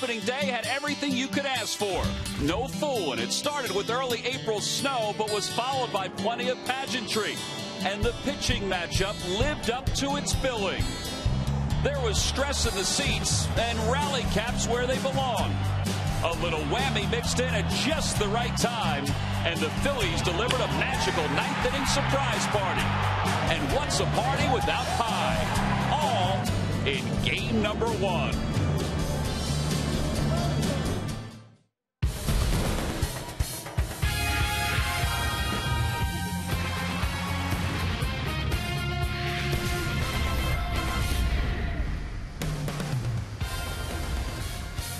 opening day had everything you could ask for. No fooling. It started with early April snow, but was followed by plenty of pageantry. And the pitching matchup lived up to its billing. There was stress in the seats and rally caps where they belong. A little whammy mixed in at just the right time, and the Phillies delivered a magical ninth-inning surprise party. And what's a party without pie? All in game number 1.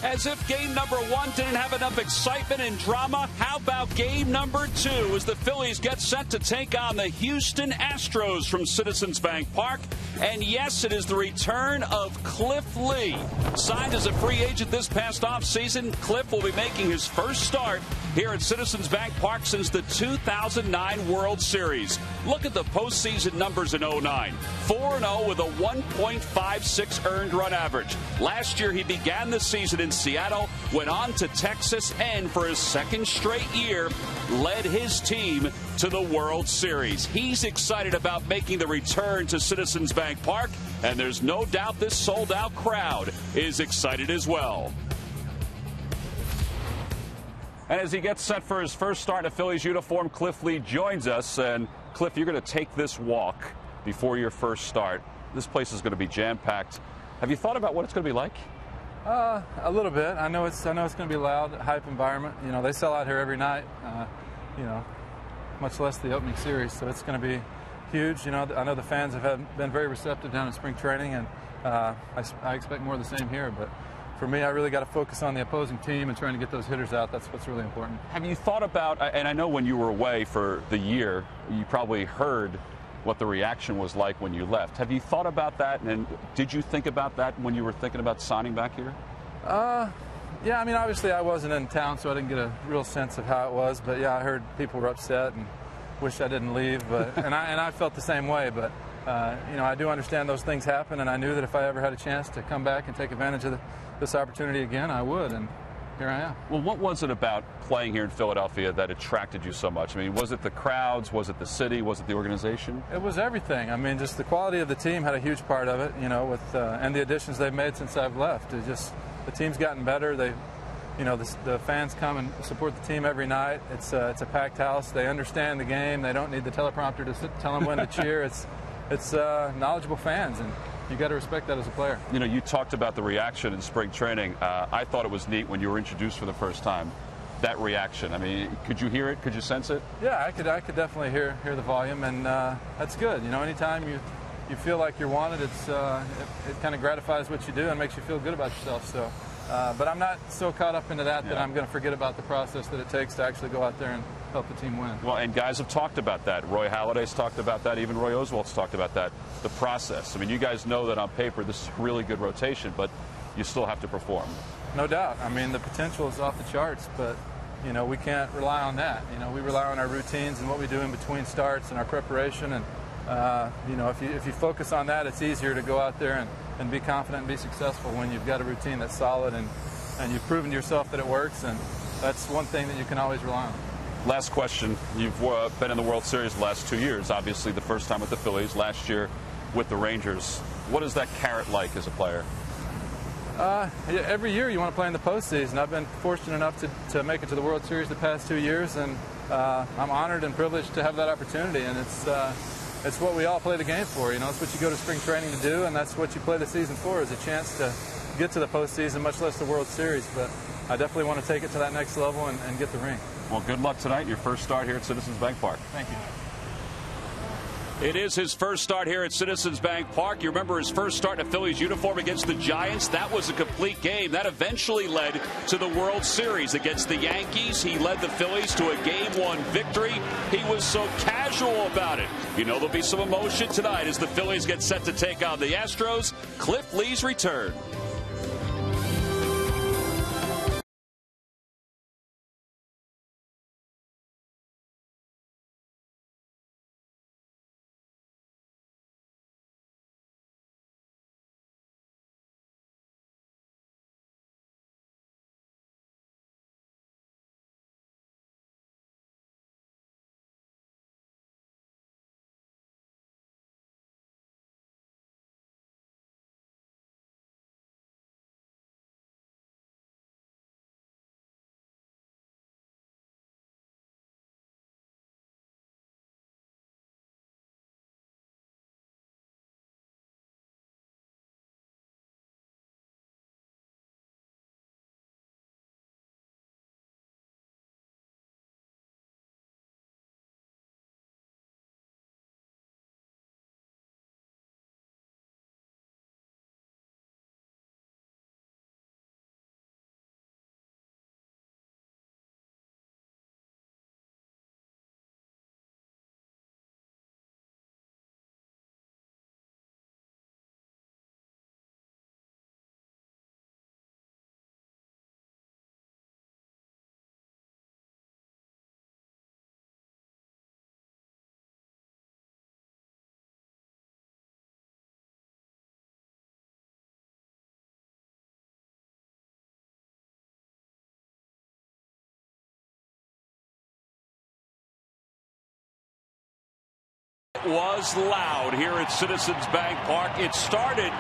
As if game number 1 didn't have enough excitement and drama, how about game number 2 as the Phillies get set to take on the Houston Astros from Citizens Bank Park? And yes, it is the return of Cliff Lee. Signed as a free agent this past offseason, Cliff will be making his first start here at Citizens Bank Park since the 2009 World Series. Look at the postseason numbers in 09. 4-0 with a 1.56 earned run average. Last year, he began the season in Seattle, went on to Texas, and for his second straight year, led his team to the World Series. He's excited about making the return to Citizens Bank Park, and there's no doubt this sold-out crowd is excited as well. And as he gets set for his first start in a Phillies uniform, Cliff Lee joins us. And Cliff, you're going to take this walk before your first start. This place is going to be jam-packed. Have you thought about what it's going to be like? A little bit. I know it's going to be loud, hype environment. You know, they sell out here every night. You know, much less the opening series, so it's going to be huge. You know, I know the fans have been very receptive down in spring training, and I expect more of the same here. But for me, I really got to focus on the opposing team and trying to get those hitters out. That's what's really important. Have you thought about, and I know when you were away for the year, you probably heard what the reaction was like when you left. Have you thought about that, and did you think about that when you were thinking about signing back here? Yeah, I mean, obviously I wasn't in town, so I didn't get a real sense of how it was. But yeah, I heard people were upset and wish I didn't leave. But and I felt the same way. But you know, I do understand those things happen, and I knew that if I ever had a chance to come back and take advantage of this opportunity again, I would. And here I am. Well, what was it about playing here in Philadelphia that attracted you so much? I mean, was it the crowds? Was it the city? Was it the organization? It was everything. I mean, just the quality of the team had a huge part of it, you know, with and the additions they've made since I've left. It just, the team's gotten better. They, you know, the fans come and support the team every night. It's a packed house. They understand the game. They don't need the teleprompter to tell them when to cheer. It's knowledgeable fans, and you got to respect that as a player. You know, you talked about the reaction in spring training. I thought it was neat when you were introduced for the first time. That reaction. I mean, could you hear it? Could you sense it? Yeah, I could definitely hear the volume, and that's good. You know, anytime you feel like you're wanted, it kind of gratifies what you do and makes you feel good about yourself. So, but I'm not so caught up into that I'm going to forget about the process that it takes to actually go out there and help the team win. Well, and guys have talked about that. Roy Halladay's talked about that. Even Roy Oswalt's talked about that. The process. I mean, you guys know that on paper this is a really good rotation, but you still have to perform. No doubt. I mean, the potential is off the charts, but you know, we can't rely on that. You know, we rely on our routines and what we do in between starts and our preparation. And you know, if you focus on that, it's easier to go out there and be confident and be successful when you've got a routine that's solid and you've proven to yourself that it works. And that's one thing that you can always rely on. Last question. You've been in the World Series the last 2 years. Obviously, the first time with the Phillies, last year with the Rangers. What is that carrot like as a player? Yeah, every year you want to play in the postseason. I've been fortunate enough to make it to the World Series the past 2 years, and I'm honored and privileged to have that opportunity. And it's what we all play the game for. You know, it's what you go to spring training to do, and that's what you play the season for, is a chance to get to the postseason, much less the World Series. But I definitely want to take it to that next level and get the ring. Well, good luck tonight. Your first start here at Citizens Bank Park. Thank you. It is his first start here at Citizens Bank Park. You remember his first start in a Phillies uniform against the Giants? That was a complete game. That eventually led to the World Series against the Yankees. He led the Phillies to a Game 1 victory. He was so casual about it. You know there'll be some emotion tonight as the Phillies get set to take on the Astros. Cliff Lee's return. was loud here at Citizens Bank Park. It started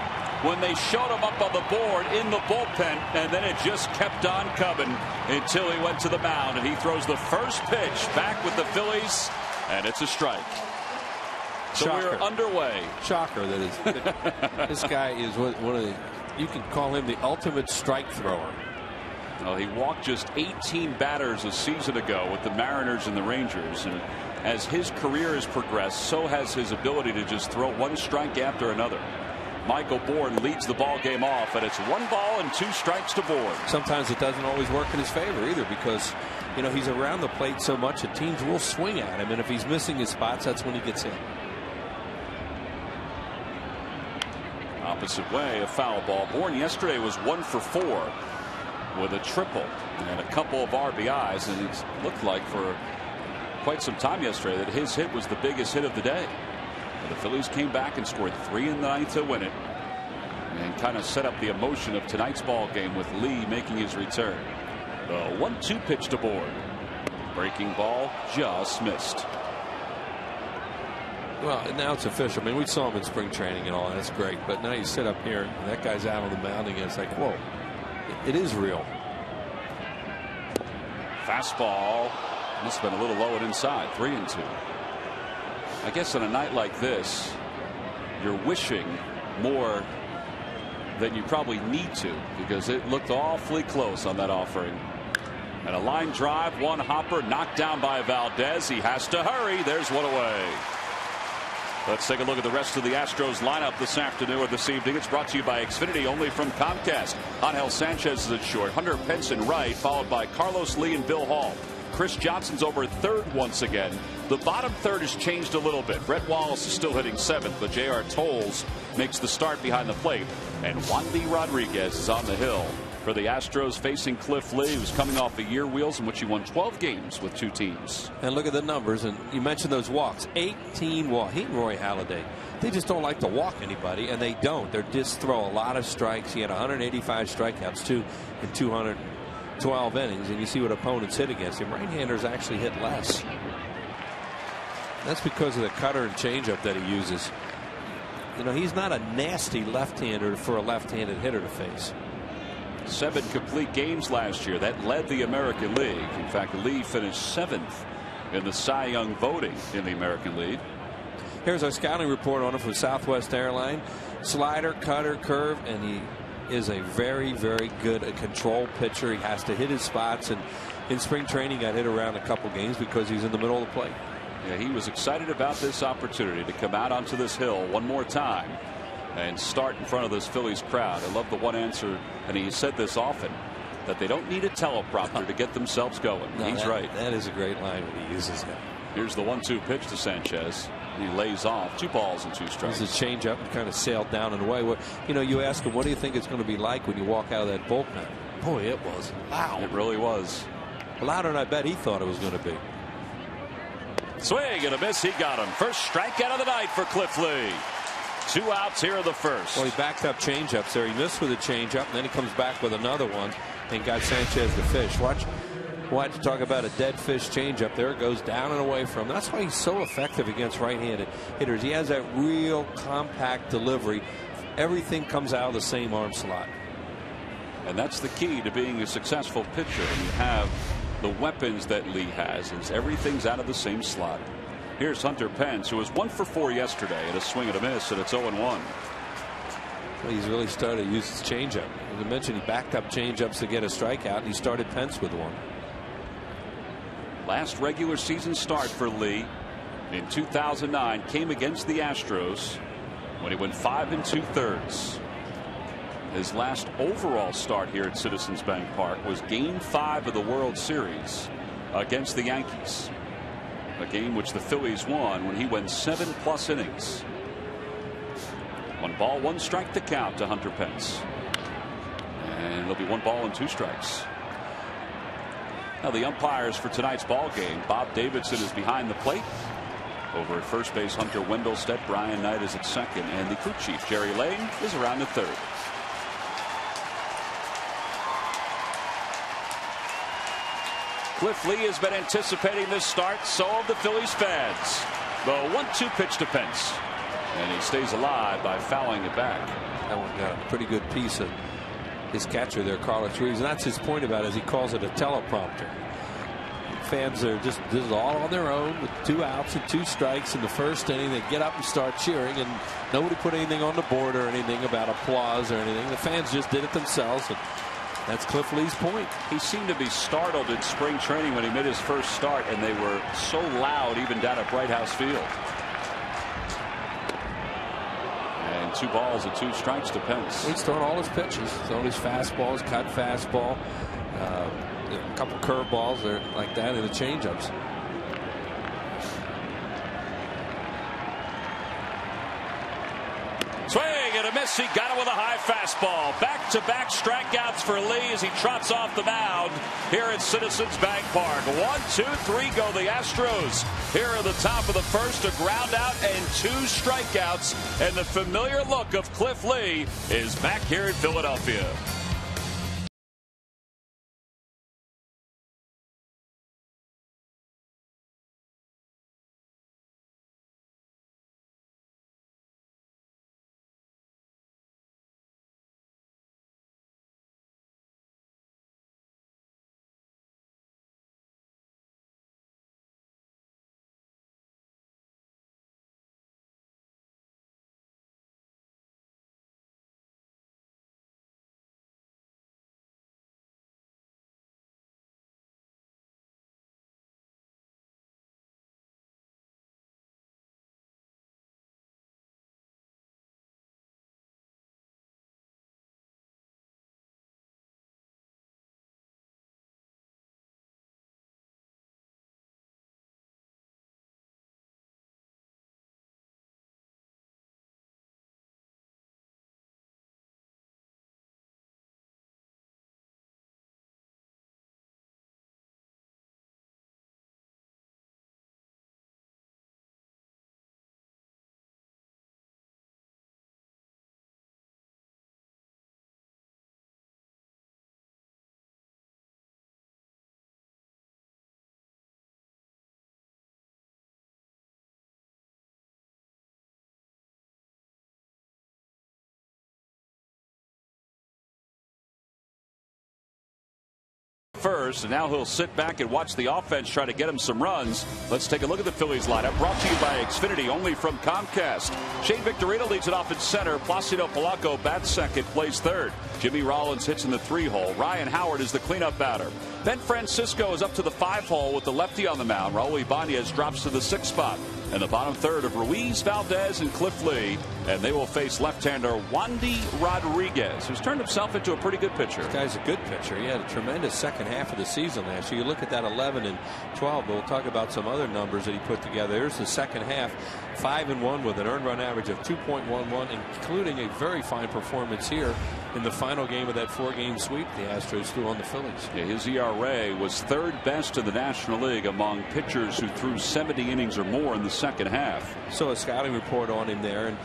when they showed him up on the board in the bullpen, and then it just kept on coming until he went to the mound, and he throws the first pitch back with the Phillies, and it's a strike. So we're underway. Shocker that is. This guy is one of the, you can call him the ultimate strike thrower. Well, he walked just 18 batters a season ago with the Mariners and the Rangers, and as his career has progressed, so has his ability to just throw one strike after another. Michael Bourne leads the ball game off, and it's 1 ball and 2 strikes to Bourne. Sometimes it doesn't always work in his favor either, because he's around the plate so much that teams will swing at him, and if he's missing his spots, that's when he gets hit. Opposite way, a foul ball. Bourne yesterday was 1 for 4 with a triple and a couple of RBIs, and it looked like for quite some time yesterday that his hit was the biggest hit of the day. And the Phillies came back and scored 3 in the 9th to win it, and kind of set up the emotion of tonight's ball game with Lee making his return. The 1-2 pitch to Bourne. Breaking ball just missed. Well, now it's official. I mean, we saw him in spring training and all. That's great. But now you sit up here and that guy's out on the mound again. It's like, whoa, it is real. Fastball must have been a little low and inside. 3-2. I guess on a night like this, you're wishing more than you probably need to, because it looked awfully close on that offering. And a line drive, one hopper knocked down by Valdez. He has to hurry. There's one away. Let's take a look at the rest of the Astros lineup this afternoon or this evening. It's brought to you by Xfinity, only from Comcast. Angel Sanchez is at short. Hunter Pence in right, followed by Carlos Lee and Bill Hall. Chris Johnson's over third once again. The bottom third has changed a little bit. Brett Wallace is still hitting 7th, but J.R. Tolles makes the start behind the plate. And Juan B. Rodriguez is on the hill for the Astros, facing Cliff Lee, who's coming off a year wheels in which he won 12 games with 2 teams. And look at the numbers, and you mentioned those walks. 18 walks. He and Roy Halladay, they just don't like to walk anybody, and they don't. They just throw a lot of strikes. He had 185 strikeouts, too, in 212 innings, and you see what opponents hit against him. Right-handers actually hit less. That's because of the cutter and changeup that he uses. He's not a nasty left-hander for a left-handed hitter to face. 7 complete games last year. That led the American League. In fact, Lee finished 7th in the Cy Young voting in the American League. Here's our scouting report on him from Southwest Airline. Slider, cutter, curve, and he is a very, very good control pitcher. He has to hit his spots, and in spring training got hit around a couple games because he's in the middle of the plate. Yeah, he was excited about this opportunity to come out onto this hill one more time and start in front of this Phillies crowd. I love the one answer, and he said this often, that they don't need a teleprompter to get themselves going. No, he's right. That is a great line when he uses it. Here's the 1-2 pitch to Sanchez. He lays off. 2 balls and 2 strikes. This is a changeup and kind of sailed down and away. You ask him, what do you think it's going to be like when you walk out of that bullpen? Boy, it was loud. It really was. Louder than I bet he thought it was going to be. Swing and a miss. He got him. First strikeout of the night for Cliff Lee. 2 outs here in the first. Well, he backed up changeups there. He missed with a changeup, and then he comes back with another one and got Sanchez the fish. Watch talk about a dead fish changeup. There it goes down and away from him. That's why he's so effective against right-handed hitters. He has that real compact delivery. Everything comes out of the same arm slot. And that's the key to being a successful pitcher. You have the weapons that Lee has. Is everything's out of the same slot. Here's Hunter Pence, who was 1 for 4 yesterday at a swing and a miss, and it's 0-1. Well, he's really started to use his changeup. As I mentioned, he backed up changeups to get a strikeout, and he started Pence with one. Last regular season start for Lee in 2009 came against the Astros when he went 5 2/3. His last overall start here at Citizens Bank Park was Game 5 of the World Series against the Yankees. A game which the Phillies won when he went 7+ innings. 1 ball, 1 strike to count to Hunter Pence. And it'll be 1 ball and 2 strikes. Now the umpires for tonight's ball game. Bob Davidson is behind the plate. Over at first base, Hunter Wendelstedt. Brian Knight is at second. And the crew chief, Jerry Lane, is around at third. Cliff Lee has been anticipating this start. So have the Phillies fans. The 1-2 pitch to Pence. And he stays alive by fouling it back. That one got a pretty good piece of his catcher there, Carlos Ruiz. And that's his point about it, as he calls it a teleprompter. Fans are just, this is all on their own with 2 outs and 2 strikes in the first inning. They get up and start cheering, and nobody put anything on the board or anything about applause or anything. The fans just did it themselves, and that's Cliff Lee's point. He seemed to be startled in spring training when he made his first start, and they were so loud even down at Bright House Field. And 2 balls and 2 strikes to Pence. He's throwing all his pitches, throwing his fastballs, cut fastball, a couple curveballs there like that, and the changeups. Swing and a miss. He got it with a high fastball. Back-to-back strikeouts for Lee as he trots off the mound here at Citizens Bank Park. 1, 2, 3 go the Astros. Here at the top of the first, a ground out and 2 strikeouts. And the familiar look of Cliff Lee is back here in Philadelphia. First, and now he'll sit back and watch the offense try to get him some runs. Let's take a look at the Phillies lineup, brought to you by Xfinity, only from Comcast. Shane Victorino leads it off at center. Placido Polanco bats second, plays third. Jimmy Rollins hits in the 3-hole. Ryan Howard is the cleanup batter. Ben Francisco is up to the 5-hole with the lefty on the mound. Raul Ibanez drops to the 6th spot. In the bottom third of Ruiz, Valdez, and Cliff Lee. And they will face left-hander Wandy Rodriguez, who's turned himself into a pretty good pitcher. This guy's a good pitcher. He had a tremendous second half of the season last year. You look at that 11 and 12, but we'll talk about some other numbers that he put together. Here's the second half, 5-1 with an earned run average of 2.11, including a very fine performance here in the final game of that 4-game sweep the Astros threw on the Phillies. Yeah, his ERA was 3rd best in the National League among pitchers who threw 70 innings or more in the second half. So a scouting report on him there, and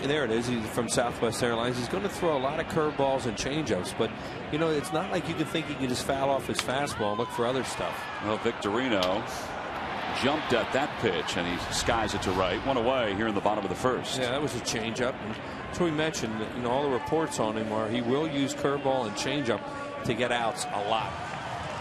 there it is. He's from Southwest Airlines. He's going to throw a lot of curveballs and changeups, but you know, it's not like you can think he can just foul off his fastball and look for other stuff. Well, Victorino jumped at that pitch, and he skies it to right. 1 away here in the bottom of the first. Yeah, that was a changeup. So we mentioned, you know, all the reports on him are he will use curveball and changeup to get outs a lot.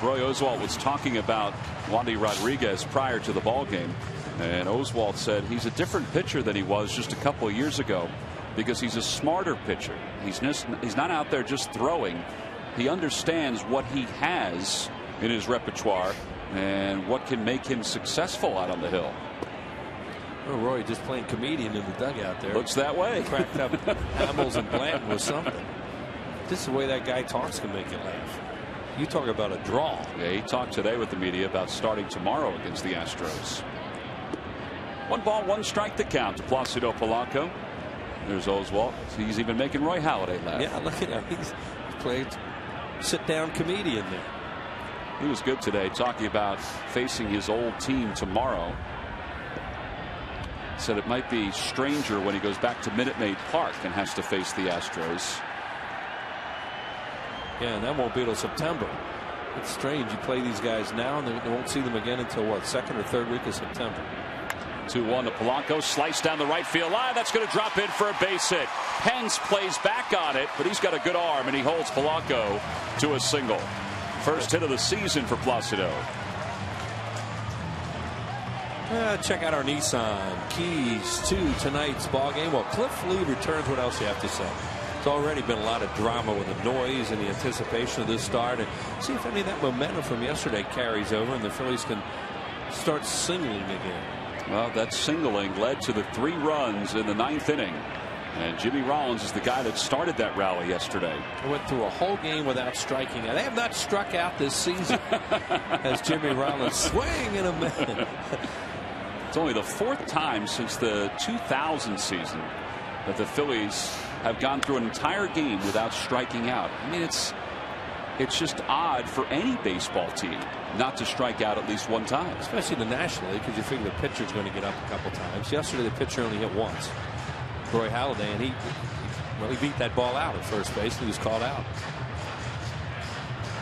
Roy Oswalt was talking about Wandy Rodriguez prior to the ball game, and Oswalt said he's a different pitcher than he was just a couple of years ago because he's a smarter pitcher. He's not out there just throwing. He understands what he has in his repertoire and what can make him successful out on the hill. Oh, Roy just playing comedian in the dugout there. Looks that way. Cracked up Hamels and Blanton was something. Just the way that guy talks can make you laugh. You talk about a draw. Yeah, he talked today with the media about starting tomorrow against the Astros. 1 ball, 1 strike to count to Placido Polanco. There's Oswalt. He's even making Roy Halladay laugh. Yeah, look at him. He's played sit-down comedian there. He was good today, talking about facing his old team tomorrow. Said it might be stranger when he goes back to Minute Maid Park and has to face the Astros. Yeah, and that won't be till September. It's strange. You play these guys now, and they won't see them again until what, 2nd or 3rd week of September. 2-1 to Polanco. Slice down the right field line. That's going to drop in for a base hit. Pence plays back on it, but he's got a good arm, and he holds Polanco to a single. First hit of the season for Placido. Check out our Nissan keys to tonight's ball game. Well, Cliff Lee returns. What else do you have to say? It's already been a lot of drama with the noise and the anticipation of this start, and see if any of that momentum from yesterday carries over and the Phillies can start singling again. Well, that singling led to the 3 runs in the 9th inning, and Jimmy Rollins is the guy that started that rally yesterday. Went through a whole game without striking out. They have not struck out this season as Jimmy Rollins swing and a miss. It's only the 4th time since the 2000 season that the Phillies have gone through an entire game without striking out. I mean, it's just odd for any baseball team not to strike out at least one time. Especially in the National League, because you figure the pitcher's going to get up a couple times. Yesterday, the pitcher only hit once, Roy Halladay, and he beat that ball out at first base, and he was called out.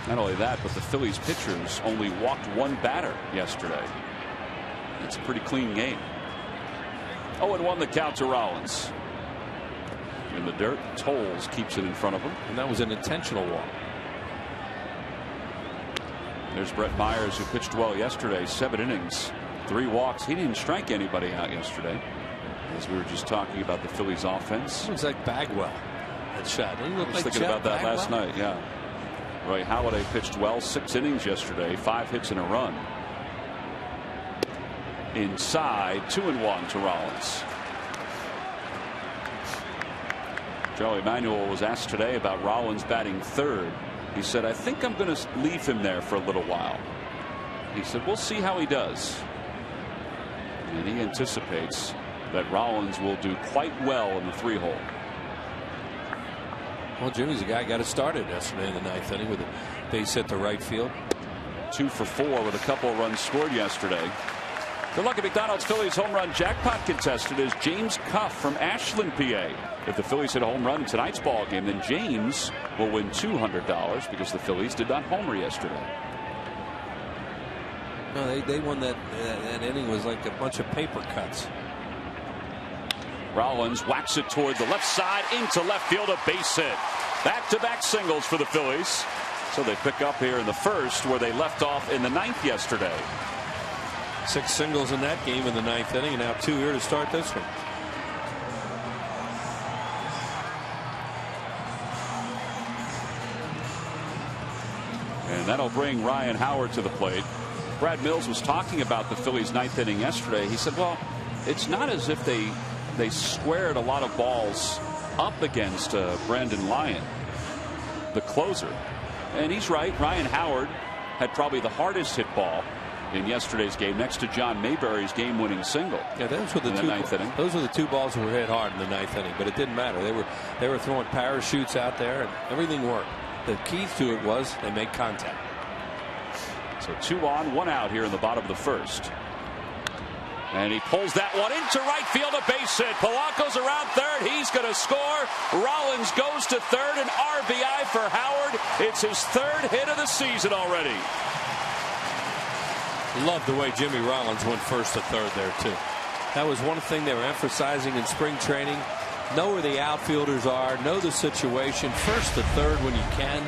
Not only that, but the Phillies pitchers only walked 1 batter yesterday. It's a pretty clean game. 0-1 the count to Rollins. In the dirt, Tolles keeps it in front of him. And that was an intentional walk. There's Brett Myers, who pitched well yesterday. 7 innings, 3 walks. He didn't strike anybody out yesterday. As we were just talking about the Phillies offense. Looks like Bagwell. That shot. I was thinking about that last night. Yeah. Roy Halladay pitched well. 6 innings yesterday. 5 hits and a run. Inside, 2-1 to Rollins. Joey Manuel was asked today about Rollins batting 3rd. He said, I think I'm going to leave him there for a little while. He said, we'll see how he does. And he anticipates that Rollins will do quite well in the 3-hole. Well, Jimmy's a guy got it started yesterday in the 9th inning with a base hit to right field. 2 for 4 with a couple of runs scored yesterday. Good luck at McDonald's Phillies home run jackpot contestant is James Cuff from Ashland, PA. If the Phillies hit a home run in tonight's ball game, then James will win $200 because the Phillies did not homer yesterday. No, they won that inning. Was like a bunch of paper cuts. Rollins whacks it toward the left side into left field, a base hit. Back-to-back singles for the Phillies. So they pick up here in the 1st where they left off in the 9th yesterday. 6 singles in that game in the 9th inning, and now 2 here to start this one. And that'll bring Ryan Howard to the plate. Brad Mills was talking about the Phillies' 9th inning yesterday. He said, well, it's not as if they squared a lot of balls up against Brandon Lyon, the closer. And he's right. Ryan Howard had probably the hardest hit ball in yesterday's game, next to John Mayberry's game-winning single. Yeah, those were the 9th inning. Those were the 2 balls that were hit hard in the 9th inning, but it didn't matter. They were throwing parachutes out there, and everything worked. The key to it was they made contact. So 2 on, 1 out here in the bottom of the 1st. And he pulls that one into right field, a base hit. Polanco's around 3rd. He's going to score. Rollins goes to 3rd, an RBI for Howard. It's his 3rd hit of the season already. Love the way Jimmy Rollins went 1st to 3rd there too. That was one thing they were emphasizing in spring training. Know where the outfielders are, know the situation, 1st to 3rd when you can,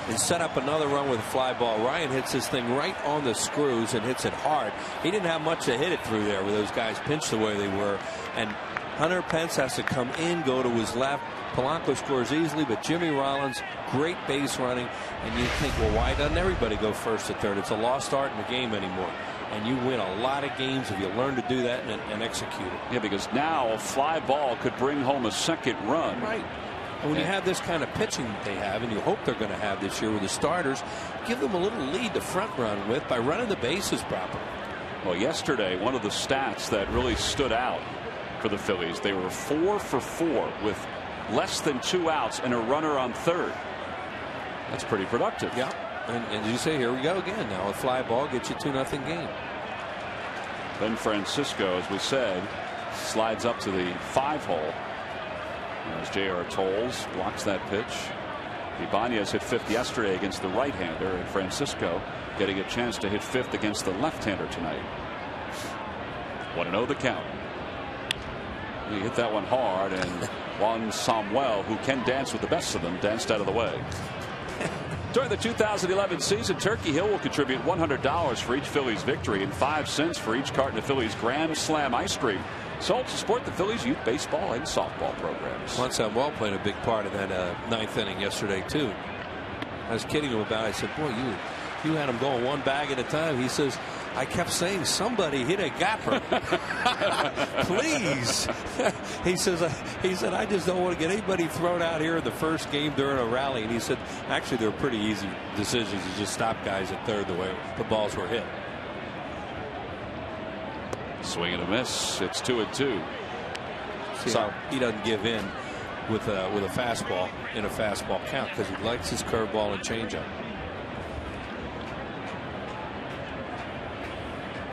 and set up another run with a fly ball. Ryan hits this thing right on the screws and hits it hard. He didn't have much to hit it through there with those guys pinched the way they were. And Hunter Pence has to come in, go to his left. Polanco scores easily, but Jimmy Rollins, great base running. And you think, well, why doesn't everybody go 1st to 3rd? It's a lost art in the game anymore. And you win a lot of games if you learn to do that and execute it. Yeah, because now a fly ball could bring home a 2nd run. Right. And when you have this kind of pitching that they have, and you hope they're going to have this year with the starters, give them a little lead to front run with by running the bases properly. Well, yesterday, one of the stats that really stood out for the Phillies, they were 4 for 4 with less than 2 outs and a runner on 3rd. That's pretty productive. Yeah. And you say, here we go again. Now a fly ball gets you 2-0 game. Then Francisco, as we said, slides up to the 5-hole. As J.R. Tolles blocks that pitch. Ibanez hit 5th yesterday against the right-hander, and Francisco getting a chance to hit 5th against the left-hander tonight. 1-0 the count. He hit that one hard, and Juan Samuel, who can dance with the best of them, danced out of the way. During the 2011 season, Turkey Hill will contribute $100 for each Phillies victory and 5 cents for each carton of Phillies Grand Slam ice cream, sold to support the Phillies youth baseball and softball programs. Juan Samuel played a big part in that 9th inning yesterday too. I was kidding him about it. I said, boy, you had him going one bag at a time. He says, I kept saying, somebody hit a gapper. Please. He said, I just don't want to get anybody thrown out here in the first game during a rally. And he said, actually, they're pretty easy decisions. You just stop guys at third the way the balls were hit. Swing and a miss. It's 2-2. So he doesn't give in with a fastball in a fastball count because he likes his curveball and changeup.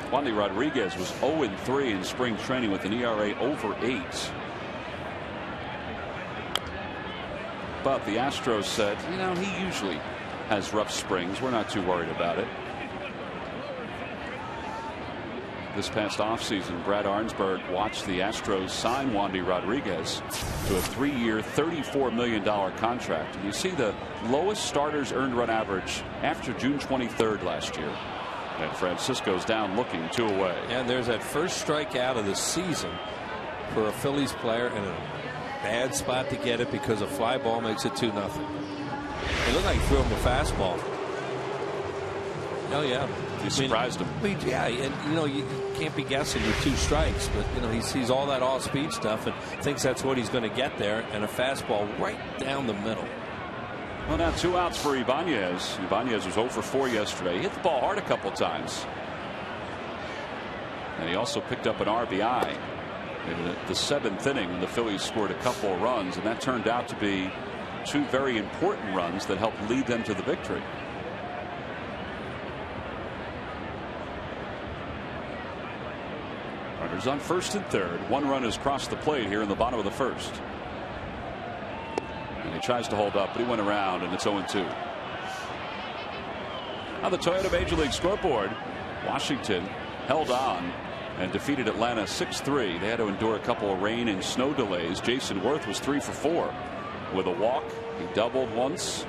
Wandy Rodriguez was 0-3 in spring training with an ERA over 8. But the Astros said, he usually has rough springs. We're not too worried about it. This past offseason, Brad Arnsberg watched the Astros sign Wandy Rodriguez to a 3-year, $34 million contract. And you see the lowest starters earned run average after June 23rd last year. And Francisco's down looking 2 away. And there's that first strikeout of the season for a Phillies player in a bad spot to get it because a fly ball makes it 2-0. It looked like he threw him a fastball. Oh, yeah. You surprised him. Yeah, and you can't be guessing with 2 strikes, but he sees all that off-speed stuff and thinks that's what he's going to get there, and a fastball right down the middle. Well, now 2 outs for Ibanez. Ibanez was 0 for 4 yesterday. He hit the ball hard a couple times. And he also picked up an RBI in the 7th inning when the Phillies scored a couple of runs, and that turned out to be 2 very important runs that helped lead them to the victory. Runners on first and third. 1 run has crossed the plate here in the bottom of the first. And he tries to hold up, but he went around, and it's 0-2. Now the Toyota Major League scoreboard. Washington held on and defeated Atlanta 6-3. They had to endure a couple of rain and snow delays. Jason Worth was 3 for 4 with a walk. He doubled once.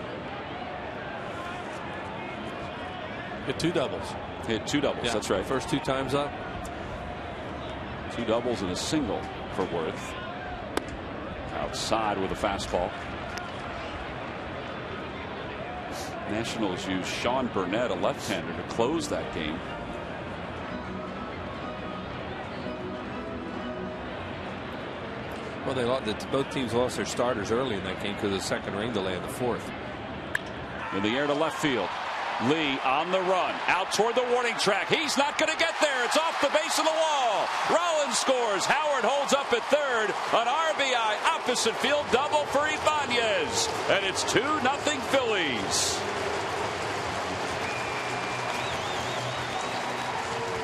Hit 2 doubles. Hit 2 doubles. Yeah, that's right. First 2 times up. 2 doubles and a single for Worth. Outside with a fastball. Nationals used Sean Burnett, a left-hander, to close that game. Well, both teams lost their starters early in that game because of the second rain delay in the 4th. In the air to left field. Lee on the run, out toward the warning track. He's not going to get there. It's off the base of the wall. Rollins scores. Howard holds up at third. An RBI opposite field double for Ibanez. And it's 2-0 Phillies.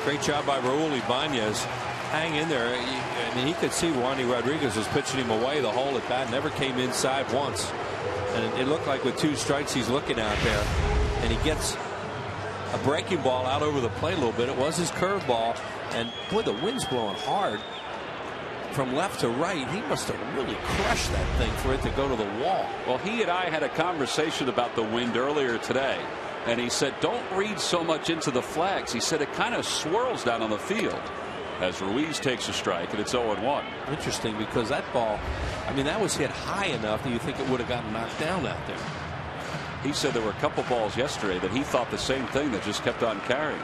Great job by Raul Ibanez. Hang in there. I mean, he could see Wandy Rodriguez was pitching him away the whole at bat. Never came inside once. And it looked like with 2 strikes he's looking out there. And he gets a breaking ball out over the plate a little bit. It was his curveball. And boy, the wind's blowing hard from left to right. He must have really crushed that thing for it to go to the wall. Well, he and I had a conversation about the wind earlier today. And he said, don't read so much into the flags. He said it kind of swirls down on the field as Ruiz takes a strike, and it's 0-1. Interesting, because that ball, I mean, that was hit high enough that you think it would have gotten knocked down out there. He said there were a couple balls yesterday that he thought the same thing, that just kept on carrying.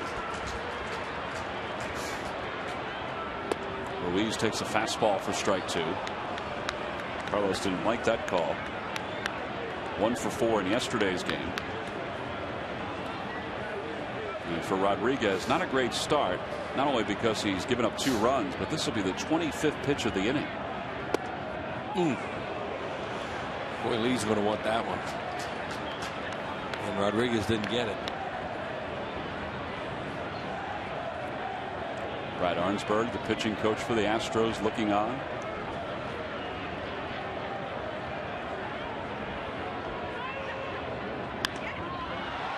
Ruiz takes a fastball for strike 2. Carlos didn't like that call. 1 for 4 in yesterday's game. And for Rodriguez, not a great start, not only because he's given up 2 runs, but this will be the 25th pitch of the inning. Boy, Lee's going to want that one. And Rodriguez didn't get it. Brad Arnsberg, the pitching coach for the Astros, looking on.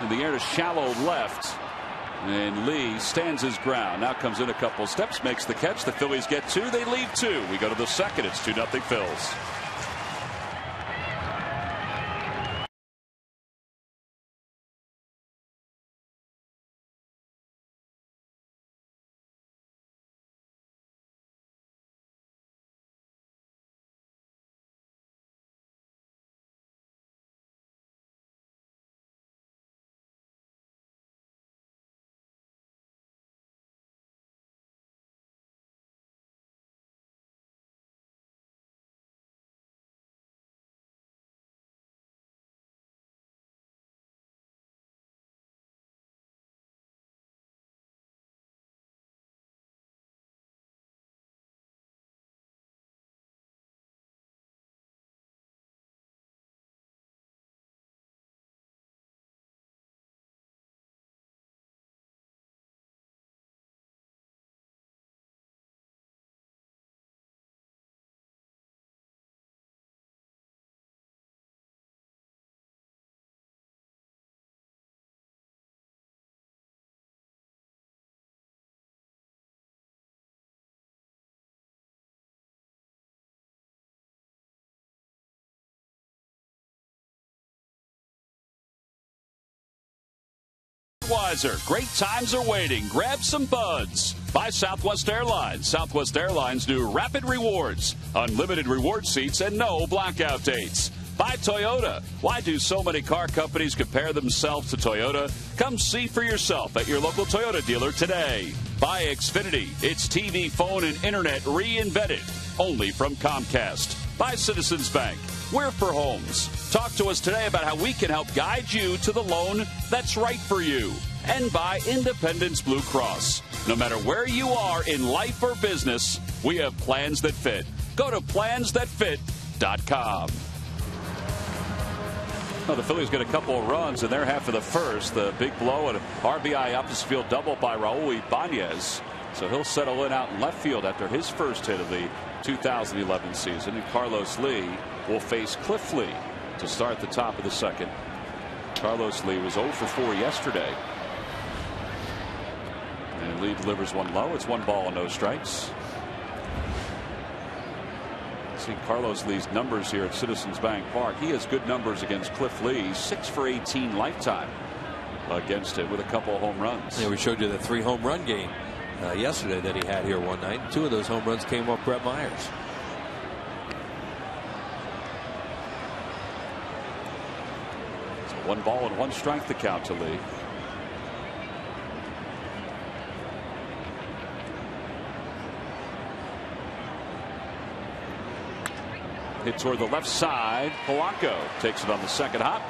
In the air to shallow left. And Lee stands his ground. Now comes in a couple steps, makes the catch. The Phillies get 2. They leave 2. We go to the second. It's 2-0 Phils. Great times are waiting. Grab some buds. By Southwest Airlines. Southwest Airlines new Rapid Rewards. Unlimited reward seats and no blackout dates. By Toyota. Why do so many car companies compare themselves to Toyota? Come see for yourself at your local Toyota dealer today. By Xfinity. It's TV, phone, and internet reinvented. Only from Comcast. By Citizens Bank. We're for homes. Talk to us today about how we can help guide you to the loan that's right for you. And by Independence Blue Cross. No matter where you are in life or business, we have plans that fit. Go to plansthatfit.com. Well, the Phillies get a couple of runs in their half of the first. The big blow and RBI opposite field double by Raul Ibanez. So he'll settle in out in left field after his first hit of the 2011 season. And Carlos Lee will face Cliff Lee to start the top of the second. Carlos Lee was 0 for 4 yesterday. And Lee delivers one low. It's 1 ball and no strikes. See Carlos Lee's numbers here at Citizens Bank Park. He has good numbers against Cliff Lee. 6 for 18 lifetime against him with a couple of home runs. Yeah, we showed you the 3 home run game yesterday that he had here one night. 2 of those home runs came off Brett Myers. So 1 ball and 1 strike to count to Lee. Hit toward the left side. Polanco takes it on the second hop.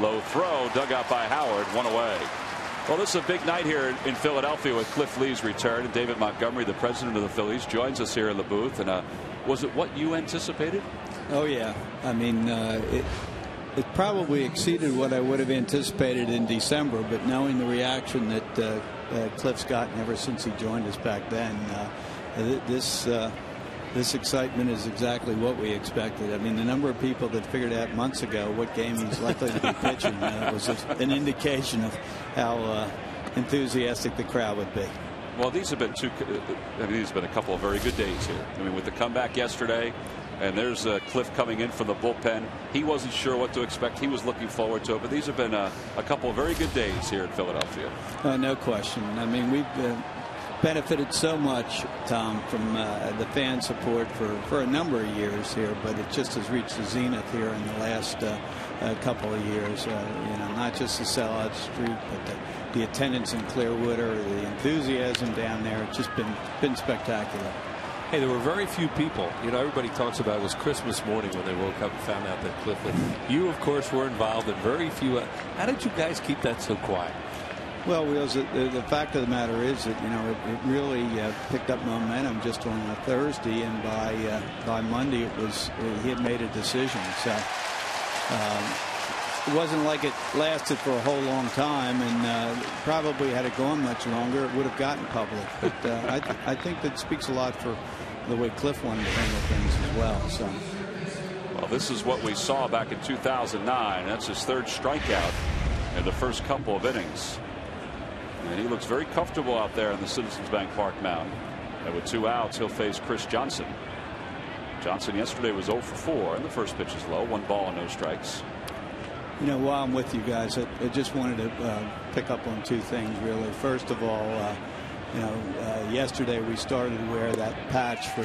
Low throw dug out by Howard. 1 away. Well, this is a big night here in Philadelphia with Cliff Lee's return. And David Montgomery, the president of the Phillies, joins us here in the booth. And was it what you anticipated? Oh, yeah. I mean, it probably exceeded what I would have anticipated in December. But knowing the reaction that Cliff's gotten ever since he joined us back then, this excitement is exactly what we expected. I mean, the number of people that figured out months ago what game he's likely to be pitching was an indication of how enthusiastic the crowd would be. Well, these have been these have been a couple of very good days here. I mean, with the comeback yesterday, and there's Cliff coming in from the bullpen. He wasn't sure what to expect. He was looking forward to it. But these have been a couple of very good days here in Philadelphia. No question. I mean, we've benefited so much, Tom, from the fan support for a number of years here, but it just has reached the zenith here in the last couple of years. Not just the sellout streak, but the attendance in Clearwater, the enthusiasm down there. It's just been spectacular. Hey, there were very few people. Everybody talks about it was Christmas morning when they woke up and found out that Cliff. You, of course, were involved in very few. How did you guys keep that so quiet? Well, the fact of the matter is that it really picked up momentum just on a Thursday, and by Monday he had made a decision. So it wasn't like it lasted for a whole long time, and probably had it gone much longer, it would have gotten public. But I think that speaks a lot for the way Cliff wanted to handle things as well. So. Well, this is what we saw back in 2009. That's his 3rd strikeout in the first couple of innings. And he looks very comfortable out there in the Citizens Bank Park mound. And with 2 outs, he'll face Chris Johnson. Johnson yesterday was 0 for 4, and the first pitch is low. 1 ball and no strikes. You know, while I'm with you guys, I just wanted to pick up on 2 things, really. First of all, you know, yesterday we started to wear that patch for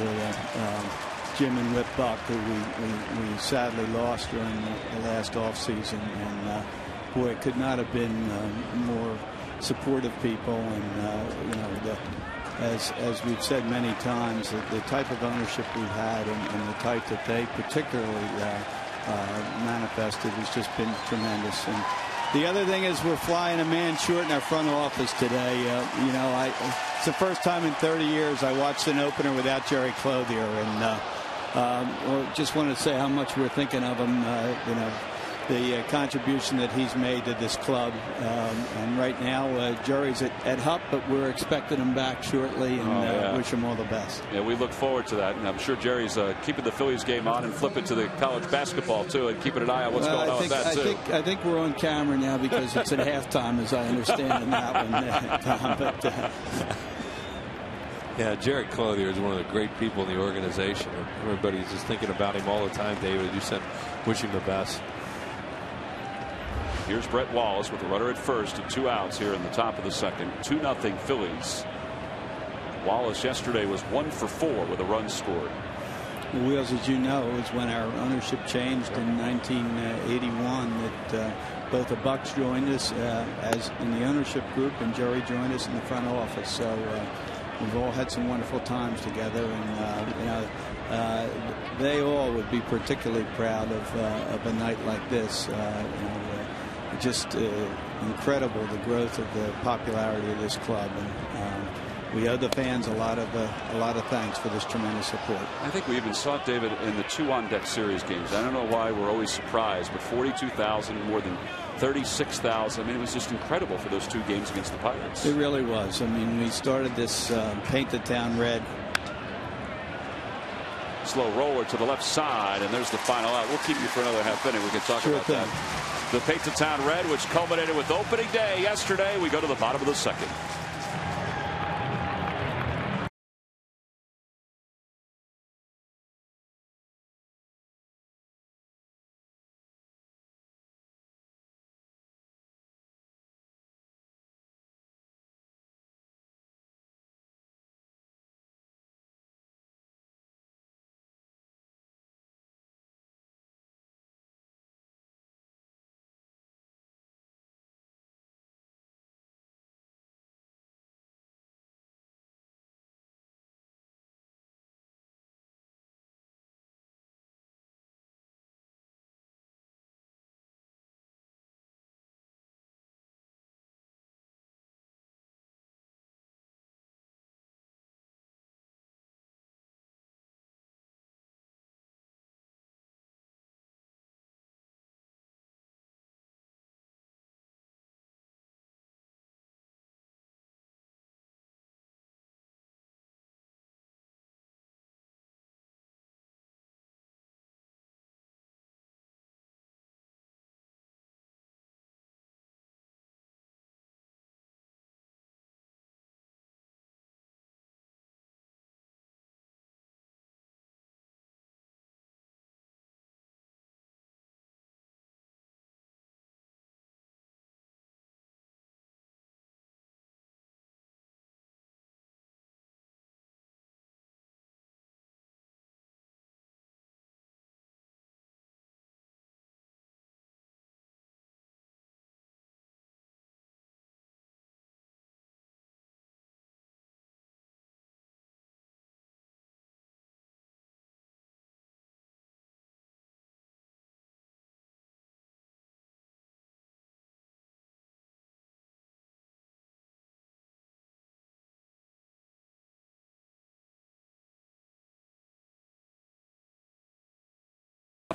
Jim and Rip Buck, who we sadly lost during the last offseason. And, boy, it could not have been more supportive people. And, you know, as we've said many times, the type of ownership we had and the type that they particularly manifested has just been tremendous. And the other thing is we're flying a man short in our front office today. You know, it's the first time in 30 years I watched an opener without Jerry Clothier, and just wanted to say how much we're thinking of him. You know, the contribution that he's made to this club, and right now Jerry's at HUP, but we're expecting him back shortly, and wish him all the best. Yeah, we look forward to that, and I'm sure Jerry's keeping the Phillies game on and flipping to the college basketball too, and keeping an eye on what's going on with that too. I think we're on camera now because it's at halftime, as I understand in that one, Tom. But, yeah, Jerry Clothier is one of the great people in the organization. Everybody's just thinking about him all the time, David. You said wish him the best. Here's Brett Wallace with a runner at first and 2 outs here in the top of the second. 2-0 Phillies. Wallace yesterday was 1 for 4 with a run scored. Wheels, as you know, it was when our ownership changed in 1981 that both the Bucks joined us as in the ownership group, and Jerry joined us in the front office. So we've all had some wonderful times together, and you know, they all would be particularly proud of a night like this. You know, just incredible, the growth of the popularity of this club, and we owe the fans a lot of thanks for this tremendous support. I think we even saw it, David, in the 2 on deck series games. I don't know why we're always surprised, but 42,000, more than 36,000. I mean, it was just incredible for those 2 games against the Pirates. It really was. I mean, we started this paint the town red. Slow roller to the left side, and there's the final out. We'll keep you for another half inning. We can talk about that. The Paint the Town Red, which culminated with opening day yesterday. We go to the bottom of the second.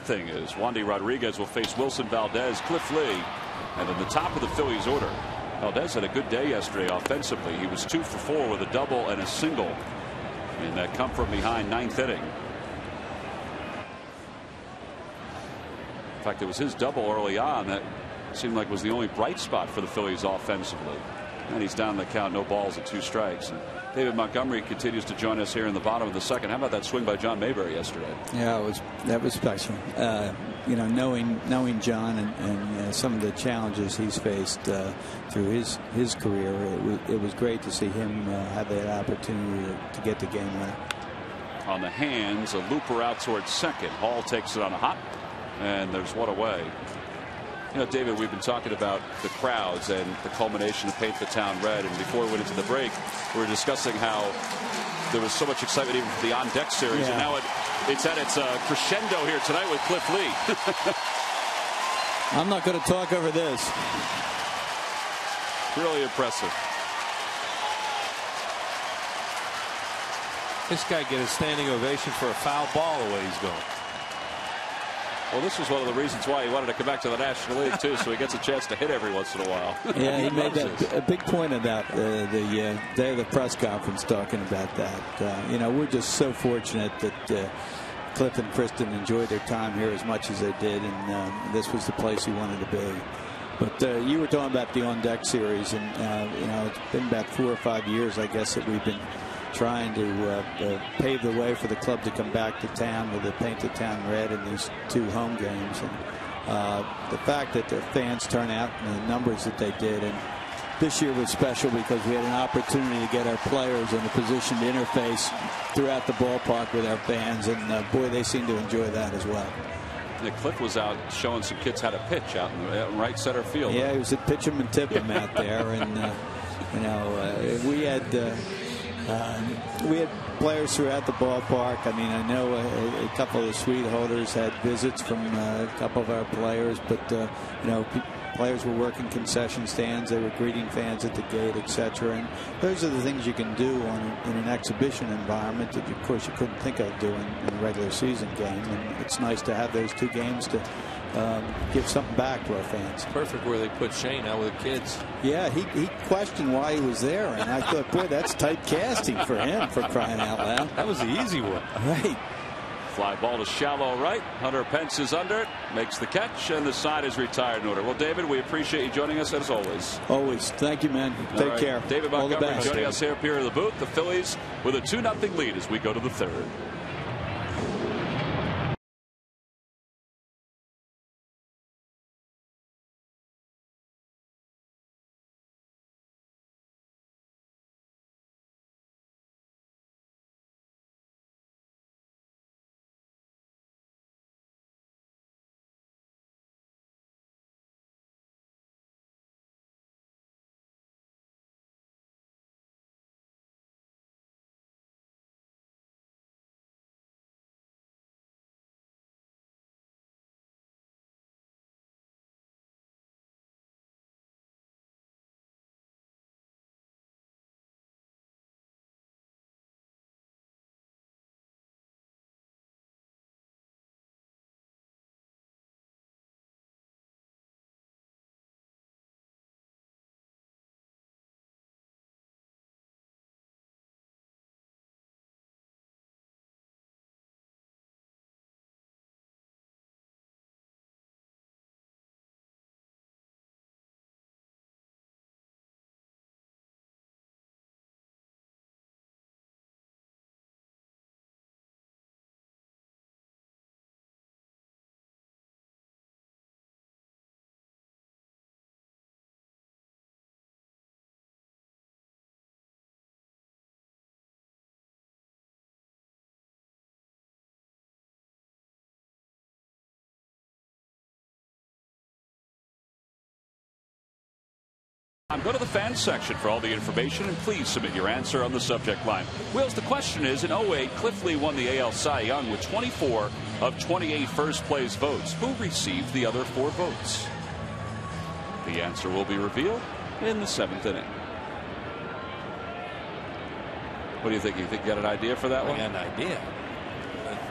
Thing is Wandy Rodriguez will face Wilson Valdez, Cliff Lee, and in the top of the Phillies order. Valdez had a good day yesterday offensively. He was 2 for 4 with a double and a single in that come from behind 9th inning. In fact, it was his double early on that seemed like was the only bright spot for the Phillies offensively. And he's down the count, no balls and 2 strikes. And David Montgomery continues to join us here in the bottom of the second. How about that swing by John Mayberry yesterday? Yeah, that was special. You know, knowing John and some of the challenges he's faced through his career, it was great to see him have that opportunity to get the game winner. On the hands, a looper out towards second. Hall takes it on a hop, and there's one away. You know, David, we've been talking about the crowds and the culmination of Paint the Town Red. And before we went into the break, we were discussing how there was so much excitement even for the on-deck series. Yeah. And now it's at its crescendo here tonight with Cliff Lee. I'm not going to talk over this. Really impressive. This guy get a standing ovation for a foul ball the way he's going. Well, this was one of the reasons why he wanted to come back to the National League, too, so he gets a chance to hit every once in a while. Yeah, he made a big point of that the day of the press conference, talking about that. You know, we're just so fortunate that Cliff and Kristen enjoyed their time here as much as they did, and this was the place he wanted to be. But you were talking about the on-deck series, and, you know, it's been about 4 or 5 years, I guess, that we've been trying to pave the way for the club to come back to town with the Paint the Town Red in these 2 home games. And the fact that the fans turn out in the numbers that they did. And this year was special because we had an opportunity to get our players in a position to interface throughout the ballpark with our fans. And, boy, they seem to enjoy that as well. Cliff was out showing some kids how to pitch out in right center field. Yeah, he was at pitch 'em and tip 'em out there. And, you know, we had players throughout the ballpark. I mean, I know a couple of the suite holders had visits from a couple of our players, but you know, players were working concession stands. They were greeting fans at the gate, etc. And those are the things you can do in an exhibition environment that, of course, you couldn't think of doing in a regular season game. And it's nice to have those 2 games to give something back to our fans. Perfect where they put Shane out with the kids. Yeah, he questioned why he was there, and I thought, boy, that's typecasting for him, for crying out loud. That was the easy one. Right. Fly ball to shallow right. Hunter Pence is under it, makes the catch, and the side is retired in order. Well, David, we appreciate you joining us as always. Always. Thank you, man. Take care. David Montgomery joining us here in the booth. The Phillies with a 2-0 lead as we go to the 3rd. Go to the fans section for all the information, and please submit your answer on the subject line. Wills, the question is, in 08, Cliff Lee won the AL Cy Young with 24 of 28 first place votes. Who received the other 4 votes? The answer will be revealed in the 7th inning. What do you think? You think you got an idea for that one? I got an idea.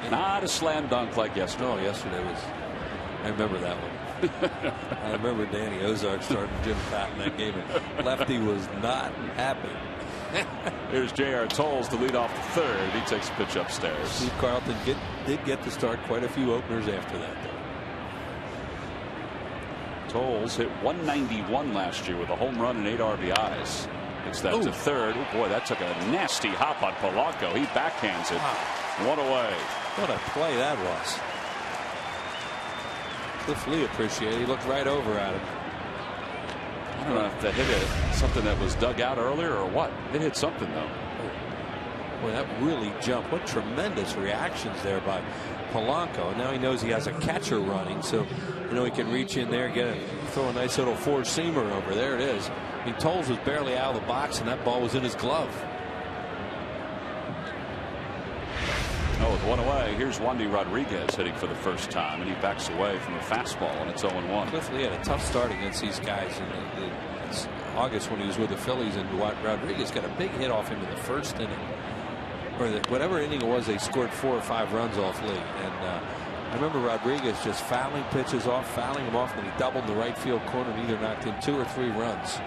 Not a slam dunk like yesterday. No, yesterday was. I remember that one. I remember Danny Ozark starting Jim Patton that game, and Lefty was not happy. Here's J.R. Tolles to lead off the 3rd. He takes a pitch upstairs. Steve Carlton did get to start quite a few openers after that, though. Tolles hit 191 last year with a home run and 8 RBIs. It's that to third. Oh boy, that took a nasty hop on Polanco. He backhands it. One away. What a play that was. Cliff Lee appreciated. He looked right over at him. I don't know if that hit something that was dug out earlier or what. It hit something though. Boy, that really jumped. What tremendous reactions there by Polanco. And now he knows he has a catcher running, so you know he can reach in there, throw a nice little four-seamer over. There it is. I mean, Tolles was barely out of the box, and that ball was in his glove. Oh, with one away, here's Wandy Rodriguez hitting for the first time, and he backs away from a fastball, and it's 0-1. Cliff Lee had a tough start against these guys in August when he was with the Phillies, and Rodriguez got a big hit off him in the first inning. Or whatever inning it was, they scored 4 or 5 runs off Lee. And I remember Rodriguez just fouling pitches off, fouling them off, and he doubled the right field corner and either knocked in 2 or 3 runs.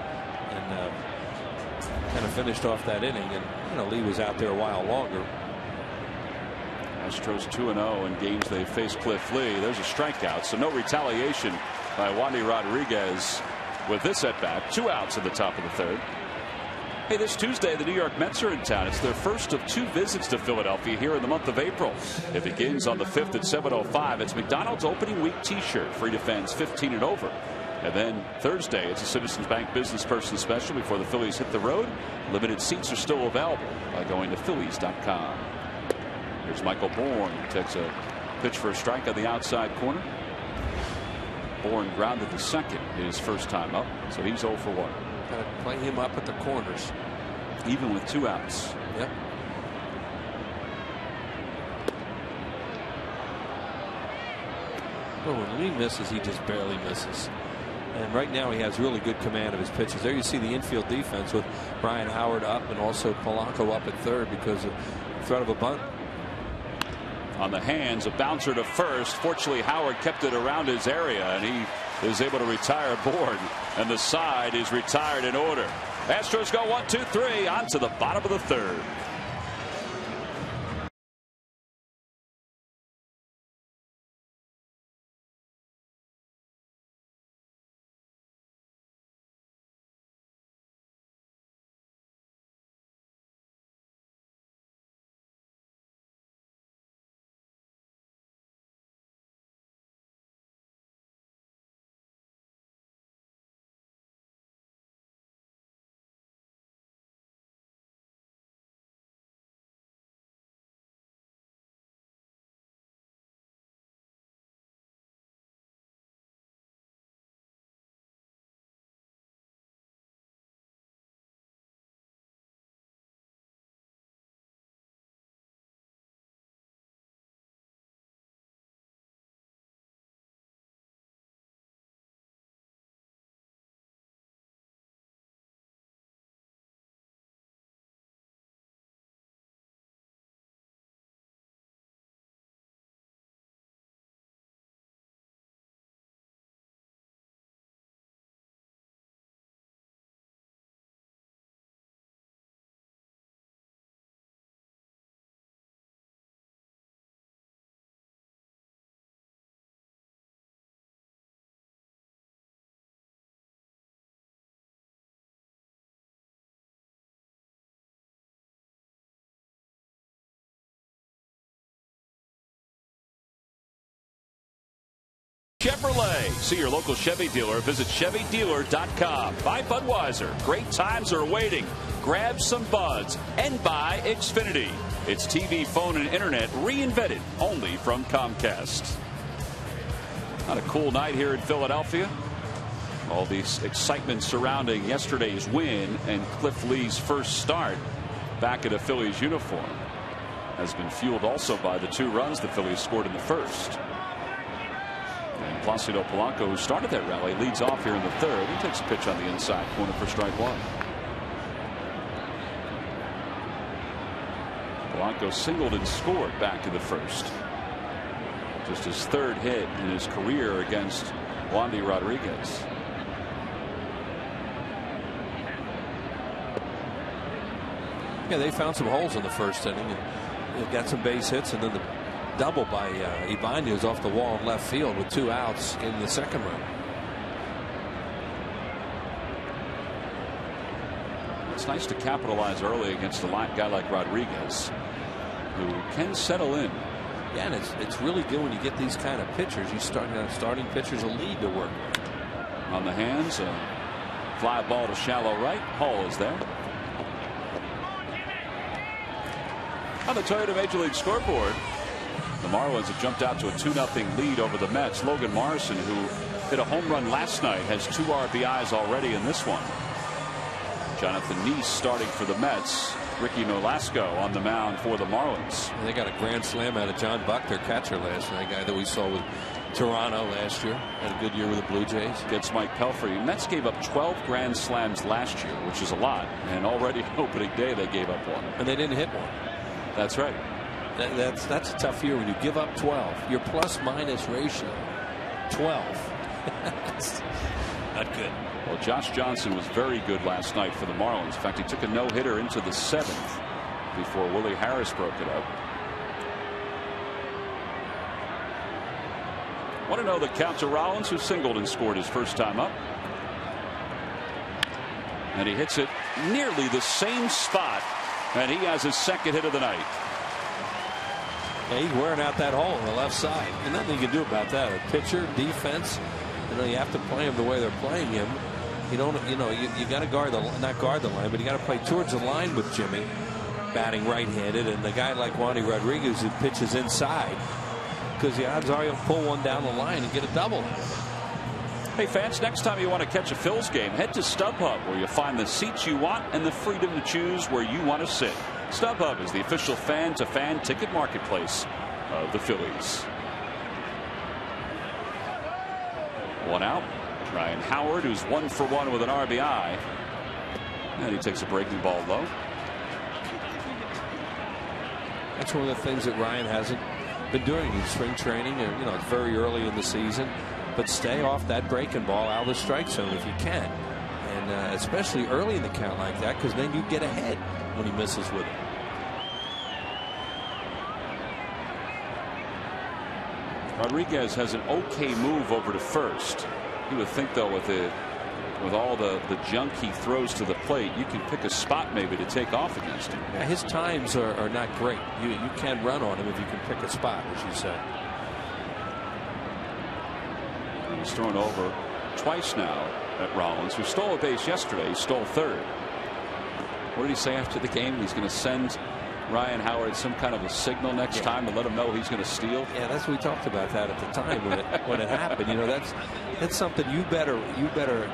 And kind of finished off that inning. And you know, Lee was out there a while longer. Astros 2-0 in games they faced Cliff Lee. There's a strikeout, so no retaliation by Wandy Rodriguez with this at bat. 2 outs in the top of the third. Hey, this Tuesday, the New York Mets are in town. It's their first of 2 visits to Philadelphia here in the month of April. It begins on the 5th at 7:05. It's McDonald's opening week T-shirt, free to fans 15 and over. And then Thursday, it's a Citizens Bank Business Person Special before the Phillies hit the road. Limited seats are still available by going to Phillies.com. Here's Michael Bourne. Takes a pitch for a strike on the outside corner. Bourne grounded to second his first time up, so he's 0 for 1. Got to play him up at the corners. Even with 2 outs. Yep. Well, when Lee misses, he just barely misses. And right now he has really good command of his pitches. There you see the infield defense with Brian Howard up and also Polanco up at third because of threat of a bunt. On the hands, a bouncer to first. Fortunately, Howard kept it around his area, and he is able to retire Bourne, and the side is retired in order. Astros go 1, 2, 3 on to the bottom of the third. Chevrolet. See your local Chevy dealer. Visit ChevyDealer.com. Buy Budweiser. Great times are waiting. Grab some buds and buy Xfinity. It's TV, phone, and internet reinvented only from Comcast. Not a cool night here in Philadelphia. All the excitement surrounding yesterday's win and Cliff Lee's first start back in a Phillies uniform has been fueled also by the 2 runs the Phillies scored in the first. And Placido Polanco, who started that rally, leads off here in the third. He takes a pitch on the inside corner for strike 1. Polanco singled and scored back in the first. Just his 3rd hit in his career against Wandy Rodriguez. Yeah, they found some holes in the first inning and got some base hits, and then the double by Ibanez off the wall in left field with 2 outs in the second run. It's nice to capitalize early against a guy like Rodriguez, who can settle in. Yeah, and it's really good when you get these kind of pitchers. You starting pitchers a lead to work with. On the hands, fly ball to shallow right. Hall is there. On the Toyota Major League scoreboard, the Marlins have jumped out to a 2-0 lead over the Mets. Logan Morrison, who hit a home run last night, has 2 RBIs already in this one. Jonathan Neese starting for the Mets. Ricky Nolasco on the mound for the Marlins. And they got a grand slam out of John Buck, their catcher last night, guy that we saw with Toronto last year. Had a good year with the Blue Jays. Gets Mike Pelfrey. Mets gave up 12 grand slams last year, which is a lot. And already opening day they gave up 1. And they didn't hit one. That's right. That's a tough year when you give up 12. Your plus minus ratio 12. That's not good. Well, Josh Johnson was very good last night for the Marlins. In fact, he took a no-hitter into the 7th before Willie Harris broke it up. Want to know the count to Rollins, who singled and scored his first time up. And he hits it nearly the same spot, and he has his second hit of the night. Yeah, he's wearing out that hole on the left side. And nothing you can do about that. A pitcher, defense, you have to play him the way they're playing him. You got to not guard the line, but you got to play towards the line with Jimmy, batting right-handed, and the guy like Wandy Rodriguez who pitches inside, because the odds are you'll pull one down the line and get a double. Hey fans, next time you want to catch a Phils game, head to StubHub, where you'll find the seats you want and the freedom to choose where you want to sit. StubHub is the official fan-to-fan ticket marketplace of the Phillies. 1 out. Ryan Howard, who's 1 for 1 with an RBI. And he takes a breaking ball low. That's one of the things that Ryan hasn't been doing in spring training. It's very early in the season. But stay off that breaking ball out of the strike zone if you can. And especially early in the count like that, because then you get ahead when he misses with it. Rodriguez has an okay move over to first. You would think, though, with all the junk he throws to the plate, you can pick a spot maybe to take off against him. Yeah, his times are not great. You can run on him if you can pick a spot, as you said. He's thrown over twice now at Rollins, who stole a base yesterday. He stole third. What did he say after the game? He's going to send Ryan Howard some kind of a signal next time to let him know he's going to steal. Yeah, that's what we talked about that at the time when it happened. That's something you better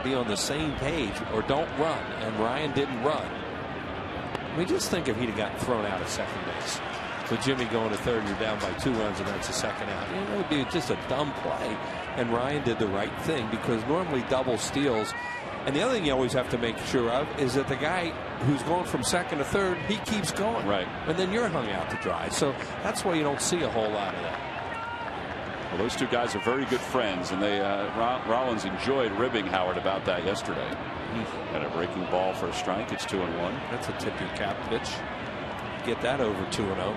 be on the same page or don't run. And Ryan didn't run. I mean, just think if he'd have gotten thrown out at second base with Jimmy going to third, you're down by 2 runs and that's a second out. It would be just a dumb play. And Ryan did the right thing, because normally double steals. And the other thing you always have to make sure of is that the guy who's going from second to third, he keeps going. Right. And then you're hung out to dry. So that's why you don't see a whole lot of that. Well, those two guys are very good friends, and Rollins enjoyed ribbing Howard about that yesterday. And a breaking ball for a strike. It's 2-1. That's a tip your cap pitch. Get that over 2-0.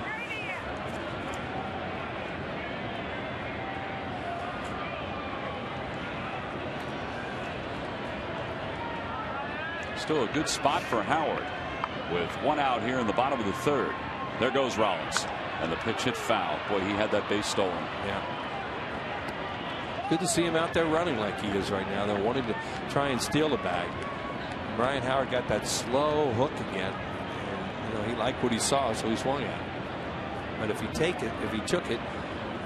Still a good spot for Howard with 1 out here in the bottom of the 3rd. There goes Rollins, and the pitch hit foul. Boy, he had that base stolen. Yeah. Good to see him out there running like he is right now. They're wanting to try and steal the bag. Ryan Howard got that slow hook again. And, he liked what he saw, so he swung at it. But if he took it,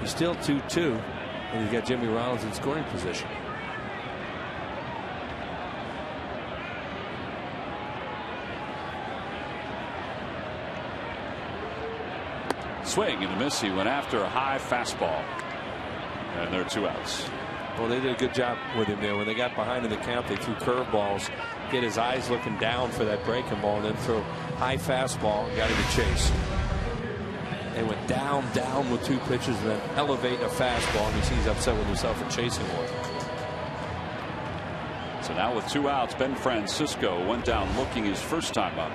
he's still 2-2, and he's got Jimmy Rollins in scoring position. Swing and a miss. He went after a high fastball, and there are 2 outs. Well, they did a good job with him there. When they got behind in the count, they threw curveballs, get his eyes looking down for that breaking ball, and then throw high fastball and got him to chase. They went down with 2 pitches, and then elevate a fastball, and he's upset with himself for chasing one. So now with 2 outs, Ben Francisco went down looking his first time up.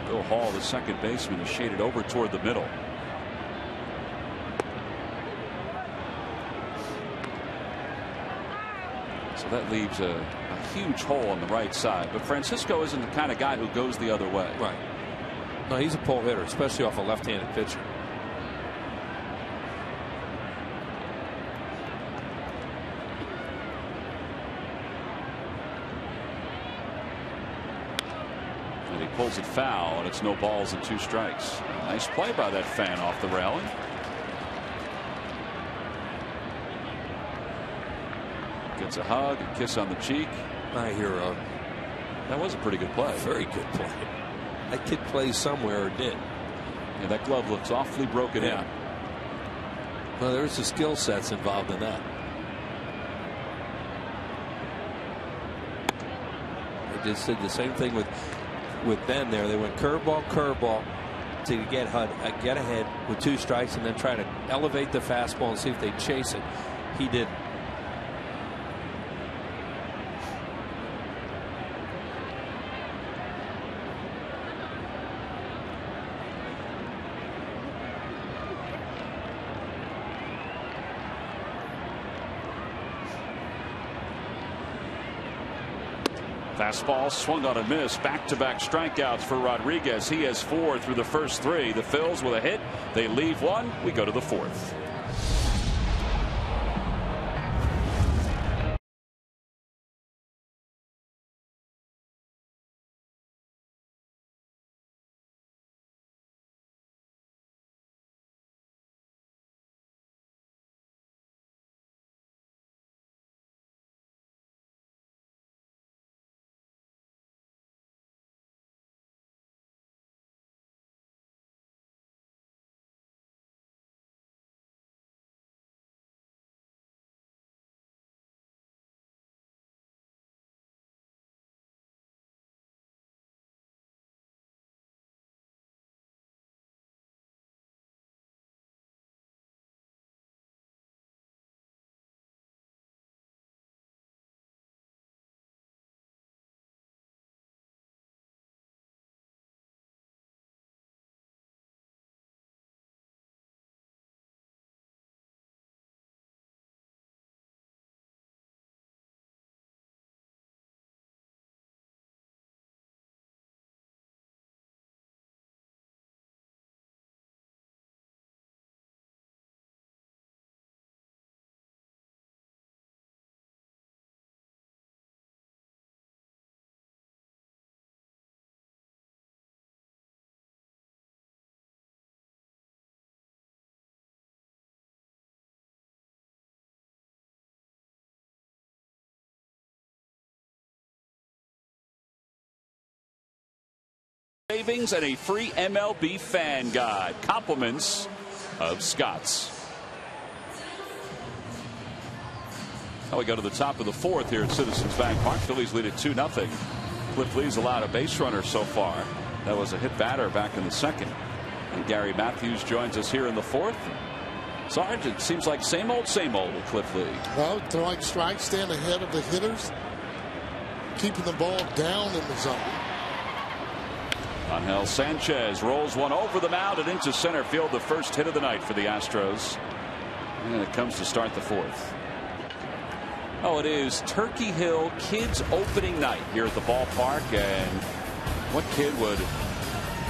Bill Hall, the second baseman, is shaded over toward the middle. So that leaves a huge hole on the right side. But Francisco isn't the kind of guy who goes the other way. Right. No, he's a pull hitter, especially off a left-handed pitcher. And he pulls it foul, and it's no balls and 2 strikes. Nice play by that fan off the railing. Gets a hug, a kiss on the cheek. My hero. That was a pretty good play. Very good play. That kid plays somewhere or did. Yeah, that glove looks awfully broken in. Well, there's the skill sets involved in that. They just did the same thing with Ben there. They went curveball to get ahead with 2 strikes and then try to elevate the fastball and see if they chase it. He didn't. Fastball swung on and missed. Back-to-back strikeouts for Rodriguez. He has 4 through the first 3. The Phils with a hit. They leave 1. We go to the 4th. Savings and a free MLB fan guide. Compliments of Scott's. Now we go to the top of the 4th here at Citizens Bank Park. Phillies lead it 2-0. Cliff Lee's allowed a base runner so far. That was a hit batter back in the 2nd. And Gary Matthews joins us here in the 4th. Sarge, it seems like same old with Cliff Lee. Well, throwing strikes, staying ahead of the hitters, keeping the ball down in the zone. Angel Sanchez rolls one over the mound and into center field. The first hit of the night for the Astros. And it comes to start the 4th. Oh, it is Turkey Hill Kids opening night here at the ballpark. And what kid would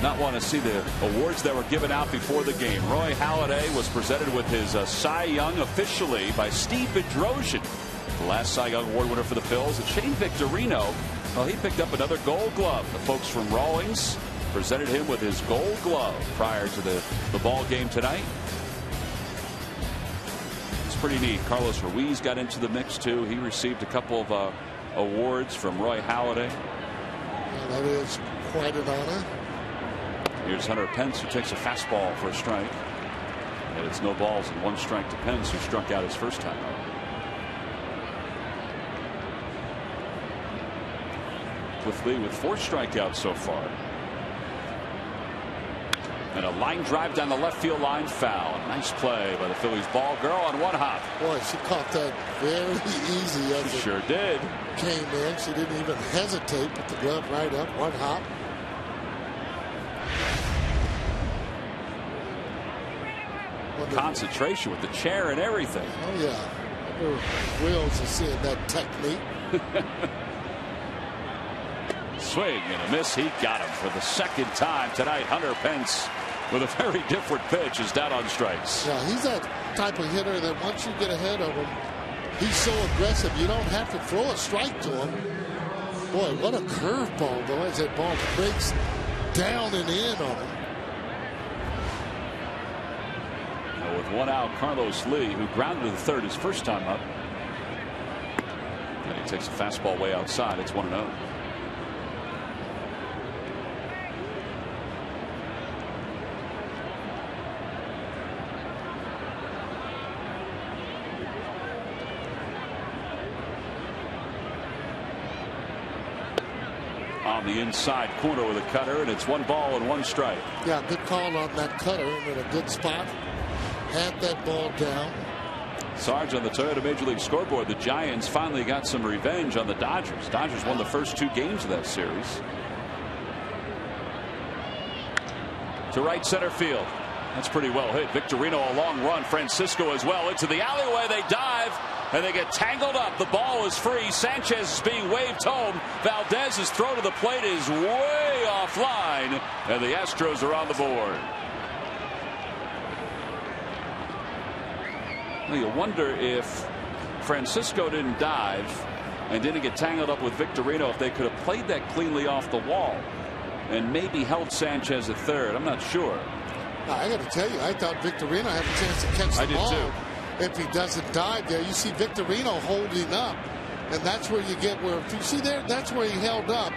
not want to see the awards that were given out before the game? Roy Halladay was presented with his Cy Young officially by Steve Bedrosian, the last Cy Young Award winner for the Phils. And Shane Victorino, well, he picked up another Gold Glove. The folks from Rawlings presented him with his Gold Glove prior to the ball game tonight. It's pretty neat. Carlos Ruiz got into the mix too. He received a couple of awards from Roy Halladay. Yeah, that is quite an honor. Here's Hunter Pence, who takes a fastball for a strike. And it's no balls and 1 strike to Pence, who struck out his first time. Cliff Lee with 4 strikeouts so far. And a line drive down the left field line, foul. Nice play by the Phillies ball girl on 1 hop. Boy, she caught that very easy as She it sure did. came in. She didn't even hesitate, put the glove right up, 1 hop. Concentration with the chair and everything. Oh, yeah. Hunter thrills to seeing that technique. Swing and a miss. He got him for the second time tonight. Hunter Pence with a very different pitch is down on strikes. Yeah, he's that type of hitter that once you get ahead of him, he's so aggressive you don't have to throw a strike to him. Boy, what a curveball though, as that ball breaks down and in on him. Now with one out, Carlos Lee, who grounded to the third his first time up, and he takes a fastball way outside. It's 1-0. On the inside corner with a cutter, and it's 1 ball and 1 strike. Yeah, good call on that cutter, and in a good spot. Had that ball down. Sarge on the Toyota Major League scoreboard. The Giants finally got some revenge on the Dodgers. Dodgers won the first 2 games of that series. To right center field. That's pretty well hit. Victorino a long run. Francisco as well into the alleyway. They dive. And they get tangled up. The ball is free. Sanchez is being waved home. Valdez's throw to the plate is way offline. And the Astros are on the board. Well, you wonder if Francisco didn't dive and didn't get tangled up with Victorino, if they could have played that cleanly off the wall and maybe held Sanchez at third. I'm not sure. I got to tell you, I thought Victorino had a chance to catch the ball. I did too. If he doesn't dive there, you see Victorino holding up, and that's where you get where, if you see there, that's where he held up,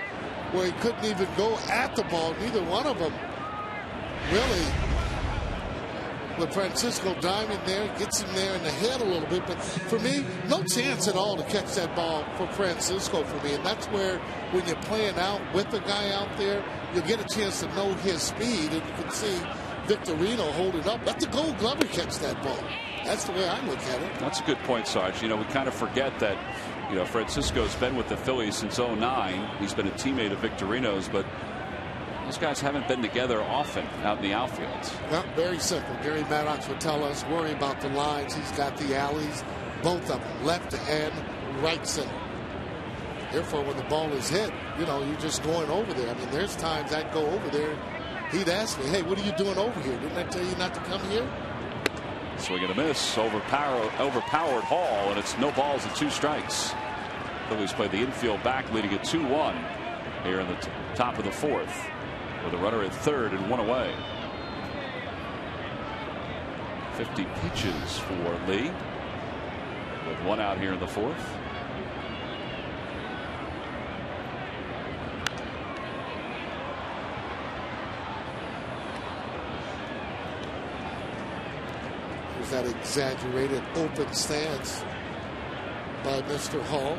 where he couldn't even go at the ball. Neither one of them really. With Francisco diving there, gets him there in the head a little bit, but for me, no chance at all to catch that ball for Francisco for me. And that's where, when you're playing out with the guy out there, you get a chance to know his speed, and you can see Victorino holding up. Let the Gold Glover catch that ball. That's the way I look at it. That's a good point, Sarge. You know, we kind of forget that, you know, Francisco's been with the Phillies since 2009. He's been a teammate of Victorino's, but those guys haven't been together often out in the outfield. Well, very simple. Gary Maddox would tell us, worry about the lines. He's got the alleys, both of them, left and right center. Therefore, when the ball is hit, you know, you're just going over there. I mean, there's times I'd go over there. He'd ask me, hey, what are you doing over here? Didn't I tell you not to come here? Swing and a miss. Overpowered Hall, and it's no balls and 2 strikes. Phillies play the infield back, leading it 2-1 here in the top of the 4th, with a runner at third and 1 away. 50 pitches for Lee, with 1 out here in the 4th. That exaggerated open stance by Mr. Hall.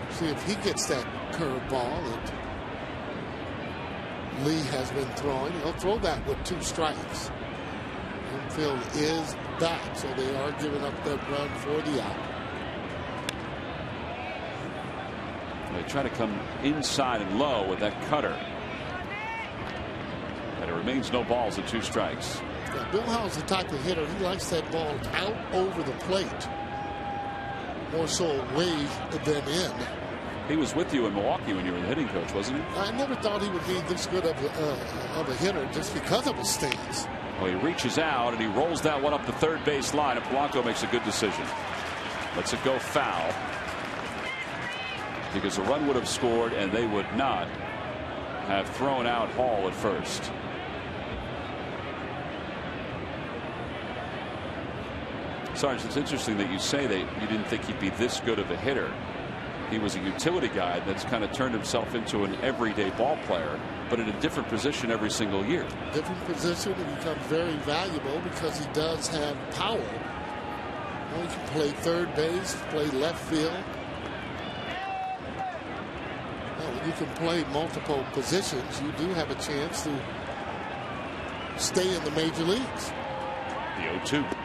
See if he gets that curveball that Lee has been throwing. He'll throw that with 2 strikes. Infield is back, so they are giving up that run for the out. They try to come inside and low with that cutter. And it remains no balls and 2 strikes. Yeah, Bill Howell's the type of hitter. He likes that ball out over the plate. More so away than in. He was with you in Milwaukee when you were the hitting coach, wasn't he? I never thought he would be this good of a hitter just because of his stance. Well, he reaches out and he rolls that one up the third base line, and Polanco makes a good decision. Lets it go foul. Because a run would have scored and they would not have thrown out Hall at first. Sarge, it's interesting that you say that you didn't think he'd be this good of a hitter. He was a utility guy that's kind of turned himself into an everyday ball player, but in a different position every single year. Different position, and becomes very valuable because he does have power. Well, he can play third base, play left field. Well, when you can play multiple positions, you do have a chance to stay in the major leagues. The 0-2.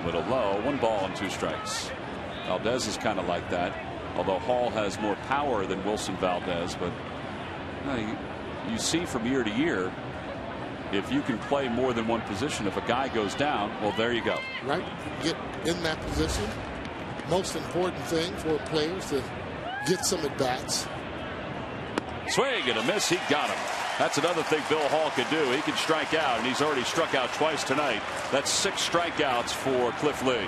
Little low, 1 ball and 2 strikes. Valdez is kind of like that, although Hall has more power than Wilson Valdez. But you see from year to year, if you can play more than one position, if a guy goes down, well, there you go. Right. Get in that position. Most important thing for players to get some at bats. Swing and a miss. He got him. That's another thing Bill Hall could do. He can strike out, and he's already struck out twice tonight. That's 6 strikeouts for Cliff Lee.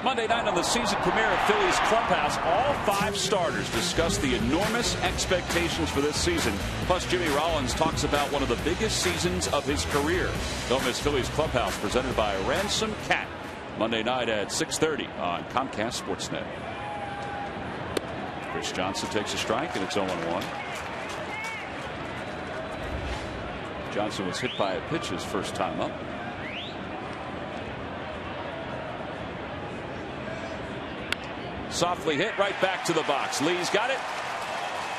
Monday night on the season premiere of Phillies Clubhouse, all 5 starters discuss the enormous expectations for this season. Plus, Jimmy Rollins talks about one of the biggest seasons of his career. Don't miss Phillies Clubhouse, presented by Ransom Cat. Monday night at 6:30 on Comcast Sportsnet. Chris Johnson takes a strike, and it's 0-1. Johnson was hit by a pitch his first time up. Softly hit right back to the box. Lee's got it.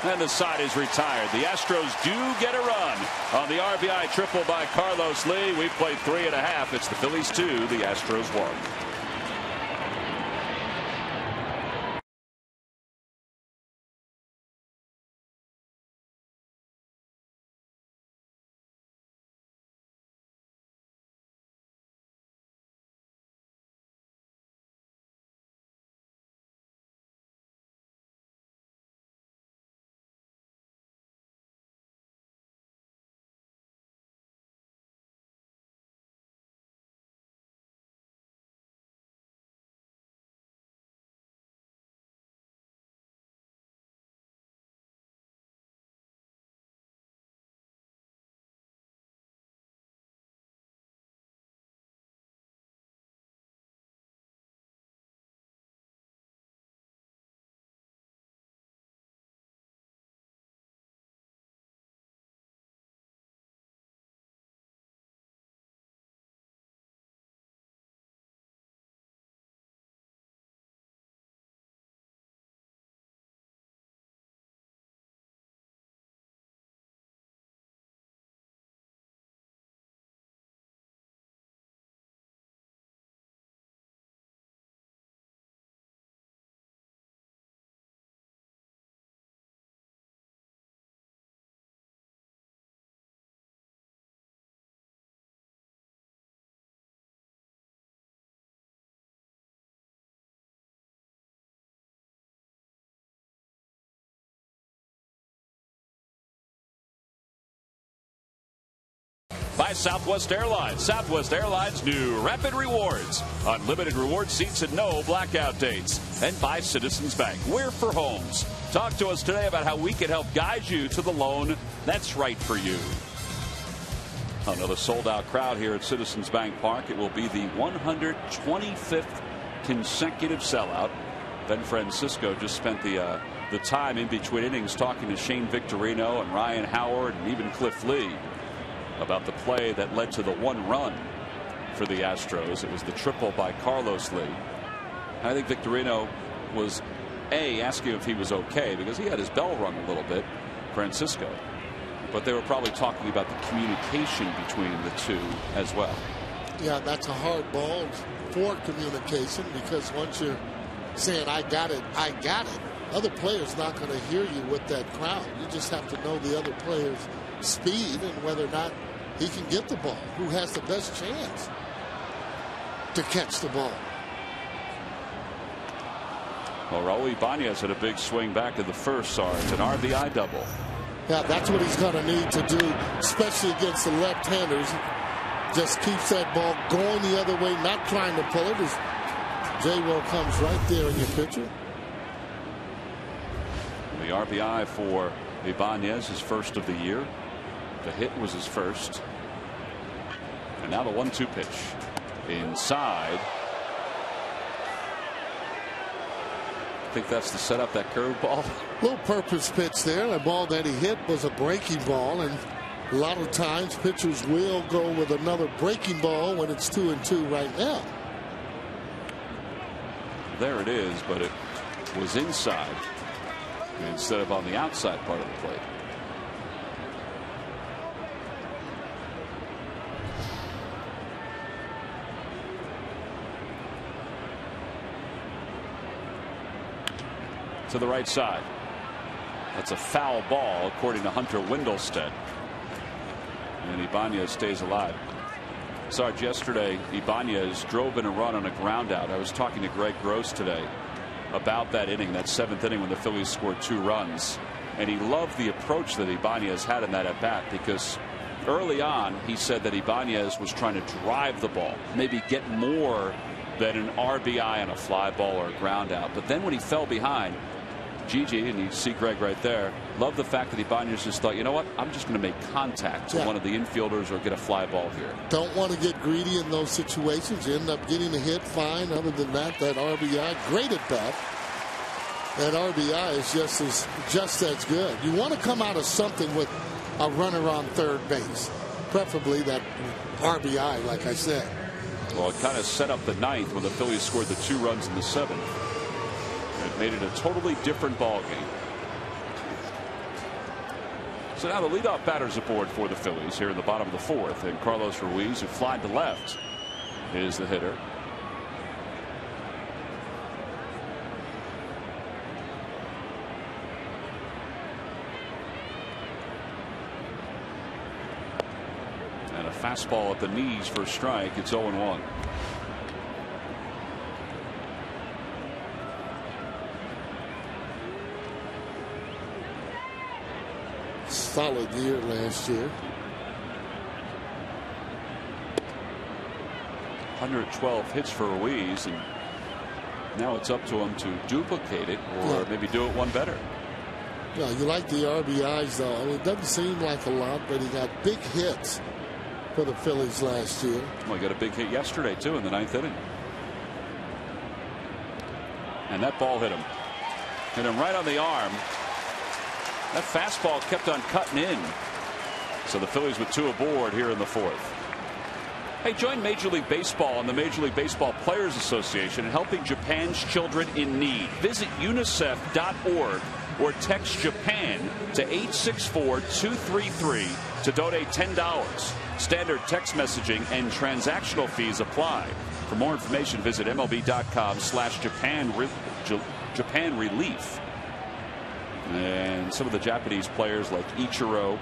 And the side is retired. The Astros do get a run on the RBI triple by Carlos Lee. We've played 3.5. It's the Phillies 2, the Astros 1. By Southwest Airlines. Southwest Airlines new Rapid Rewards. Unlimited reward seats and no blackout dates. And by Citizens Bank. We're for homes. Talk to us today about how we can help guide you to the loan that's right for you. Another sold-out crowd here at Citizens Bank Park. It will be the 125th consecutive sellout. Ben Francisco just spent the time in between innings talking to Shane Victorino and Ryan Howard and even Cliff Lee about the play that led to the 1 run for the Astros. It was the triple by Carlos Lee. I think Victorino was asking if he was okay because he had his bell rung a little bit, Francisco, but they were probably talking about the communication between the two as well. Yeah, that's a hard ball for communication, because once you're saying I got it, other players not going to hear you with that crowd. You just have to know the other player's speed and whether or not he can get the ball, who has the best chance to catch the ball. Well, Raul Ibanez had a big swing back in the first, Sarge, an RBI double. Yeah, that's what he's going to need to do, especially against the left-handers. Just keeps that ball going the other way, not trying to pull it, as J-Will comes right there in your pitcher. The RBI for Ibanez, his first of the year. The hit was his first. And now the 1-2 pitch. Inside. I think that's to set up that curveball. Little purpose pitch there. The ball that he hit was a breaking ball, and a lot of times pitchers will go with another breaking ball when it's 2-2 right now. There it is, but it was inside instead of on the outside part of the plate. To the right side. That's a foul ball, according to Hunter Wendelstedt. And Ibanez stays alive. Sarge, yesterday, Ibanez drove in a run on a ground out. I was talking to Greg Gross today about that inning, that 7th inning when the Phillies scored 2 runs. And he loved the approach that Ibanez had in that at bat, because early on he said that Ibanez was trying to drive the ball, maybe get more than an RBI on a fly ball or a ground out. But then when he fell behind, Gigi, and you see Greg right there, loved the fact that Ibanez just thought, you know what, I'm just going to make contact to one of the infielders or get a fly ball here. Don't want to get greedy in those situations. You end up getting a hit, fine. Other than that, that RBI, great at bat. That RBI is just as good. You want to come out of something with a runner on third base, preferably that RBI, like I said. Well, it kind of set up the 9th when the Phillies scored the 2 runs in the 7th. It made it a totally different ball game. So now the leadoff batters aboard for the Phillies here in the bottom of the 4th, and Carlos Ruiz, who flied to left, is the hitter. And a fastball at the knees for a strike. It's 0-1. Solid year last year. 112 hits for Ruiz, and now it's up to him to duplicate it or maybe do it one better. Yeah, you like the RBIs though. I mean, it doesn't seem like a lot, but he got big hits for the Phillies last year. Well, he got a big hit yesterday too in the 9th inning. And that ball hit him. Hit him right on the arm. That fastball kept on cutting in. So the Phillies with 2 aboard here in the 4th. Hey, join Major League Baseball and the Major League Baseball Players Association in helping Japan's children in need. Visit unicef.org or text Japan to 864-233 to donate $10. Standard text messaging and transactional fees apply. For more information, visit MLB.com/Japan Relief. And some of the Japanese players like Ichiro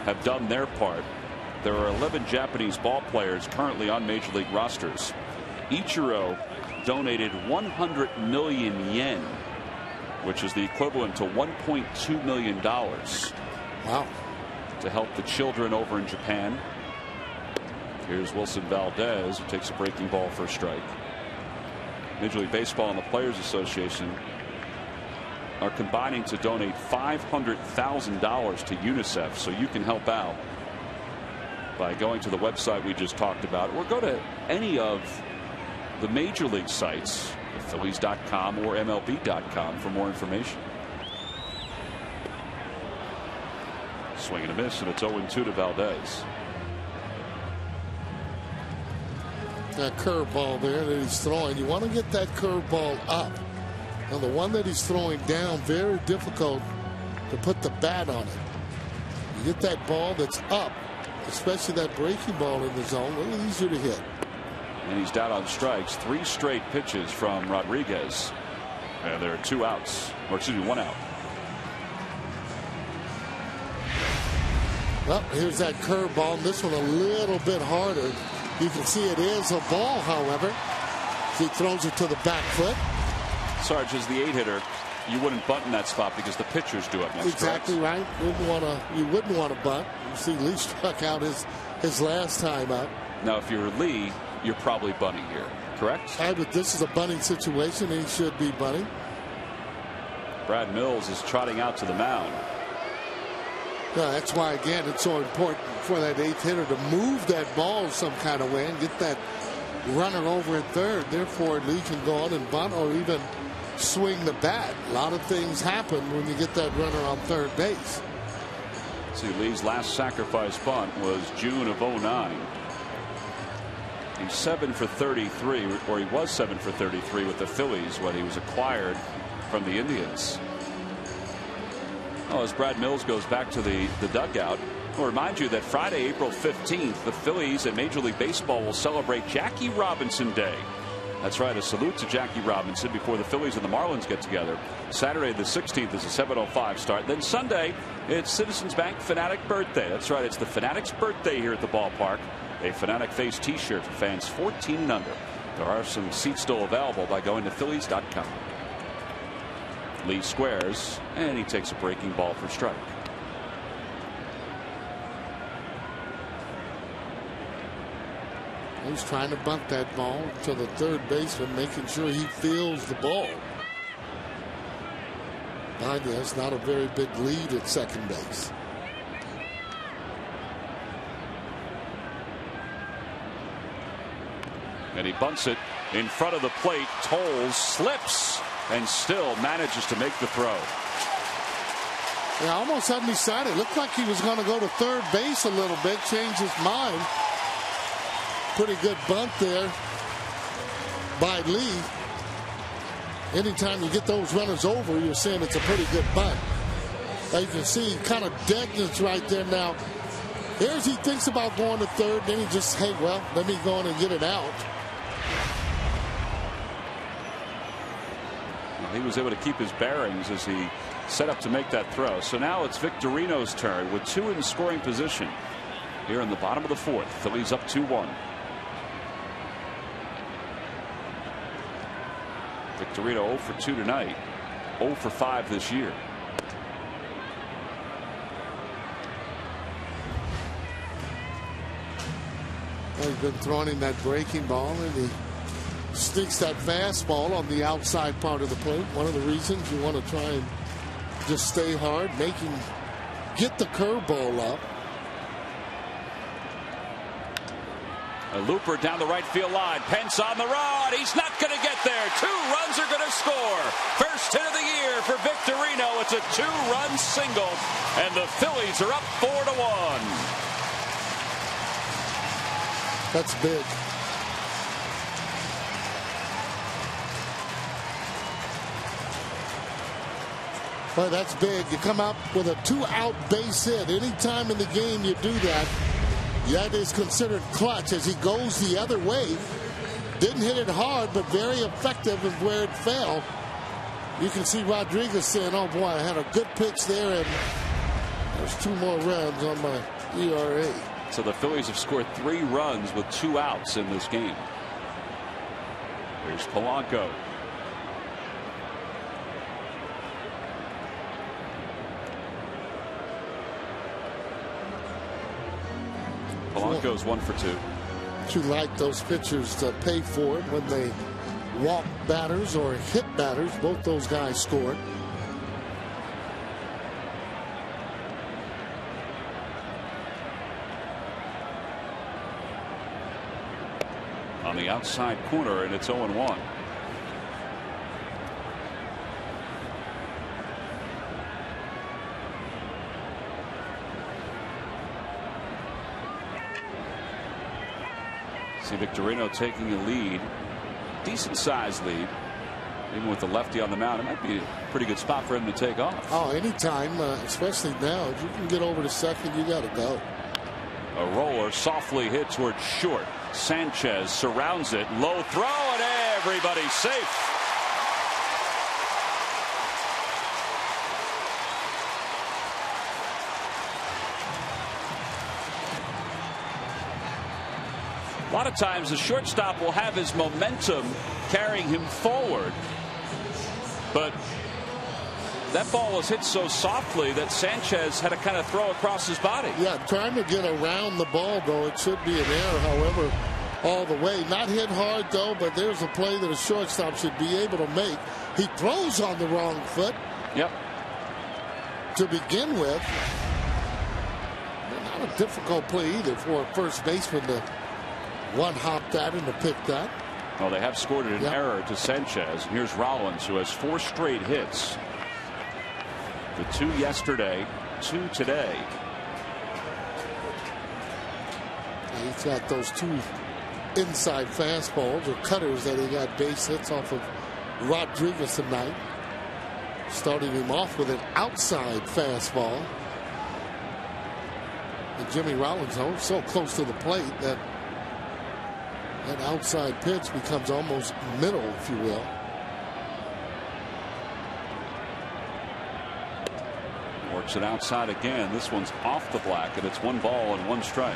have done their part. There are 11 Japanese ball players currently on Major League rosters. Ichiro donated 100 million yen, which is the equivalent to $1.2 million. Wow. To help the children over in Japan. Here's Wilson Valdez, who takes a breaking ball for a strike. Major League Baseball and the Players Association are combining to donate $500,000 to UNICEF, so you can help out by going to the website we just talked about, or go to any of the major league sites, Phillies.com or MLB.com, for more information. Swing and a miss, and it's 0-2 to Valdez. That curveball there that he's throwing, you want to get that curveball up. Now the one that he's throwing down, very difficult to put the bat on it. You get that ball that's up, especially that breaking ball in the zone, a little easier to hit. And he's down on strikes. 3 straight pitches from Rodriguez. And there are 2 outs, or excuse me, 1 out. Well, here's that curveball, and this one a little bit harder. You can see it is a ball, however. He throws it to the back foot. Sarge, as the 8-hitter, you wouldn't bunt in that spot because the pitchers do it. Exactly right. You wouldn't want to bunt. You see Lee struck out his last time up. Now, if you're Lee, you're probably bunting here, correct? But this is a bunting situation, and he should be bunting. Brad Mills is trotting out to the mound. Yeah, that's why, again, it's so important for that 8th hitter to move that ball some kind of way and get that runner over at third. Therefore, Lee can go on and bunt or even swing the bat. A lot of things happen when you get that runner on third base. See, Lee's last sacrifice bunt was June of 2009. He's 7 for 33, or he was 7 for 33 with the Phillies when he was acquired from the Indians. As Brad Mills goes back to the dugout, I'll remind you that Friday, April 15th, the Phillies and Major League Baseball will celebrate Jackie Robinson Day. That's right, a salute to Jackie Robinson before the Phillies and the Marlins get together. Saturday the 16th is a 7:05 start. Then Sunday, it's Citizens Bank Fanatic Birthday. That's right, it's the Fanatic's birthday here at the ballpark. A Fanatic face T-shirt for fans 14 and under. There are some seats still available by going to Phillies.com. Lee squares, and he takes a breaking ball for strike. He's trying to bunt that ball to the third baseman, making sure he feels the ball. Mind you, that's not a very big lead at second base. And he bunts it in front of the plate. Tolles slips and still manages to make the throw. Yeah, almost undecided. Looked like he was going to go to third base a little bit, change his mind. Pretty good bunt there by Lee. Anytime you get those runners over, you're saying it's a pretty good bunt. As you can see, kind of deadness right there now. Here's he thinks about going to third, then he just, hey, well, let me go in and get it out. Well, he was able to keep his bearings as he set up to make that throw. So now it's Victorino's turn with 2 in scoring position here in the bottom of the 4th. Phillies up 2-1. Victorino 0 for 2 tonight, 0 for 5 this year. He's been throwing in that breaking ball, and he sticks that fastball on the outside part of the plate. One of the reasons you want to try and just stay hard, get the curveball up. A looper down the right field line. Pence on the run. He's not going to get there. 2 runs are going to score. First hit of the year for Victorino. It's a 2-run single, and the Phillies are up 4-1. That's big. Boy, that's big. You come out with a 2-out base hit. Anytime in the game you do that, that is considered clutch as he goes the other way. Didn't hit it hard, but very effective of where it fell. You can see Rodriguez saying, oh boy, I had a good pitch there, and there's 2 more runs on my ERA. So the Phillies have scored 3 runs with 2 outs in this game. Here's Polanco. Polanco's 1 for 2. You like those pitchers to pay for it when they walk batters or hit batters. Both those guys scored. On the outside corner, and it's 0-1. See Victorino taking a lead, decent sized lead. Even with the lefty on the mound, it might be a pretty good spot for him to take off. Oh, anytime, especially now. If you can get over to second, you got to go. A roller softly hit towards short. Sanchez surrounds it. Low throw, and everybody's safe. A lot of times the shortstop will have his momentum carrying him forward, but that ball was hit so softly that Sanchez had to kind of throw across his body. Yeah, trying to get around the ball, though. It should be an error, however, all the way. Not hit hard, though, but there's a play that a shortstop should be able to make. He throws on the wrong foot. Yep. To begin with. Not a difficult play either for a first baseman to one-hop that and to pick that. Well, they have scored an error to Sanchez. Here's Rollins, who has 4 straight hits. The 2 yesterday, 2 today. And he's got those 2 inside fastballs or cutters that he got base hits off of Rodriguez tonight. Starting him off with an outside fastball. And Jimmy Rollins, so close to the plate that That outside pitch becomes almost middle, if you will. Works it outside again. This one's off the black, and it's 1 ball and 1 strike.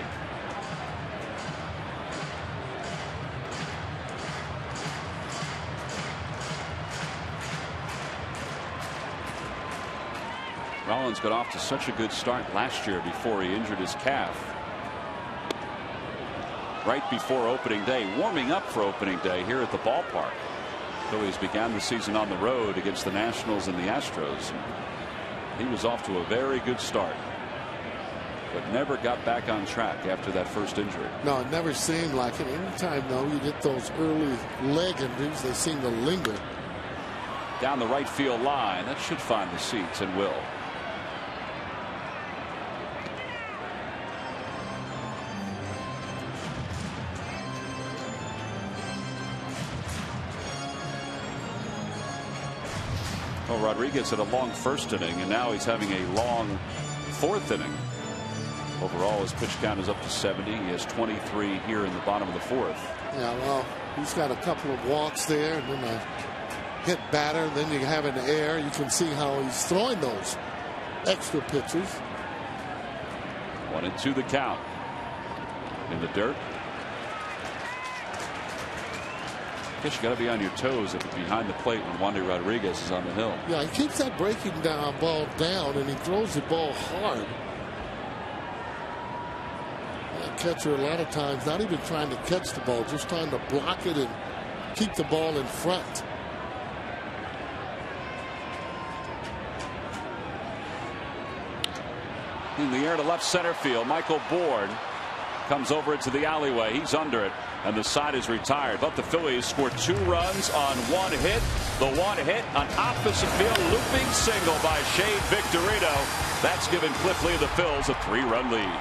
Rollins got off to such a good start last year before he injured his calf. Right before opening day, warming up for opening day here at the ballpark. Phillies began the season on the road against the Nationals and the Astros. He was off to a very good start, but never got back on track after that first injury. No, it never seemed like it. Anytime, though, you get those early leg injuries, they seem to linger. Down the right field line. That should find the seats and will. Well, Rodriguez had a long first inning, and now he's having a long 4th inning. Overall, his pitch count is up to 70. He has 23 here in the bottom of the 4th. Yeah, well, he's got a couple of walks there, and then a hit batter, and then you have an error. You can see how he's throwing those extra pitches. 1-2 the count. In the dirt. Guess you got to be on your toes if it's behind the plate when Wandy Rodriguez is on the hill. Yeah, he keeps that breaking down ball down, and he throws the ball hard. That catcher a lot of times not even trying to catch the ball, just trying to block it and keep the ball in front. In the air to left center field, Michael Bourne comes over into the alleyway. He's under it, and the side is retired. But the Phillies scored 2 runs on 1 hit. The 1 hit, an opposite field looping single by Shane Victorino. That's given Cliff Lee of the Phils a 3-run lead.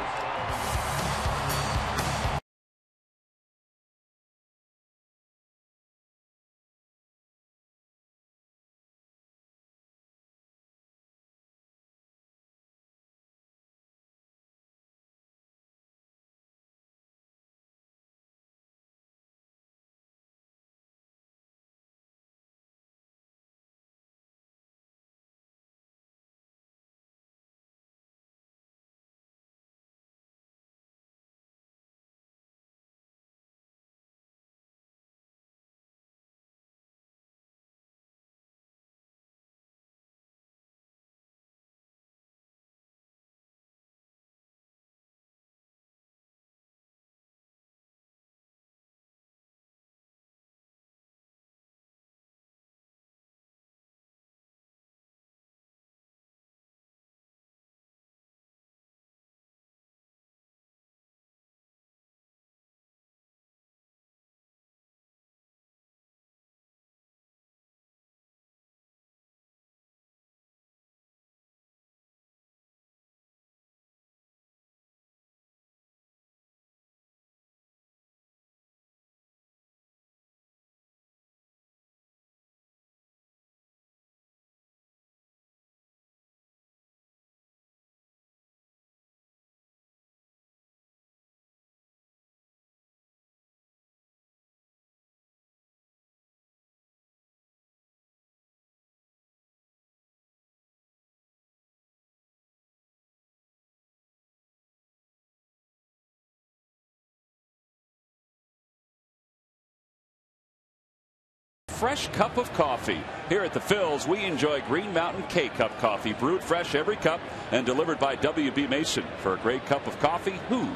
Fresh cup of coffee. Here at the Phils, we enjoy Green Mountain K-Cup coffee, brewed fresh every cup and delivered by W.B. Mason. For a great cup of coffee, who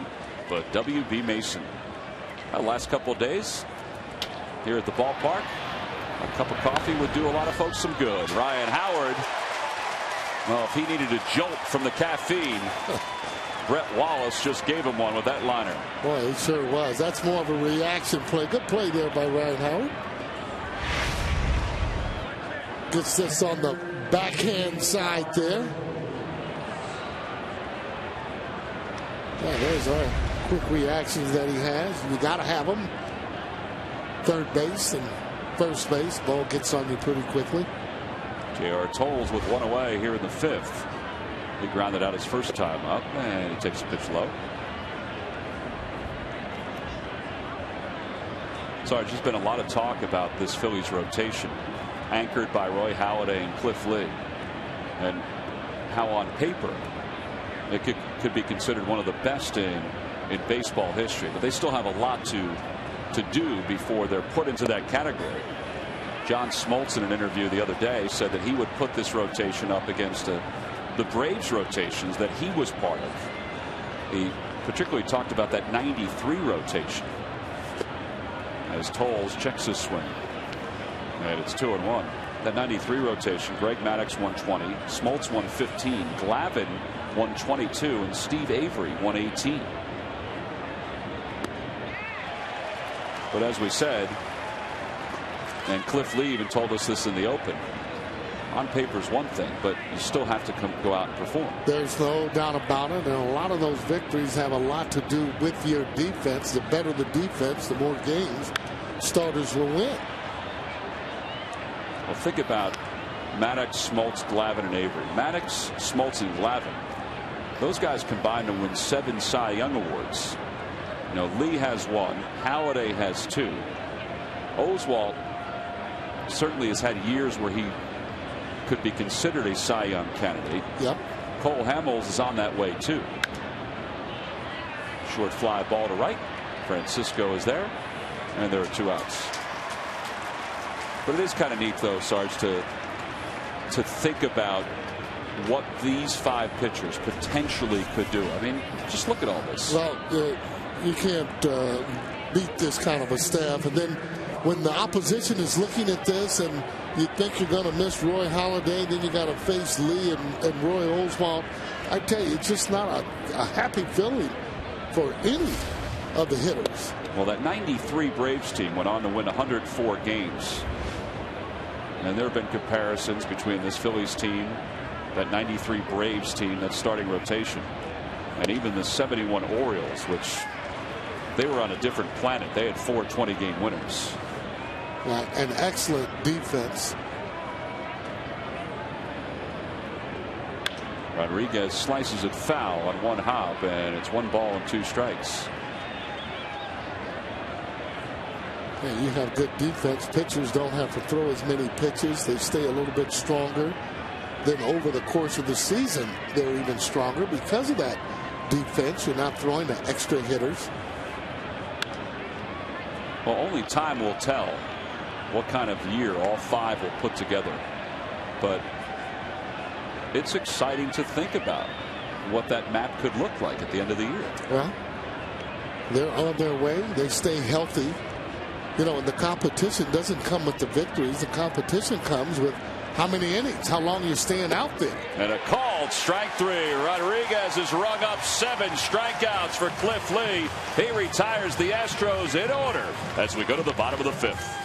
but W.B. Mason? The last couple of days here at the ballpark, a cup of coffee would do a lot of folks some good. Ryan Howard, well, if he needed a jolt from the caffeine, Brett Wallace just gave him one with that liner. Boy, it sure was. That's more of a reaction play. Good play there by Ryan Howard. Gets this on the backhand side there. Yeah, there's our quick reactions that he has. You got to have them. Third base and first base. Ball gets on you pretty quickly. J.R. Tolles with 1 away here in the 5th. He grounded out his first time up, and he takes a pitch low. Sarge, there's been a lot of talk about this Phillies rotation, anchored by Roy Halladay and Cliff Lee, and how on paper it could be considered one of the best in baseball history. But they still have a lot to do before they're put into that category. John Smoltz in an interview the other day said that he would put this rotation up against the Braves rotations that he was part of. He particularly talked about that 93 rotation. As Tolles checks his swing, and it's 2-1. That 93 rotation, Greg Maddux 120, Smoltz 115, Glavine 122, and Steve Avery 118. But as we said, and Cliff Lee even told us this in the open, on paper is one thing, but you still have to go out and perform. There's no doubt about it, and a lot of those victories have a lot to do with your defense. The better the defense, the more games starters will win. Well, think about Maddux, Smoltz, Glavine, and Avery. Maddux, Smoltz, and Glavine, those guys combined to win 7 Cy Young awards. You know, Lee has 1, Halladay has 2. Oswalt certainly has had years where he could be considered a Cy Young candidate. Yep. Cole Hamels is on that way too. Short fly ball to right. Francisco is there, and there are 2 outs. But it is kind of neat, though, Sarge, to think about what these 5 pitchers potentially could do. I mean, just look at all this. Well, you can't beat this kind of a staff, and then when the opposition is looking at this and you think you're going to miss Roy Halladay, then you got to face Lee and Roy Oswalt. I tell you, it's just not a happy feeling for any of the hitters. Well, that 93 Braves team went on to win 104 games. And there have been comparisons between this Phillies team, that 93 Braves team, that starting rotation, and even the 71 Orioles, which they were on a different planet. They had 4 20-game winners. An excellent defense. Rodriguez slices it foul on 1 hop, and it's 1 ball and 2 strikes. Yeah, you have good defense. Pitchers don't have to throw as many pitches. They stay a little bit stronger. Then over the course of the season, they're even stronger because of that defense. You're not throwing to extra hitters. Well, only time will tell what kind of year all 5 will put together. But it's exciting to think about what that map could look like at the end of the year. Well, they're on their way. They stay healthy. You know, and the competition doesn't come with the victories. The competition comes with how many innings, how long you're staying out there. And a called strike 3. Rodriguez has rung up 7 strikeouts for Cliff Lee. He retires the Astros in order as we go to the bottom of the 5th.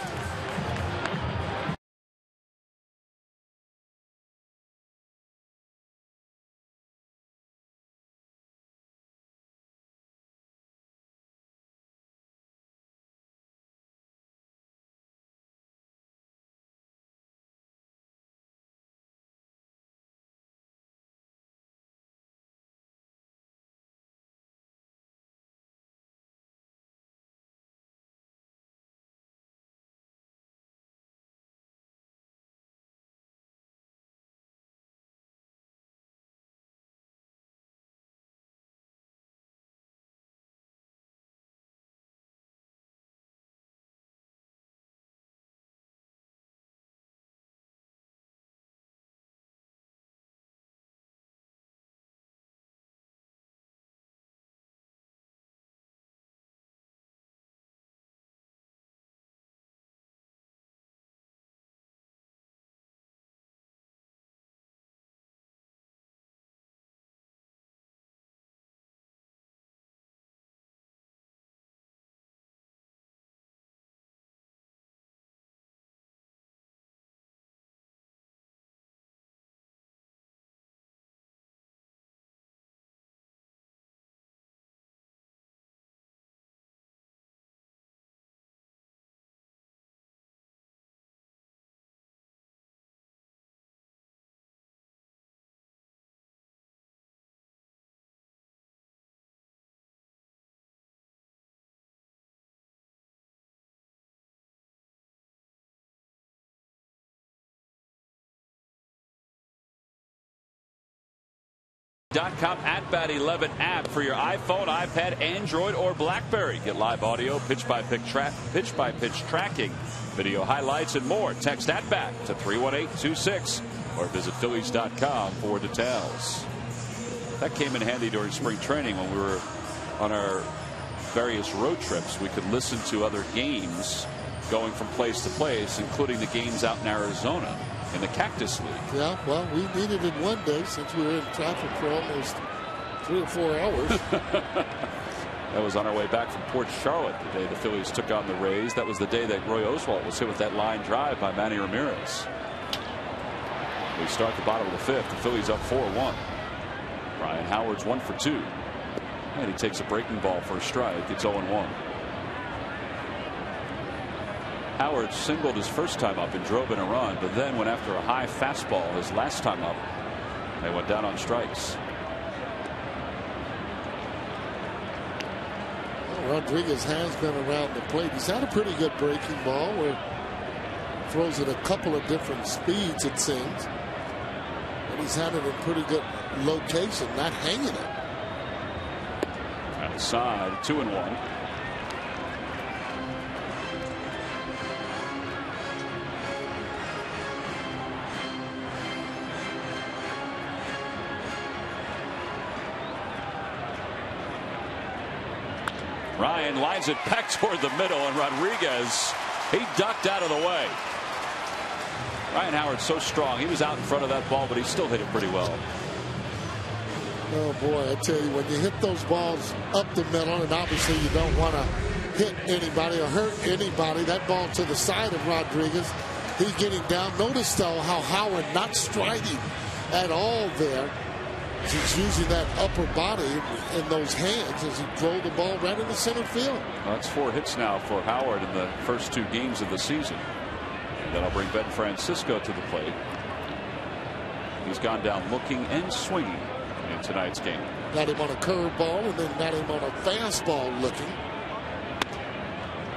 .com @BAT11 app for your iPhone, iPad, Android, or BlackBerry. Get live audio, pitch-by-pitch tracking, video highlights, and more. Text @BAT to 31826 or visit Phillies.com for details. That came in handy during spring training when we were on our various road trips. We could listen to other games going from place to place, including the games out in Arizona in the Cactus League. Yeah, well, we needed it one day since we were in traffic for almost 3 or 4 hours. That was on our way back from Port Charlotte the day the Phillies took on the Rays. That was the day that Roy Oswalt was hit with that line drive by Manny Ramirez. We start the bottom of the 5th. The Phillies up 4-1. Ryan Howard's 1 for 2. And he takes a breaking ball for a strike. It's 0-1. Howard singled his first time up and drove in a run, but then went after a high fastball his last time up. They went down on strikes. Well, Rodriguez has been around the plate. He's had a pretty good breaking ball where he throws it a couple of different speeds, it seems. But he's had it in pretty good location, not hanging it. Outside, 2-1. Ryan lines it back toward the middle, and Rodriguez, he ducked out of the way. Ryan Howard's so strong. He was out in front of that ball, but he still hit it pretty well. Oh, boy, I tell you, when you hit those balls up the middle, and obviously you don't want to hit anybody or hurt anybody, that ball to the side of Rodriguez, he's getting down. Notice, though, how Howard not striding at all there. He's using that upper body in those hands as he drove the ball right into center field. Well, that's 4 hits now for Howard in the first 2 games of the season. And that'll bring Ben Francisco to the plate. He's gone down looking and swinging in tonight's game. Got him on a curveball and then got him on a fastball looking.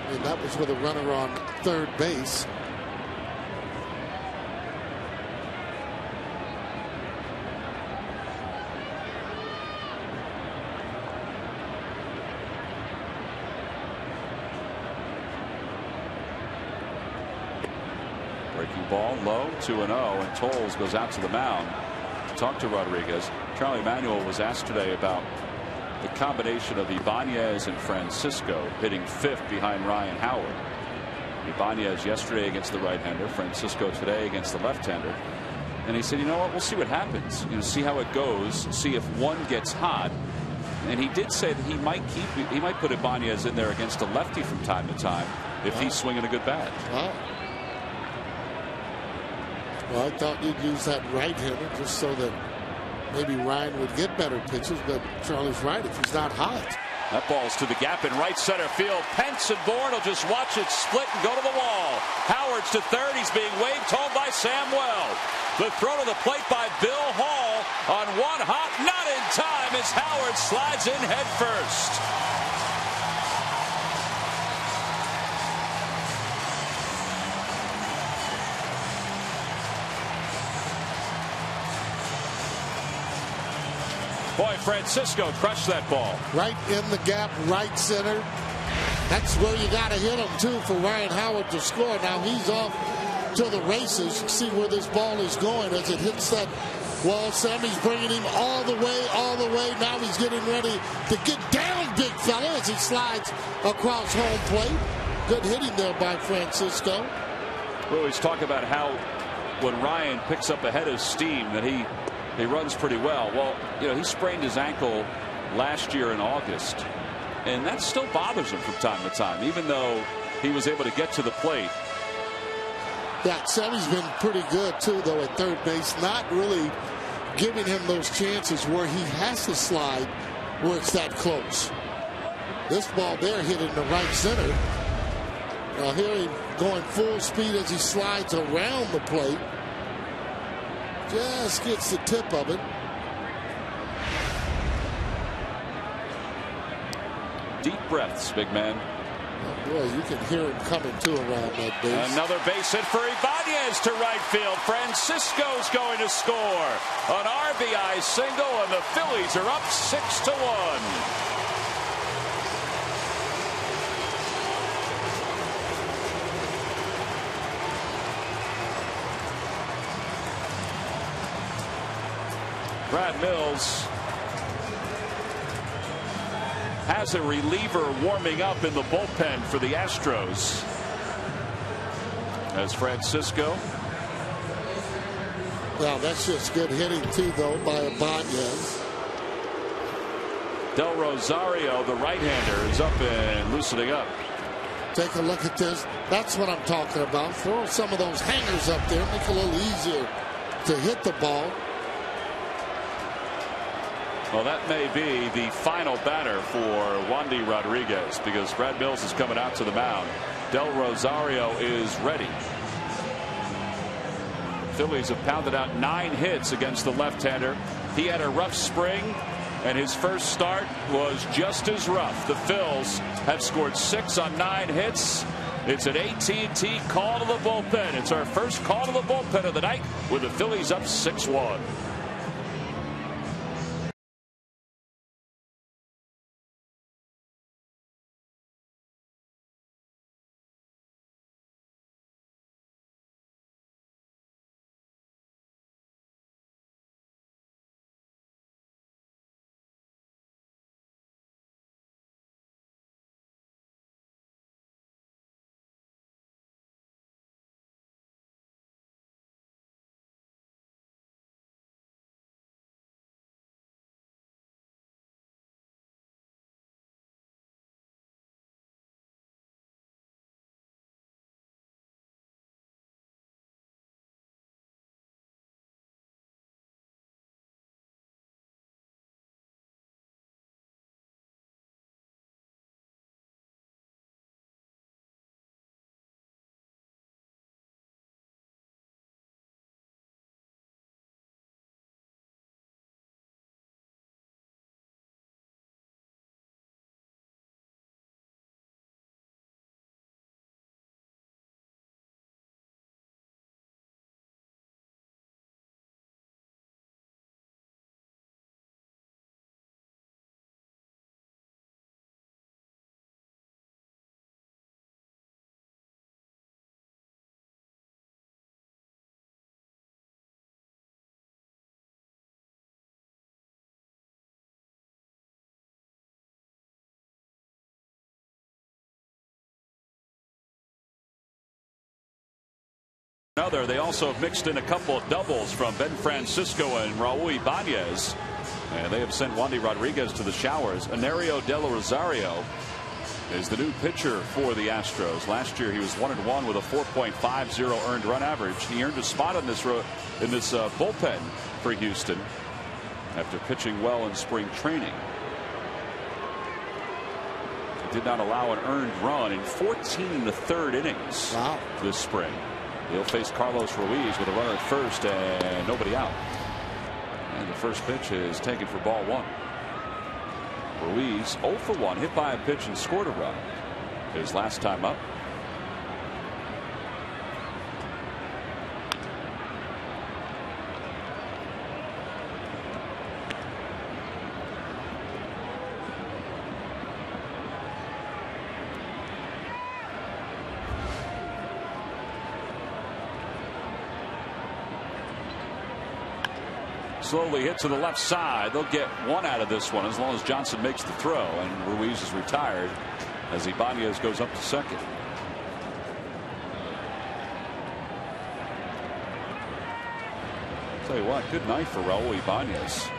And that was with a runner on third base. Breaking ball low, 2-0, and Tolles goes out to the mound to talk to Rodriguez. Charlie Manuel was asked today about the combination of Ibanez and Francisco hitting 5th behind Ryan Howard. Ibanez yesterday against the right-hander, Francisco today against the left-hander. And he said, you know what, we'll see what happens. You know, see how it goes, see if one gets hot. And he did say that he might put Ibanez in there against a lefty from time to time if he's swinging a good bat. Wow. Well, I thought you'd use that right-hander just so that maybe Ryan would get better pitches, but Charlie's right. If he's not hot. That ball's to the gap in right center field. Pence and Bourne will just watch it split and go to the wall. Howard's to third. He's being waved home by Samwell. The throw to the plate by Bill Hall on one hop. Not in time as Howard slides in head first. Boy, Francisco crushed that ball. Right in the gap, right center. That's where you got to hit him, too, for Ryan Howard to score. Now he's off to the races. You see where this ball is going as it hits that wall. Sammy's bringing him all the way. Now he's getting ready to get down, big fella, as he slides across home plate. Good hitting there by Francisco. We always talk about how when Ryan picks up a head of steam that he runs pretty well. Well, you know, he sprained his ankle last year in August, and that still bothers him from time to time, even though he was able to get to the plate. Yeah, Sammy's been pretty good, too, though, at third base. Not really giving him those chances where he has to slide where it's that close. This ball there hit in the right center. Now here he's going full speed as he slides around the plate. Just gets the tip of it. Deep breaths, big man. Boy, you can hear him coming too around that base. Another base hit for Ibanez to right field. Francisco's going to score. An RBI single, and the Phillies are up 6-1. Brad Mills has a reliever warming up in the bullpen for the Astros. As Francisco. Well, that's just good hitting too, though, by Ibanez. Del Rosario, the right-hander, is up and loosening up. Take a look at this. That's what I'm talking about. Throw some of those hangers up there, make it a little easier to hit the ball. Well, that may be the final batter for Wandy Rodriguez, because Brad Mills is coming out to the mound. Del Rosario is ready. Phillies have pounded out 9 hits against the left-hander. He had a rough spring, and his first start was just as rough. The Phils have scored 6 on 9 hits. It's an AT&T call to the bullpen. It's our first call to the bullpen of the night, with the Phillies up 6-1. They also have mixed in a couple of doubles from Ben Francisco and Raul Ibanez, and they have sent Wandy Rodriguez to the showers. Anario Del Rosario is the new pitcher for the Astros. Last year he was 1-1 with a 4.50 earned run average. He earned a spot in this bullpen for Houston after pitching well in spring training. He did not allow an earned run in 14 1/3 innings this spring. He'll face Carlos Ruiz with a runner at first and nobody out. And the first pitch is taken for ball 1. Ruiz 0 for 1, hit by a pitch and scored a run his last time up. Slowly hit to the left side. They'll get 1 out of this one as long as Johnson makes the throw, and Ruiz is retired as Ibanez goes up to second. Tell you what, good night for Raul Ibanez.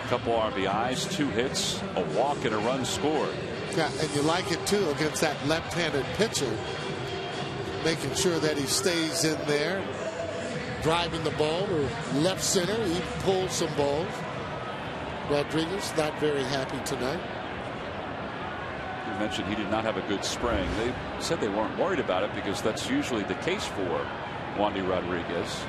A couple RBIs, 2 hits, a walk, and a run scored. Yeah, and you like it too against that left-handed pitcher, making sure that he stays in there, driving the ball or left center. He pulls some balls. Rodriguez not very happy tonight. You mentioned he did not have a good spring. They said they weren't worried about it because that's usually the case for Wandy Rodriguez.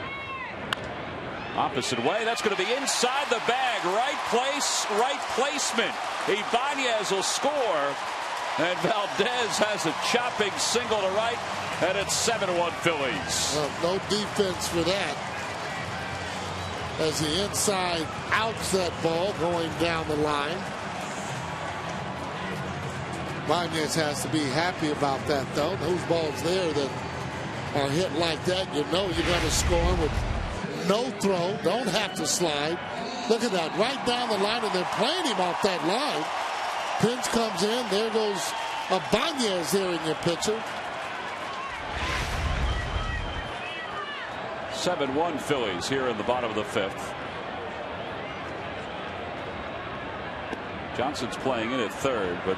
Opposite way. That's going to be inside the bag. Right place, right placement. Ibanez will score. And Valdez has a chopping single to right, and it's 7-1 Phillies. No defense for that. As the inside outs that ball going down the line. Banez has to be happy about that, though. Those balls there that are hit like that, you know you're going to score with no throw. Don't have to slide. Look at that, right down the line, and they're playing him off that line. Pinch comes in. There goes Banez there in your pitcher. 7-1 Phillies here in the bottom of the 5th. Johnson's playing in at third, but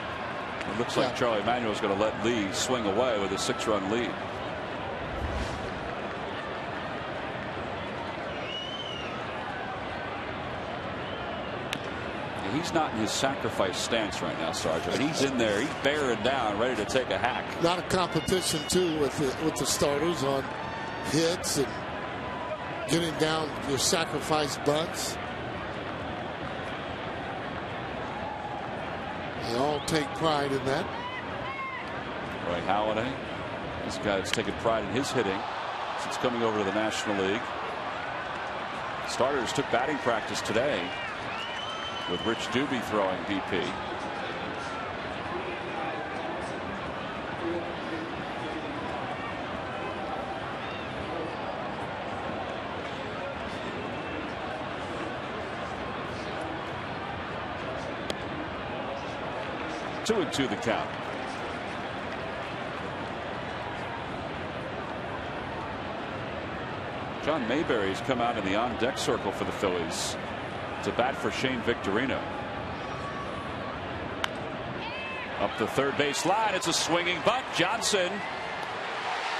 it looks like Charlie Manuel's going to let Lee swing away with a 6-run lead. He's not in his sacrifice stance right now, Sergeant. He's in there. He's bearing down, ready to take a hack. A lot of competition, too, with the starters on hits and getting down your sacrifice bunts. They all take pride in that. Roy Halladay, this guy that's taken pride in his hitting since coming over to the National League. Starters took batting practice today with Rich Doobie throwing BP. Two and two the count. John Mayberry's come out in the on-deck circle for the Phillies to bat for Shane Victorino. Up the third base line. It's a swinging bunt. Johnson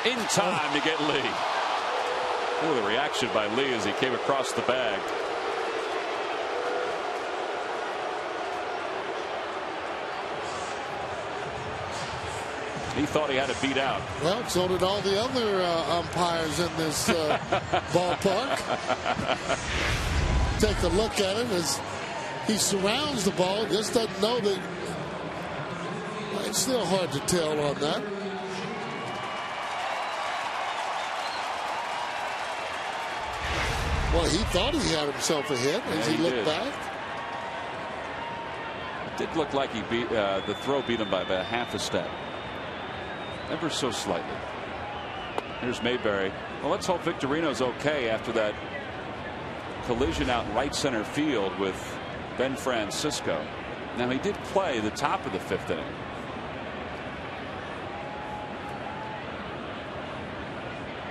in time to get Lee. Oh, the reaction by Lee as he came across the bag. He thought he had it beat out. Well, so did all the other umpires in this ballpark. Take a look at it as he surrounds the ball. Just doesn't know that. It's still hard to tell on that. Well, he thought he had himself a hit as he looked back. It did look like he beat the throw beat him by about half a step. Ever so slightly. Here's Mayberry. Well, let's hope Victorino's okay after that collision out in right center field with Ben Francisco. Now, he did play the top of the 5th inning.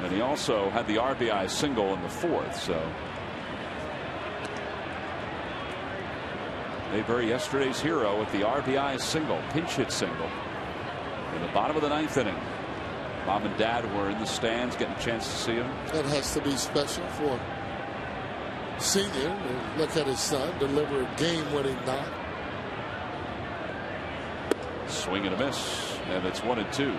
And he also had the RBI single in the 4th. So Mayberry, yesterday's hero, with the RBI single, pinch hit single in the bottom of the 9th inning. Mom and Dad were in the stands getting a chance to see him. That has to be special for Senior to look at his son deliver a game-winning knock. Swing and a miss, and it's 1-2.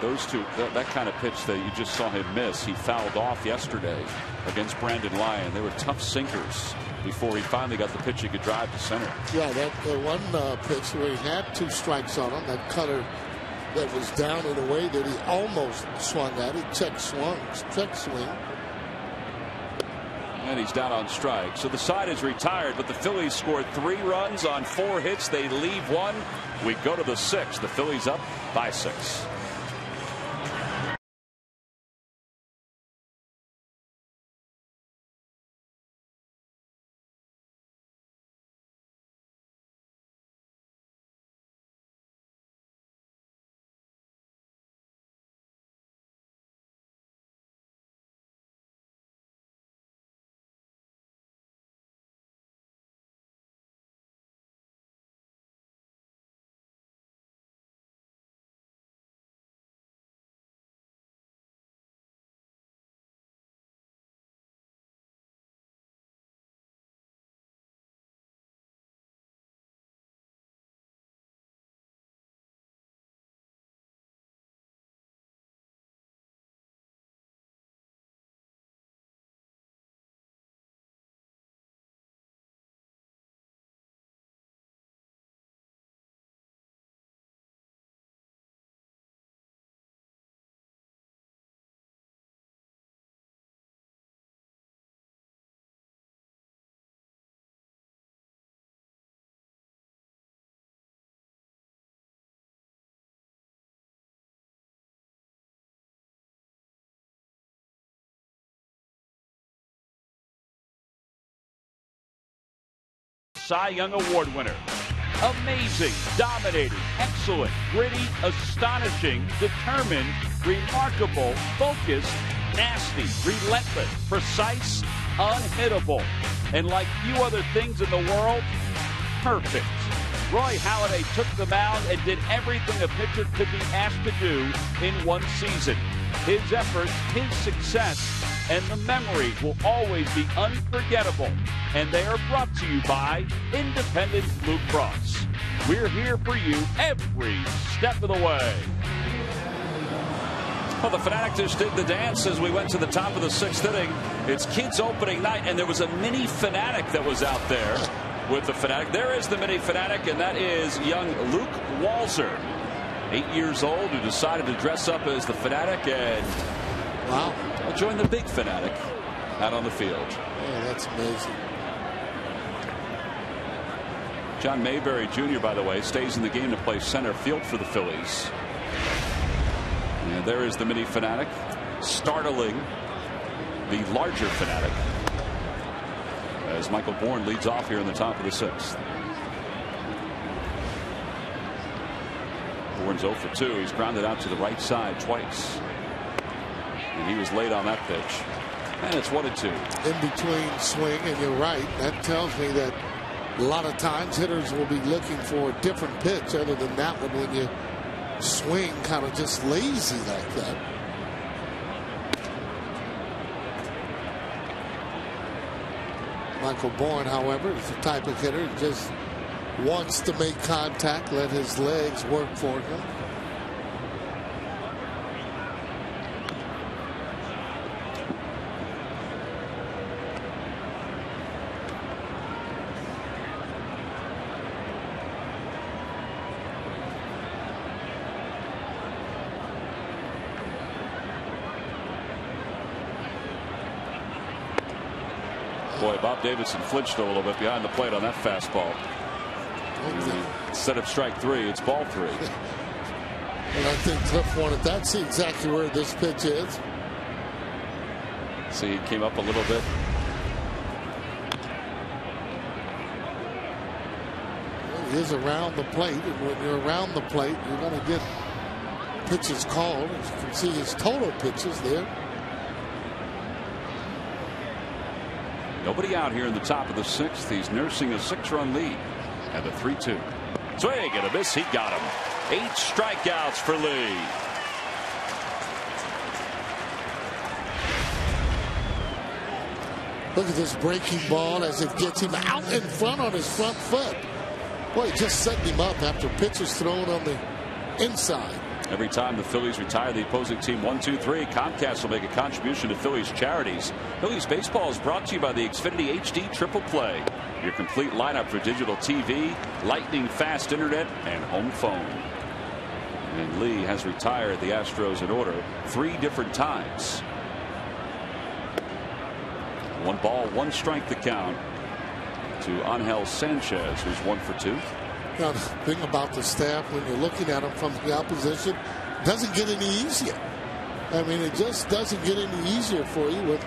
Those two, that kind of pitch that you just saw him miss, he fouled off yesterday against Brandon Lyon. They were tough sinkers before he finally got the pitch he could drive to center. Yeah, that one pitch where he had 2 strikes on him, that cutter that was down in a way that he almost swung at. He check swing. And he's down on strike. So the side is retired, but the Phillies scored 3 runs on 4 hits. They leave 1. We go to the 6th. The Phillies up by 6. Cy Young Award winner. Amazing, dominating, excellent, gritty, astonishing, determined, remarkable, focused, nasty, relentless, precise, unhittable, and like few other things in the world, perfect. Roy Halladay took the mound and did everything a pitcher could be asked to do in one season. His effort, his success, and the memories will always be unforgettable. And they are brought to you by Independence Blue Cross. We're here for you every step of the way. Well, the Fanatic just did the dance as we went to the top of the 6th inning. It's Kids opening night, and there was a mini Fanatic that was out there with the Fanatic. There is the mini Fanatic, and that is young Luke Walzer, 8 years old, who decided to dress up as the Fanatic and join the big Fanatic out on the field. Oh, that's amazing. John Mayberry Jr., by the way, stays in the game to play center field for the Phillies. And there is the mini Fanatic, startling the larger Fanatic, as Michael Bourne leads off here in the top of the 6th. Bourne's 0 for 2. He's grounded out to the right side twice. And he was late on that pitch. And it's 1-2. In between swing, and you're right. That tells me that a lot of times hitters will be looking for a different pitch other than that one when you swing kind of just lazy like that. Michael Bourne, however, is the type of hitter who just wants to make contact, let his legs work for him. Boy, Bob Davidson flinched a little bit behind the plate on that fastball. Instead of strike 3, it's ball 3. And I think Cliff wanted that. See exactly where this pitch is. See, he came up a little bit. Well, he is around the plate, and when you're around the plate, you're going to get pitches called. As you can see, his total pitches there. Nobody out here in the top of the 6th. He's nursing a 6-run lead and a 3-2. Swing and a miss. He got him. 8 strikeouts for Lee. Look at this breaking ball as it gets him out in front on his front foot. Boy, just setting him up after pitches thrown on the inside. Every time the Phillies retire the opposing team 1-2-3, Comcast will make a contribution to Phillies charities. Phillies baseball is brought to you by the Xfinity HD Triple Play, your complete lineup for digital TV, lightning fast internet, and home phone. And Lee has retired the Astros in order 3 different times. 1 ball, 1 strike the count to Angel Sanchez, who's 1 for 2. Now, the thing about the staff, when you're looking at them from the opposition, doesn't get any easier. I mean, it just doesn't get any easier for you with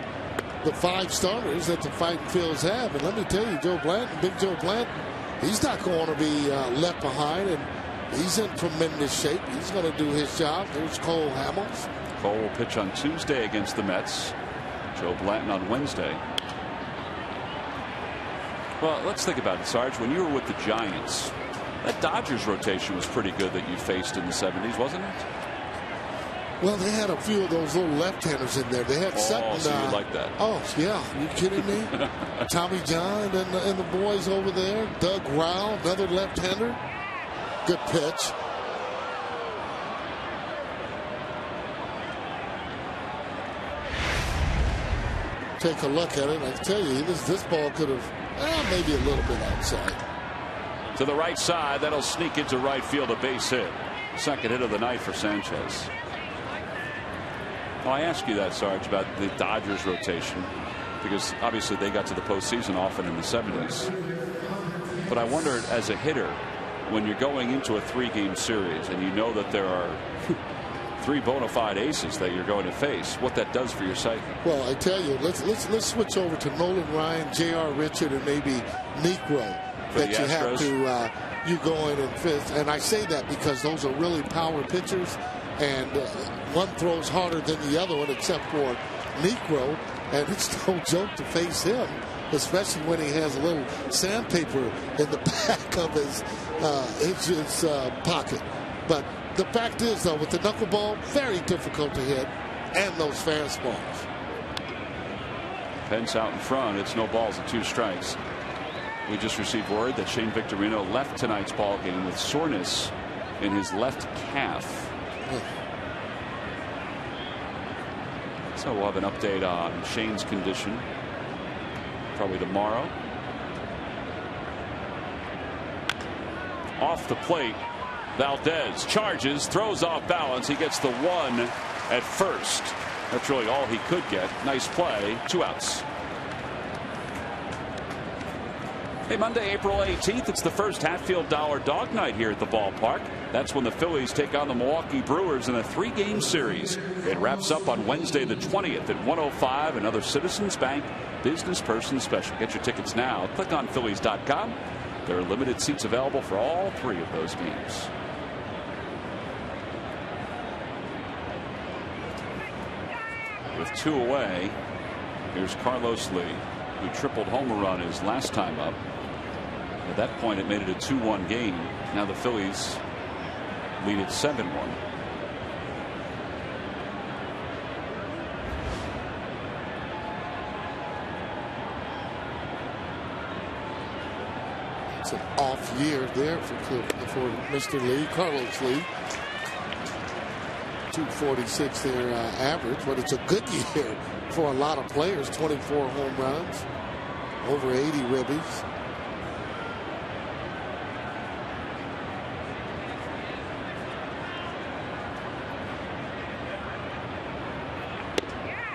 the 5 starters that the Fighting Phils have. And let me tell you, Joe Blanton, Big Joe Blanton, he's not going to be left behind, and he's in tremendous shape. He's going to do his job. There's Cole Hamels. Cole will pitch on Tuesday against the Mets. Joe Blanton on Wednesday. Well, let's think about it, Sarge. When you were with the Giants, that Dodgers rotation was pretty good that you faced in the 70s, wasn't it? Well, they had a few of those little left-handers in there. They had Sutton. So you like that? Oh, yeah. Are you kidding me? Tommy John and the boys over there. Doug Rowell, another left-hander. Good pitch. Take a look at it. I tell you, this ball could have maybe a little bit outside. To the right side, that'll sneak into right field, a base hit. Second hit of the night for Sanchez. Well, I ask you that, Sarge, about the Dodgers rotation, because obviously they got to the postseason often in the 70s. But I wondered, as a hitter, when you're going into a 3-game series and you know that there are 3 bona fide aces that you're going to face, what that does for your psyche. Well, I tell you, let's switch over to Nolan Ryan, J.R. Richard, and maybe Negro. that you have to you go in and fist. And I say that because those are really power pitchers, and one throws harder than the other one, except for Negro, and it's no joke to face him, especially when he has a little sandpaper in the back of his pocket. But the fact is, though, with the knuckleball, very difficult to hit, and those fastballs. Pence out in front. It's no balls and 2 strikes. We just received word that Shane Victorino left tonight's ball game with soreness in his left calf. So we'll have an update on Shane's condition probably tomorrow. Off the plate, Valdez charges, throws off balance. He gets the 1 at first. That's really all he could get. Nice play. 2 outs. Hey, Monday, April 18th, it's the first Hatfield Dollar Dog Night here at the ballpark. That's when the Phillies take on the Milwaukee Brewers in a 3-game series. It wraps up on Wednesday the 20th at 1:05, another Citizens Bank Business Person Special. Get your tickets now. Click on Phillies.com. There are limited seats available for all 3 of those games. With 2 away, here's Carlos Lee, who tripled home run his last time up. At that point, it made it a 2-1 game. Now the Phillies lead it 7-1. It's an off year there for Mr. Lee, Carlos Lee. 246 their average, but it's a good year for a lot of players. 24 home runs, over 80 ribbies.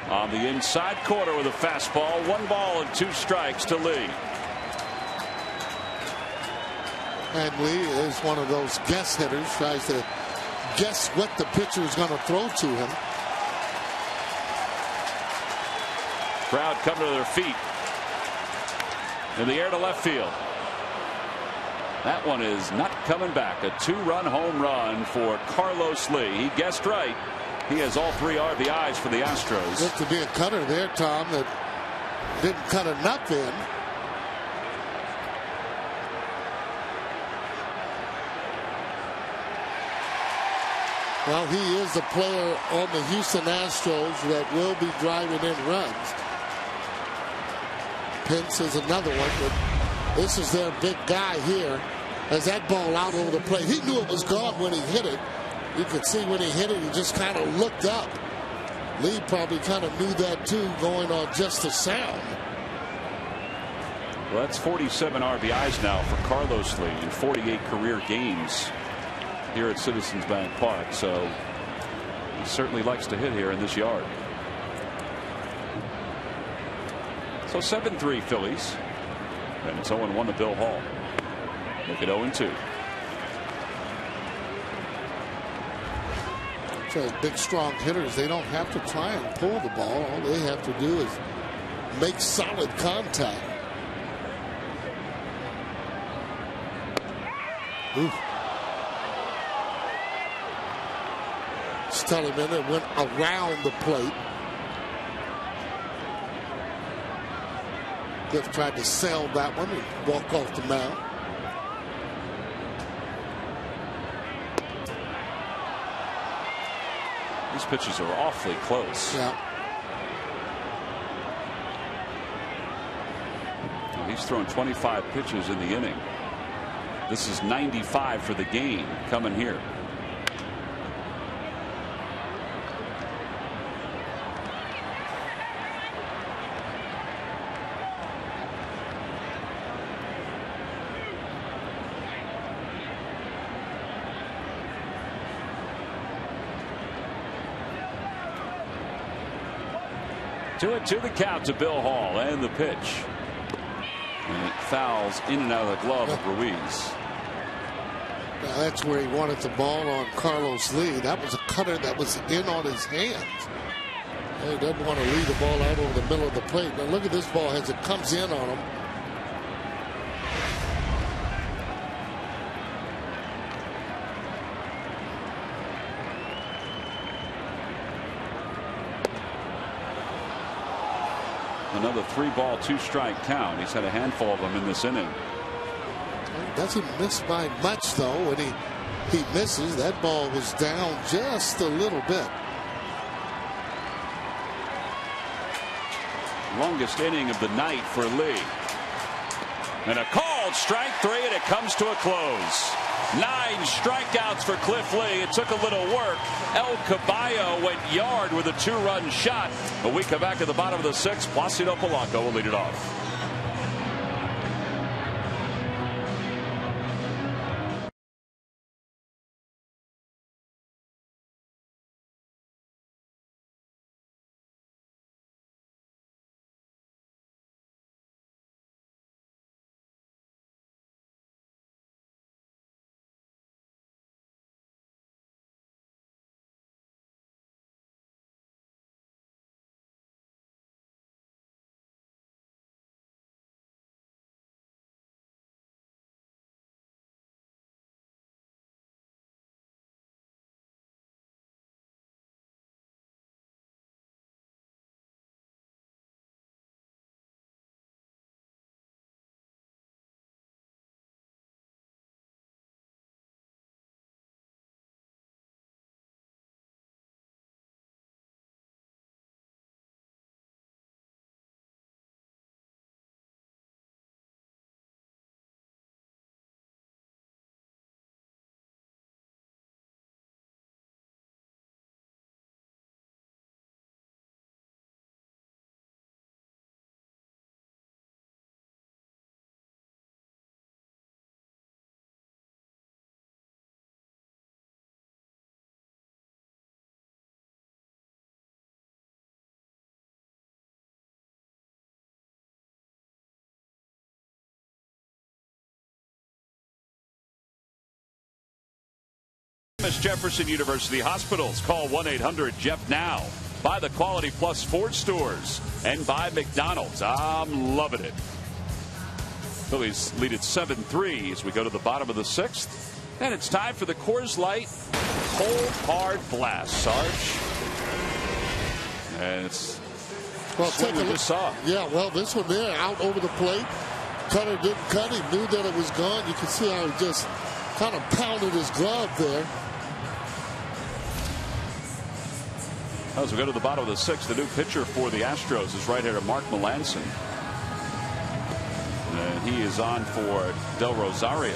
On the inside corner with a fastball, 1 ball and 2 strikes to Lee. And Lee is one of those guess hitters, tries to guess what the pitcher is going to throw to him. Crowd coming to their feet. In the air to left field. That one is not coming back. A 2-run home run for Carlos Lee. He guessed right. He has all 3 RBIs for the Astros. Looked to be a cutter there, Tom, that didn't cut enough in. Well, he is the player on the Houston Astros that will be driving in runs. Pence is another one, but this is their big guy here. As that ball out over the plate, he knew it was gone when he hit it. You could see when he hit it, he just kind of looked up. Lee probably kind of knew that too, going on just the sound. Well, that's 47 RBIs now for Carlos Lee in 48 career games here at Citizens Bank Park. So he certainly likes to hit here in this yard. So 7-3 Phillies. And it's 0-1 to Bill Hall. Look at 0-2. So big, strong hitters, they don't have to try and pull the ball. All they have to do is make solid contact. Oof. Stelliman went around the plate. Cliff tried to sail that one and walk off the mound. These pitches are awfully close. Yeah. Well, he's thrown 25 pitches in the inning. This is 95 for the game coming here. To the count to Bill Hall, and the pitch. And it fouls in and out of the glove of Ruiz. Now that's where he wanted the ball on Carlos Lee. That was a cutter that was in on his hands. He doesn't want to lead the ball out over the middle of the plate. Now look at this ball as it comes in on him. Another 3-ball, 2-strike count. He's had a handful of them in this inning. He doesn't miss by much, though. When he misses, that ball was down just a little bit. Longest inning of the night for Lee. And a called strike 3, and it comes to a close. 9 strikeouts for Cliff Lee. It took a little work. El Caballo went yard with a 2-run shot. But we come back at the bottom of the 6th. Placido Polanco will lead it off. Thomas Jefferson University Hospitals. Call 1-800-JEF-NOW. By the Quality Plus Ford stores and by McDonald's. I'm loving it. Phillies lead at 7-3 as we go to the bottom of the 6th. And it's time for the Coors Light Cold Hard Blast, Sarge. And it's take a look. Just saw. Yeah, well, this one there, out over the plate. Cutter didn't cut. He knew that it was gone. You can see how he just kind of pounded his glove there. As we go to the bottom of the 6th, the new pitcher for the Astros is right-hander Mark Melanson. And he is on for Del Rosario.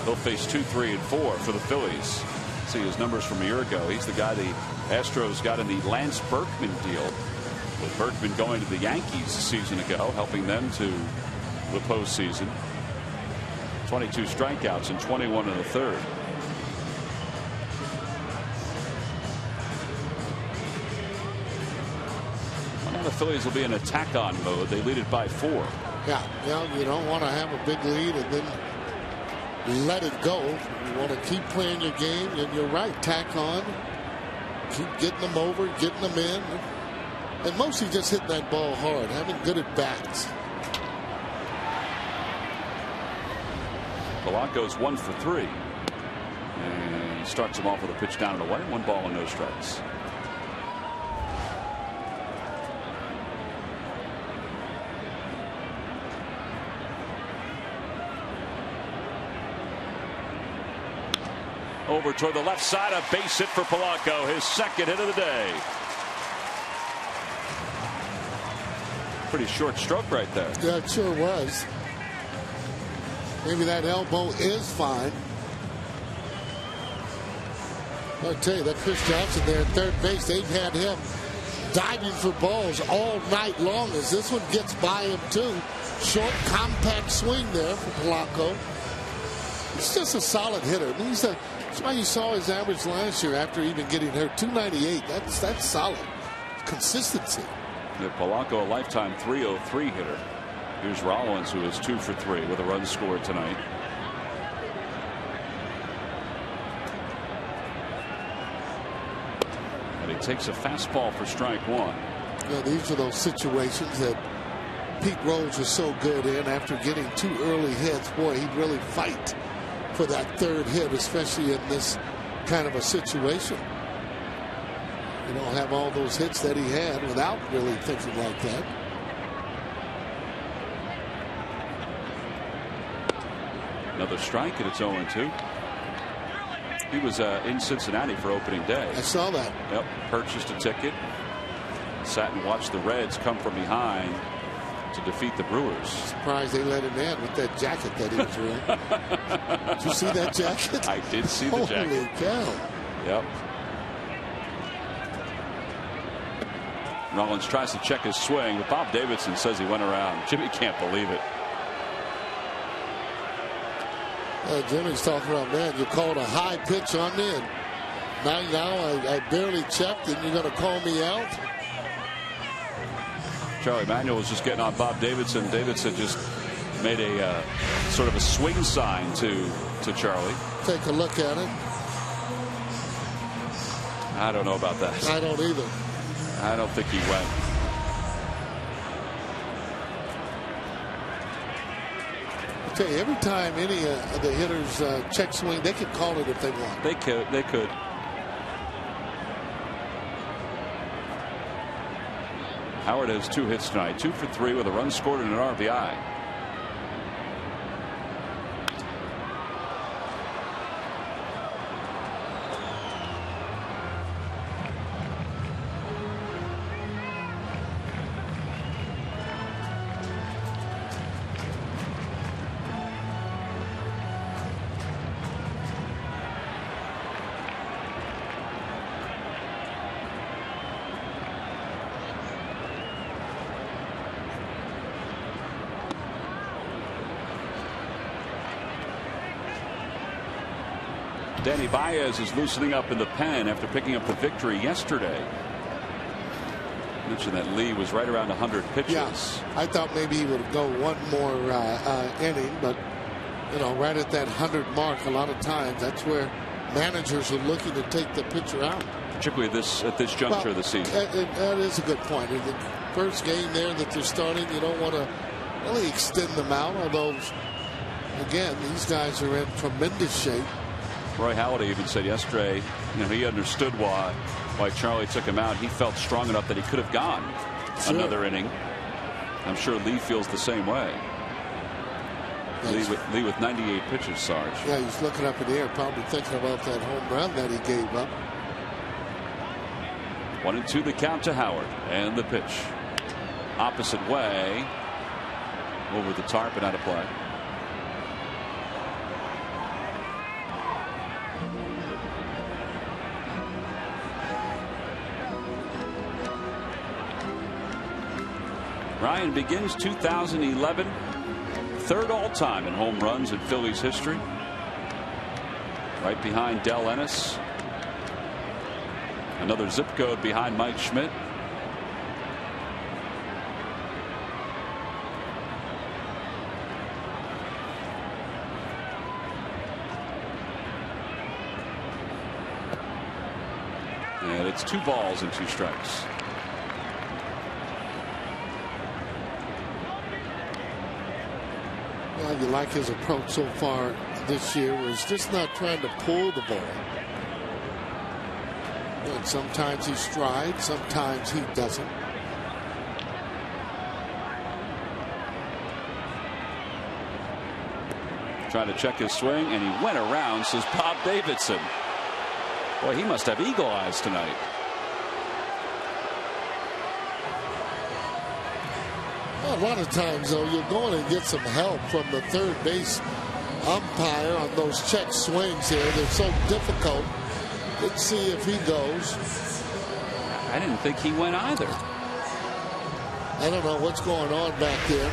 He'll face 2, 3, and 4 for the Phillies. See his numbers from a year ago. He's the guy the Astros got in the Lance Berkman deal, with Berkman going to the Yankees a season ago, helping them to the postseason. 22 strikeouts and 21 in the 3rd. The Phillies will be in attack-on mode. They lead it by 4. Yeah, you don't want to have a big lead and then let it go. You want to keep playing your game, and you're right, tack on. Keep getting them over, getting them in. And mostly just hitting that ball hard, having good at-bats. Polanco's 1 for 3. And he starts him off with a pitch down and away. 1 ball and no strikes. Over toward the left side, a base hit for Polanco, his 2nd hit of the day. Pretty short stroke right there. Yeah, it sure was. Maybe that elbow is fine. I'll tell you, that Chris Johnson there at third base, they've had him diving for balls all night long as this one gets by him too. Short, compact swing there for Polanco. He's just a solid hitter. I mean, that's why you saw his average last year after even getting hurt. 298. That's solid. Consistency. Polanco, a lifetime 303 hitter. Here's Rollins, who is 2 for 3 with a run scored tonight. And he takes a fastball for strike 1. Yeah, these are those situations that Pete Rose was so good in after getting 2 early hits. Boy, he'd really fight for that 3rd hit, especially in this kind of a situation. You don't have all those hits that he had without really thinking like that. Another strike, and it's 0-2. He was in Cincinnati for opening day. I saw that. Yep, purchased a ticket. Sat and watched the Reds come from behind to defeat the Brewers. Surprised they let him in with that jacket that he was wearing. Did you see that jacket? I did see the jacket. Holy cow. Yep. Rollins tries to check his swing, but Bob Davidson says he went around. Jimmy can't believe it. Jimmy's talking about, man, you called a high pitch on me, and now I barely checked, and you're going to call me out? Charlie Manuel was just getting on Bob Davidson. Davidson just made a sort of a swing sign to Charlie. Take a look at it. I don't know about that. I don't either. I don't think he went. I tell you, every time any of the hitters check swing, they could call it if they want. They could. Howard has 2 hits tonight, 2 for 3 with a run scored and an RBI. Danny Baez is loosening up in the pen after picking up the victory yesterday. I mentioned that Lee was right around 100 pitches. Yeah, I thought maybe he would go one more inning, but you know, right at that 100 mark, a lot of times that's where managers are looking to take the pitcher out. Particularly at this juncture of the season. That is a good point. In the first game there that they're starting, you don't want to really extend them out. Although, again, these guys are in tremendous shape. Roy Halladay even said yesterday, you know, he understood why Charlie took him out. He felt strong enough that he could have gone another inning. I'm sure Lee feels the same way. Lee with 98 pitches, Sarge. Yeah, he's looking up in the air, probably thinking about that home run that he gave up. 1-2 the count to Howard, and the pitch opposite way over the tarp and out of play. Ryan begins 2011 third all-time in home runs in Phillies history, right behind Del Ennis. Another zip code behind Mike Schmidt. And it's 2 balls and 2 strikes. Well, you like his approach so far this year was just not trying to pull the ball. And sometimes he strides, sometimes he doesn't. Trying to check his swing, and he went around, says Bob Davidson. Boy, he must have eagle eyes tonight. Well, a lot of times, though, you're going to get some help from the third base umpire on those check swings here. They're so difficult. Let's see if he goes. I didn't think he went either. I don't know what's going on back there.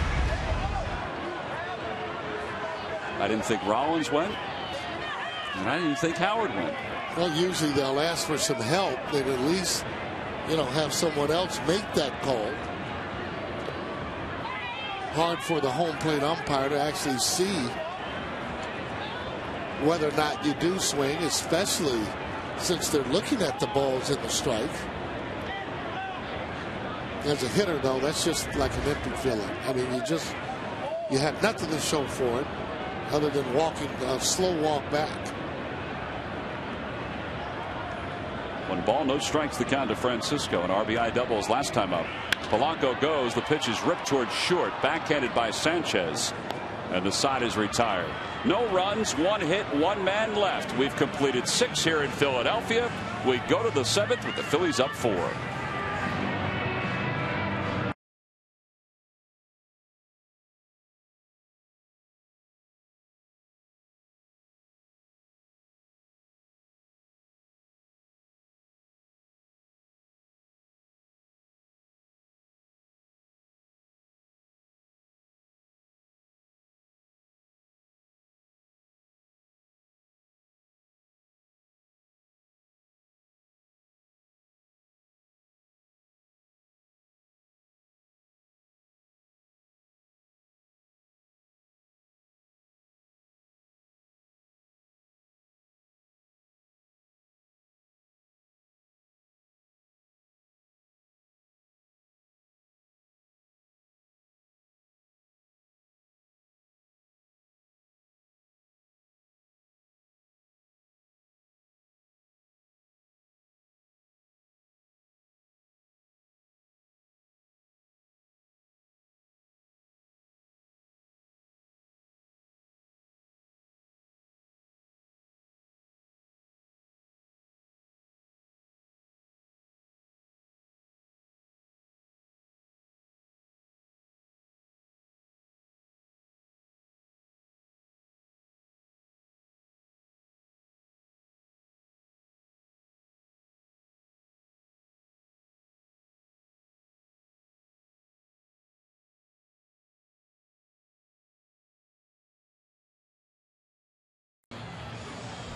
I didn't think Rollins went, and I didn't think Howard went. Well, usually they'll ask for some help. They'd at least, you know, have someone else make that call. Hard for the home plate umpire to actually see whether or not you do swing, especially since they're looking at the balls in the strike. As a hitter, though, that's just like an empty feeling. I mean, you have nothing to show for it other than walking a slow walk back. 1 ball, no strikes, the count to Francisco. An RBI doubles last time up. Polanco goes. The pitch is ripped towards short, backhanded by Sanchez. And the side is retired. No runs, 1 hit, 1 man left. We've completed 6 here in Philadelphia. We go to the 7th with the Phillies up 4.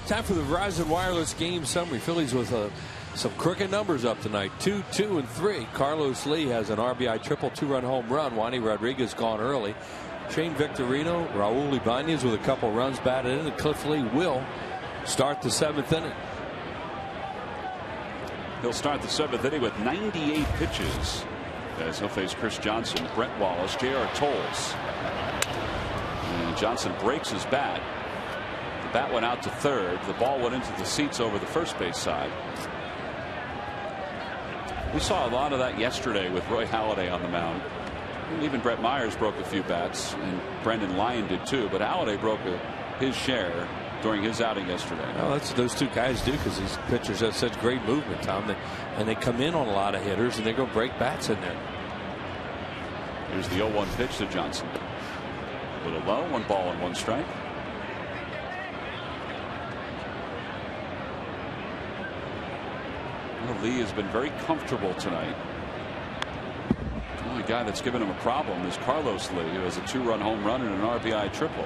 Time for the Verizon Wireless game summary. Phillies with some crooked numbers up tonight. 2, 2, and 3. Carlos Lee has an RBI triple, 2-run home run. Wandy Rodriguez gone early. Shane Victorino, Raul Ibanez with a couple runs batted in. And Cliff Lee will start the 7th inning. He'll start the 7th inning with 98 pitches as he'll face Chris Johnson, Brett Wallace, J.R. Tolles. And Johnson breaks his bat. The bat went out to third. The ball went into the seats over the first base side. We saw a lot of that yesterday with Roy Halladay on the mound. Even Brett Myers broke a few bats, and Brendan Lyon did too. But Halladay broke his share during his outing yesterday. Well, that's what those two guys do, because these pitchers have such great movement, Tom. And they come in on a lot of hitters, and they go break bats in there. Here's the 0-1 pitch to Johnson. A little low, 1 ball and 1 strike. Lee has been very comfortable tonight. The only guy that's given him a problem is Carlos Lee, who has a 2-run home run and an RBI triple.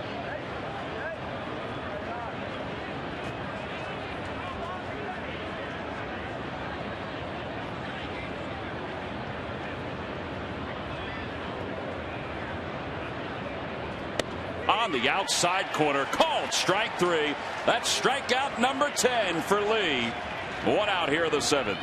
On the outside corner, called strike 3. That's strikeout number 10 for Lee. 1 out here in the 7th.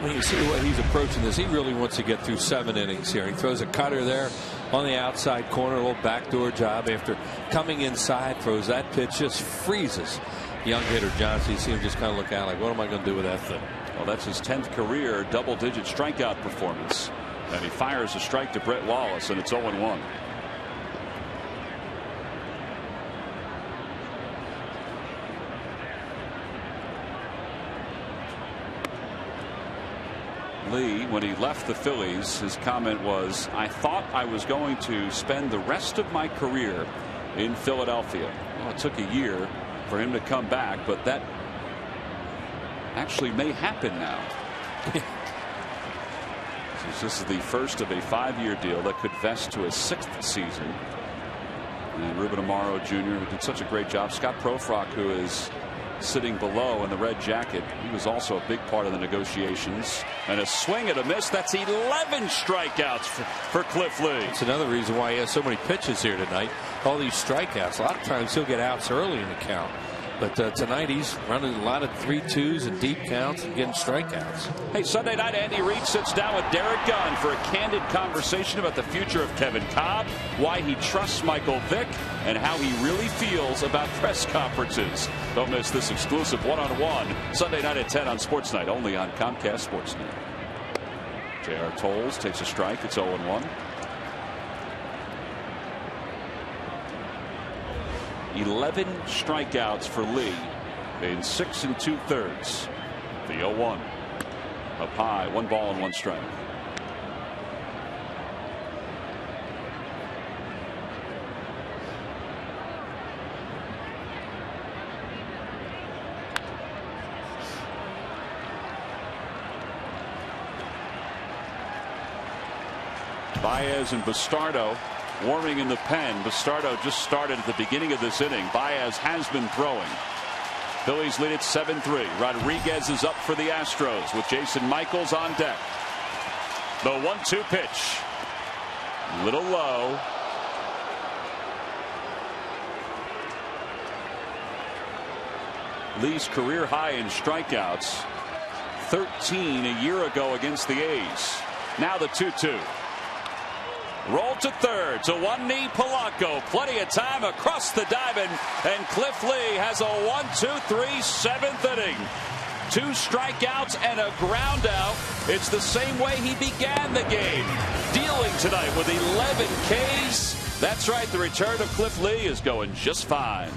When you see the way he's approaching this, he really wants to get through 7 innings here. He throws a cutter there on the outside corner, a little backdoor job after coming inside, throws that pitch, just freezes young hitter Johnson. You see him just kind of look out like, what am I going to do with that thing? Well, that's his 10th career double-digit strikeout performance. And he fires a strike to Brett Wallace, and it's 0-1. Lee, when he left the Phillies, his comment was, I thought I was going to spend the rest of my career in Philadelphia. Well, it took a year for him to come back, but that actually may happen now. This is the first of a 5-year deal that could vest to a 6th season. And Ruben Amaro Jr., who did such a great job. Scott Profrock, who is sitting below in the red jacket, he was also a big part of the negotiations. And a swing and a miss. That's 11 strikeouts for Cliff Lee. It's another reason why he has so many pitches here tonight. All these strikeouts. A lot of times he'll get outs early in the count. But tonight he's running a lot of 3-2s and deep counts and getting strikeouts. Hey, Sunday night, Andy Reid sits down with Derek Gunn for a candid conversation about the future of Kevin Cobb, why he trusts Michael Vick, and how he really feels about press conferences. Don't miss this exclusive one-on-one Sunday night at 10 on Sports Night, only on Comcast Sportsnet. J.R. Tolles takes a strike. It's 0-1. 11 strikeouts for Lee in 6 2/3. The 0-1. Up high, 1 ball and 1 strike. Baez and Bastardo warming in the pen. Bastardo just started at the beginning of this inning. Baez has been throwing. Phillies lead it 7-3. Rodriguez is up for the Astros with Jason Michaels on deck. The 1-2 pitch. Little low. Lee's career high in strikeouts. 13 a year ago against the A's. Now the 2-2. Roll to third. To one knee, Polanco. Plenty of time across the diamond. And Cliff Lee has a 1-2-3 7th inning. 2 strikeouts and a ground out. It's the same way he began the game. Dealing tonight with 11 Ks. That's right. The return of Cliff Lee is going just fine.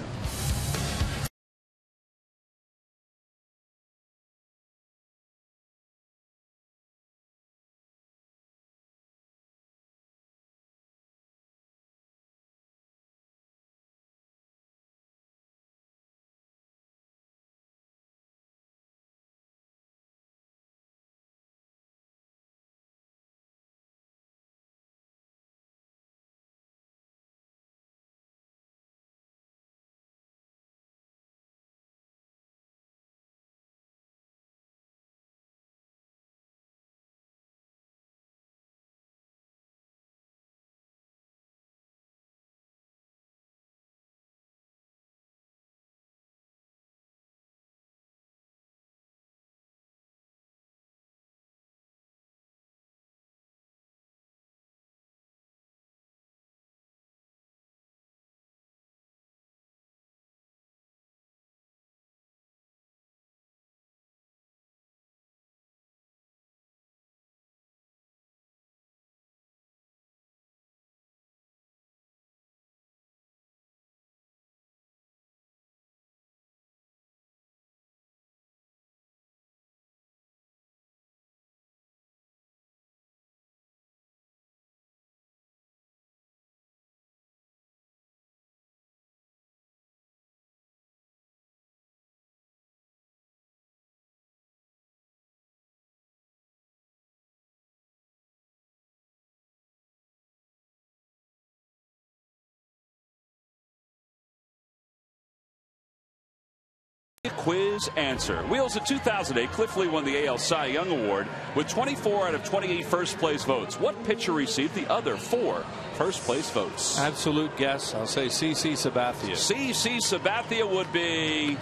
Quiz answer. Wheels of 2008, Cliff Lee won the AL Cy Young Award with 24 out of 28 first place votes. What pitcher received the other 4 first place votes? Absolute guess. I'll say CC Sabathia. CC Sabathia would be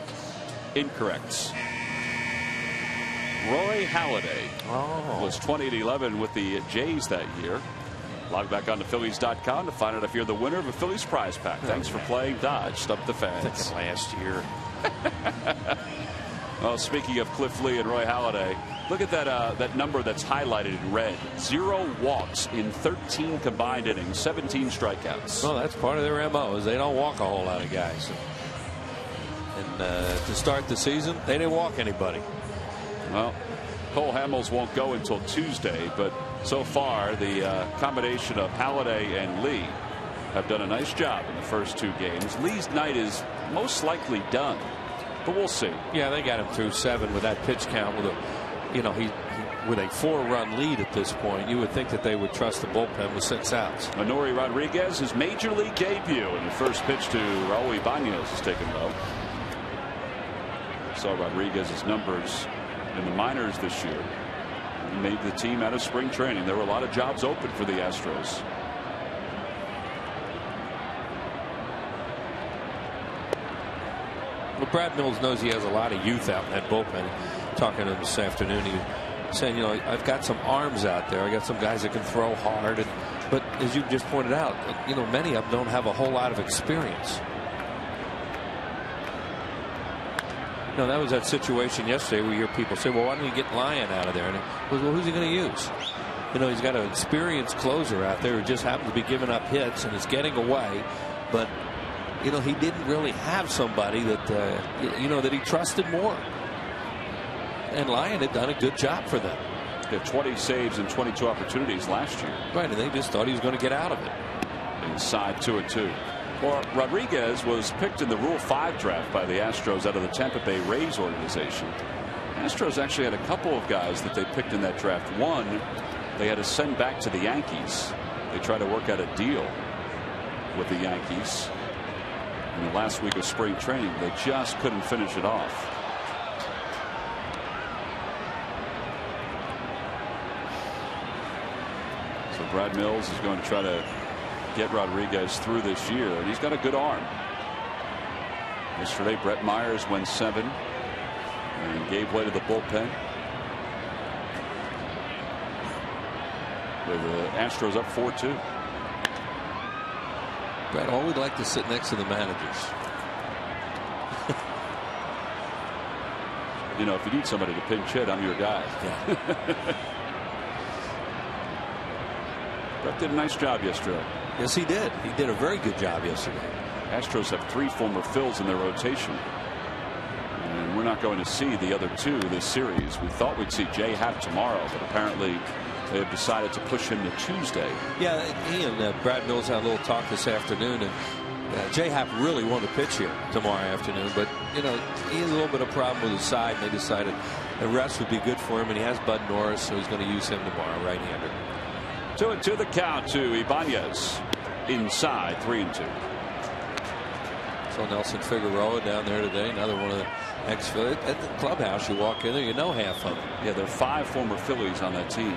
incorrect. Roy Halladay was 20-11 with the Jays that year. Log back on to Phillies.com to find out if you're the winner of a Phillies prize pack. Thanks for playing Dodge. Stump the Fans. Last year. Well, speaking of Cliff Lee and Roy Halladay, look at that number that's highlighted in red. 0 walks in 13 combined innings, 17 strikeouts. Well, that's part of their MO is they don't walk a whole lot of guys. And to start the season, they didn't walk anybody. Well, Cole Hamels won't go until Tuesday, but so far the combination of Halladay and Lee have done a nice job in the first 2 games. Lee's night is most likely done, but we'll see. Yeah, they got him through 7 with that pitch count with a, with a 4-run lead at this point. You would think that they would trust the bullpen with 6 outs. Manori Rodriguez, his major league debut, and the first pitch to Raul Ibanez is taken low. Saw Rodriguez's numbers in the minors this year. He made the team out of spring training. There were a lot of jobs open for the Astros. Well, Brad Mills knows he has a lot of youth out in that bullpen. Talking to him this afternoon, he was saying, I've got some arms out there. I got some guys that can throw hard. But as you just pointed out, many of them don't have a whole lot of experience. That was that situation yesterday where you hear people say, well, why don't you get Lyon out of there? And he goes, well, who's he going to use? You know, he's got an experienced closer out there who just happens to be giving up hits and is getting away. But, you know, he didn't really have somebody that, you know, that he trusted more. And Lyon had done a good job for them. He had 20 saves and 22 opportunities last year. Right, and they just thought he was going to get out of it. Inside 2-2. Well, Rodriguez was picked in the Rule 5 draft by the Astros out of the Tampa Bay Rays organization. Astros actually had a couple of guys that they picked in that draft. One, they had to send back to the Yankees. They tried to work out a deal with the Yankees in the last week of spring training. They just couldn't finish it off. So Brad Mills is going to try to get Rodriguez through this year, and he's got a good arm. Yesterday, Brett Myers went 7 and gave way to the bullpen. With the Astros up 4-2. Brett always like to sit next to the managers. You know, if you need somebody to pinch hit, I'm your guy. Yeah. Brett did a nice job yesterday. Yes, he did. He did a very good job yesterday. Astros have 3 former Phils in their rotation. And we're not going to see the other 2 this series. We thought we'd see Jay Happ tomorrow, but apparently they have decided to push him to Tuesday. Yeah, he and Brad Mills had a little talk this afternoon, and Jay Happ really wanted to pitch here tomorrow afternoon, but you know, he has a little bit of problem with his side, and they decided the rest would be good for him, and he has Bud Norris, so he's going to use him tomorrow, right-hander. 2-2 the count to Ibanez. Inside 3-2. So Nelson Figueroa down there today, another one of the ex-Phillies. At the clubhouse, you walk in there, you know half of them. Yeah, there are 5 former Phillies on that team.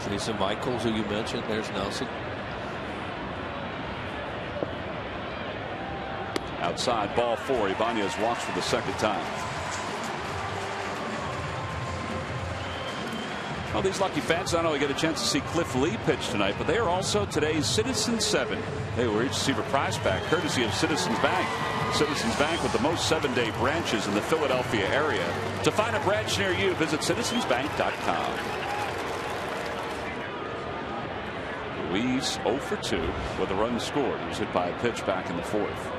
Jason Michaels, who you mentioned, there's Nelson. Outside, ball 4. Ibanez walks for the second time. Well, these lucky fans not only get a chance to see Cliff Lee pitch tonight, but they are also today's Citizens 7. They will each receive a prize pack courtesy of Citizens Bank. Citizens Bank with the most 7-day branches in the Philadelphia area. To find a branch near you, visit citizensbank.com. Ruiz 0 for 2 with a run scored. He was hit by a pitch back in the 4th.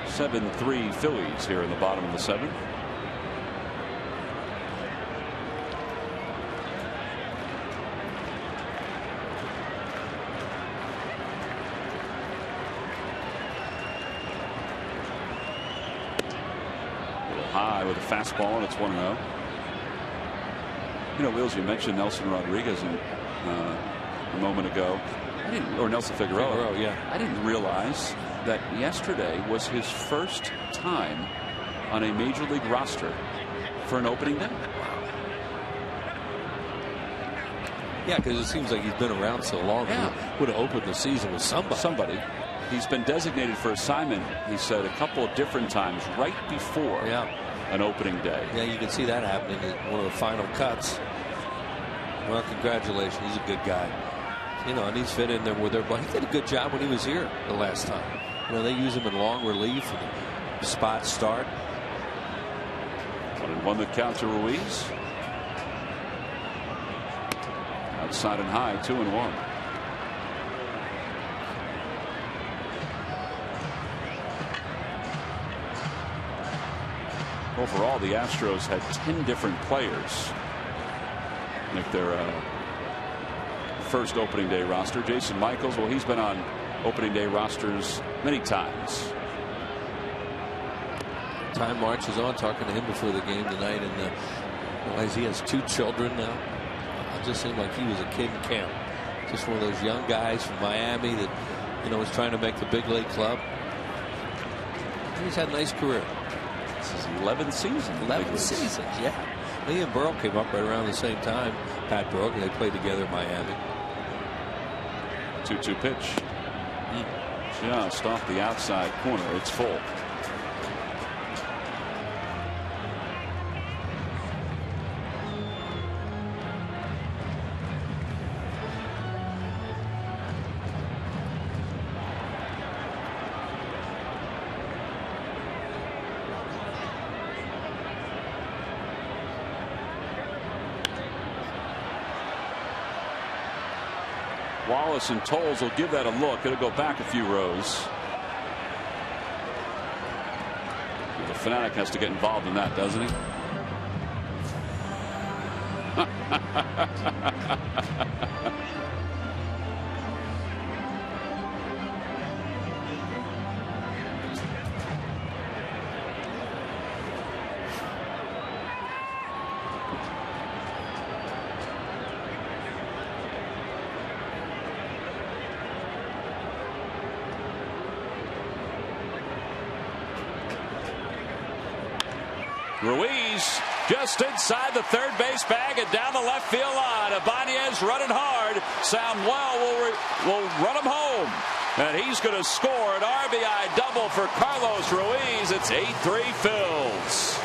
7-3 Phillies here in the bottom of the 7th. High with a fastball, and it's 1-0. You know, Wills, you mentioned Nelson Rodriguez a moment ago. Or Nelson Figueroa. Yeah. I didn't realize that yesterday was his first time on a major league roster for an opening day. Yeah, because it seems like he's been around so long. Yeah. He would have opened the season with somebody. He's been designated for assignment, he said, a couple of different times right before an opening day. Yeah, you can see that happening in one of the final cuts. Well, congratulations. He's a good guy. You know, and he's fit in there with their buddy. He did a good job when he was here the last time. You know, they use him in long relief and spot start. 1-1 the count to Ruiz. Outside and high, 2-1. Overall, the Astros had 10 different players make their first opening day roster. Jason Michaels, well, he's been on opening day rosters many times. Time marches on, talking to him before the game tonight, and realize he has 2 children now. It just seemed like he was a kid in camp. Just one of those young guys from Miami that, you know, was trying to make the big league club. And he's had a nice career. This is 11th season. 11 seasons, yeah. He and Burrow came up right around the same time. Pat Burrow, they played together in Miami. 2-2 pitch. Just off the outside corner. It's full. Wallace and Tolles will give that a look. It'll go back a few rows. The Fanatic has to get involved in that, doesn't he? Ruiz just inside the third base bag and down the left field line. Ibanez running hard. Samuel will run him home. And he's going to score an RBI double for Carlos Ruiz. It's 8-3 Phils.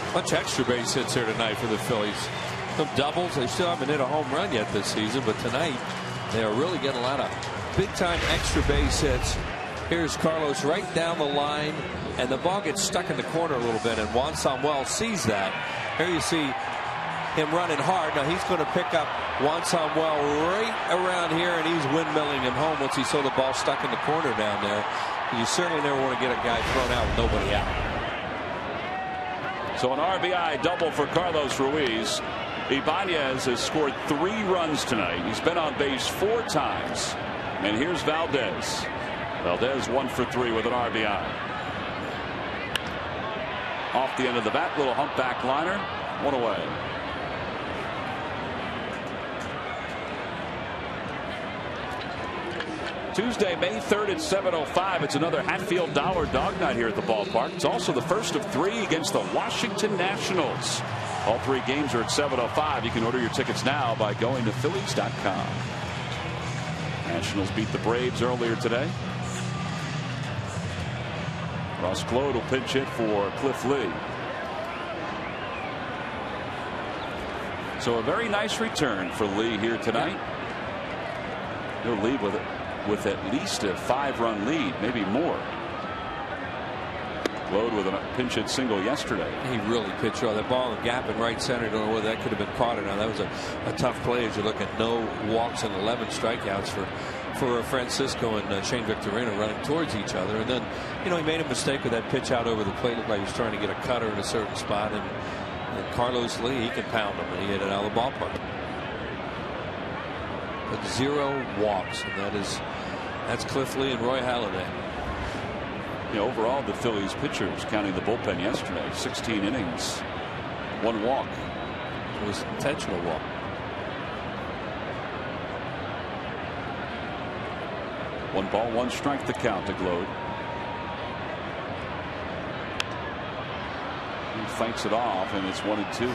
A bunch of extra base hits here tonight for the Phillies. Some doubles. They still haven't hit a home run yet this season, but tonight they are really getting a lot of big-time extra base hits. Here's Carlos right down the line, and the ball gets stuck in the corner a little bit, and Juan Samuel sees that. Here you see him running hard. Now he's going to pick up Juan Samuel right around here, and he's windmilling him home once he saw the ball stuck in the corner down there. You certainly never want to get a guy thrown out with nobody out. So an RBI double for Carlos Ruiz. Ibanez has scored 3 runs tonight. He's been on base 4 times. And here's Valdez. Valdez 1 for 3 with an RBI. Off the end of the bat, little humpback liner, 1 away. Tuesday, May 3rd at 7:05. It's another Hatfield Dollar Dog Night here at the ballpark. It's also the first of 3 against the Washington Nationals. All 3 games are at 7:05. You can order your tickets now by going to Phillies.com. Nationals beat the Braves earlier today. Ross Claude will pinch hit for Cliff Lee. So a very nice return for Lee here tonight. He'll leave with at least a 5-run lead, maybe more. Claude with a pinch hit single yesterday. He really pitched well. That ball in the gap in right center. Don't know whether that could have been caught or not. That was a tough play as you look at no walks and 11 strikeouts for Francisco and Shane Victorino running towards each other. And then, he made a mistake with that pitch out over the plate. Looked like he was trying to get a cutter in a certain spot. And Carlos Lee, he can pound him, and he hit it out of the ballpark. But 0 walks, and that's Cliff Lee and Roy Halladay. Overall, the Phillies pitchers, counting the bullpen yesterday, 16 innings, 1 walk. It was an intentional walk. One ball, 1 strike to count to Claude. He fights it off, and it's 1-2.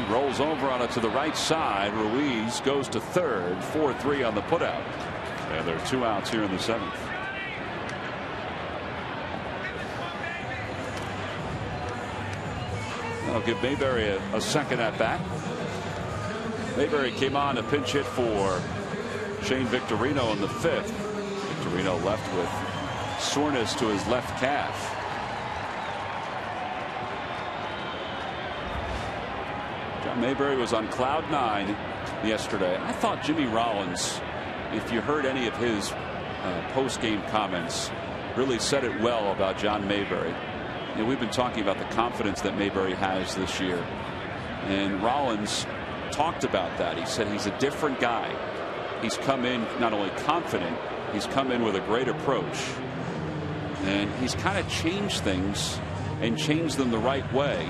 Rolls over on it to the right side. Ruiz goes to third. 4-3 on the putout. And there are 2 outs here in the 7th. That'll give Mayberry a second at bat. Mayberry came on to pinch hit for Shane Victorino in the 5th. Victorino left with soreness to his left calf. Mayberry was on cloud 9 yesterday. I thought Jimmy Rollins, if you heard any of his post-game comments, really said it well about John Mayberry. We've been talking about the confidence that Mayberry has this year, and Rollins talked about that. He said he's a different guy. He's come in not only confident, he's come in with a great approach, and he's kind of changed things and changed them the right way.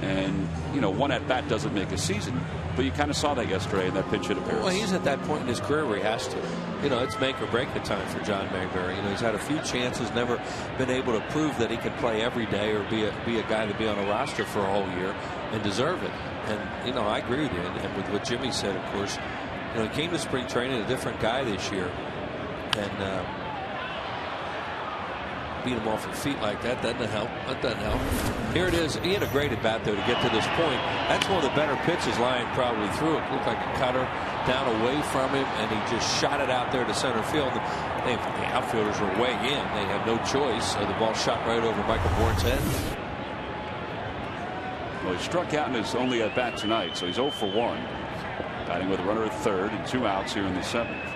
And 1 at bat doesn't make a season, But you kind of saw that yesterday in that pinch hit appearance. Well, he's at that point in his career where he has to. You know, it's make or break at time for John Mayberry. You know, he's had a few chances, never been able to prove that he can play every day or be a guy to be on a roster for a whole year and deserve it. And, you know, I agree with you. And with what Jimmy said, of course, you know, he came to spring training a different guy this year. And beat him off your feet like that doesn't help. That doesn't help. Here it is. He had a great at bat, though, to get to this point. That's one of the better pitches Lyon probably threw. It looked like a cutter down away from him, and he just shot it out there to center field. The outfielders were way in. They had no choice. So the ball shot right over Michael Bourne's head. Well, he struck out in his only at bat tonight, so he's 0 for 1. Batting with a runner at third and 2 outs here in the 7th.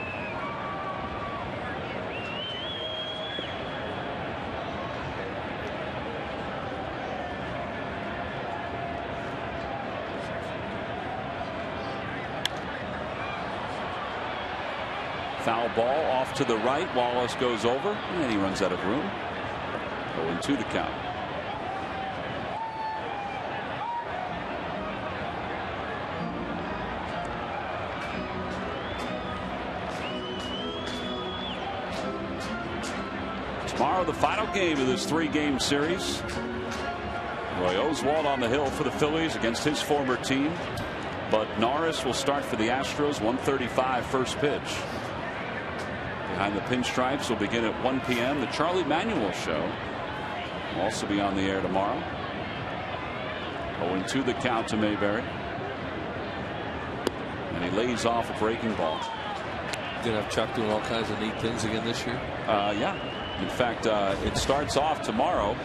Foul ball off to the right. Wallace goes over and he runs out of room. 0-2 the count. Tomorrow, the final game of this 3-game series. Roy Oswalt on the hill for the Phillies against his former team. But Norris will start for the Astros. 1:35 first pitch. Behind the Pinstripes will begin at 1 p.m. The Charlie Manuel Show will also be on the air tomorrow. 0-2 the count to Mayberry. And he lays off a breaking ball. Gonna have Chuck doing all kinds of neat things again this year. Yeah. In fact, it starts off tomorrow.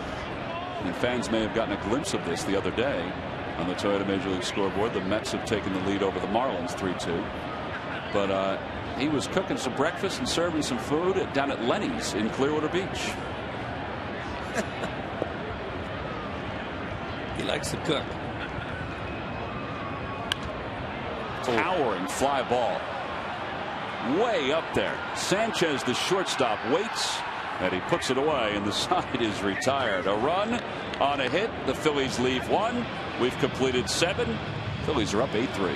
And fans may have gotten a glimpse of this the other day on the Toyota Major League scoreboard. The Mets have taken the lead over the Marlins 3-2. But he was cooking some breakfast and serving some food down at Lenny's in Clearwater Beach. He likes to cook. Towering fly ball. Way up there. Sanchez, the shortstop, waits and he puts it away, and the side is retired. A run on a hit. The Phillies leave 1. We've completed 7. Phillies are up 8-3.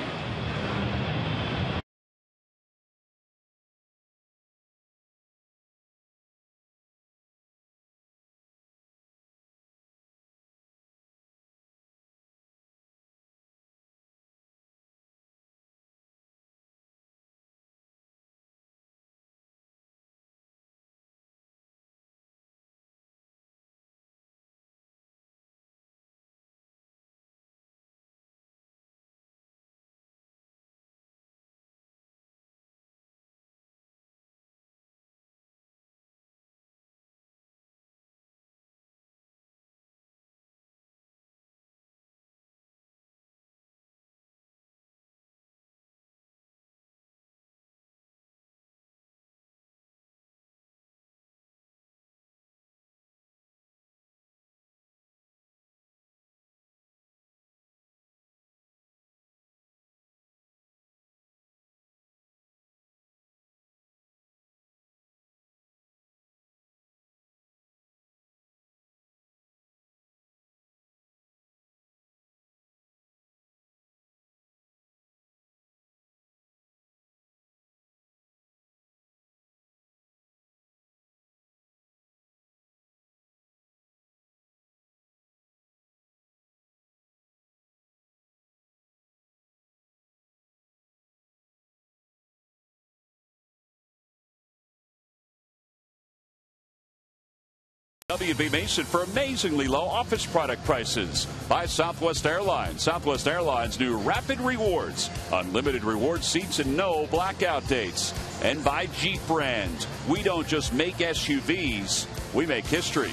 WB Mason for amazingly low office product prices. By Southwest Airlines. Southwest Airlines' new Rapid Rewards. Unlimited reward seats and no blackout dates. And by Jeep brand. We don't just make SUVs, we make history.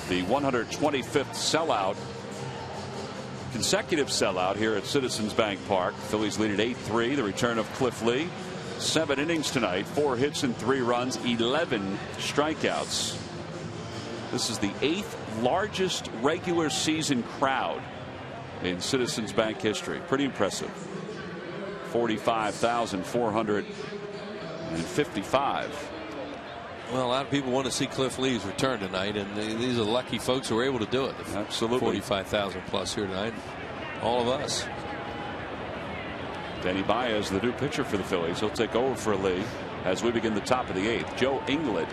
The 125th sellout. Consecutive sellout here at Citizens Bank Park. Phillies lead at 8-3. The return of Cliff Lee. 7 innings tonight, 4 hits and 3 runs, 11 strikeouts. This is the 8th largest regular season crowd in Citizens Bank history. Pretty impressive. 45,455. Well, a lot of people want to see Cliff Lee's return tonight, and these are the lucky folks who were able to do it. Absolutely. 45,000 plus here tonight. All of us. Danny Baez, the new pitcher for the Phillies. He'll take over for Lee as we begin the top of the 8th. Joe Inglet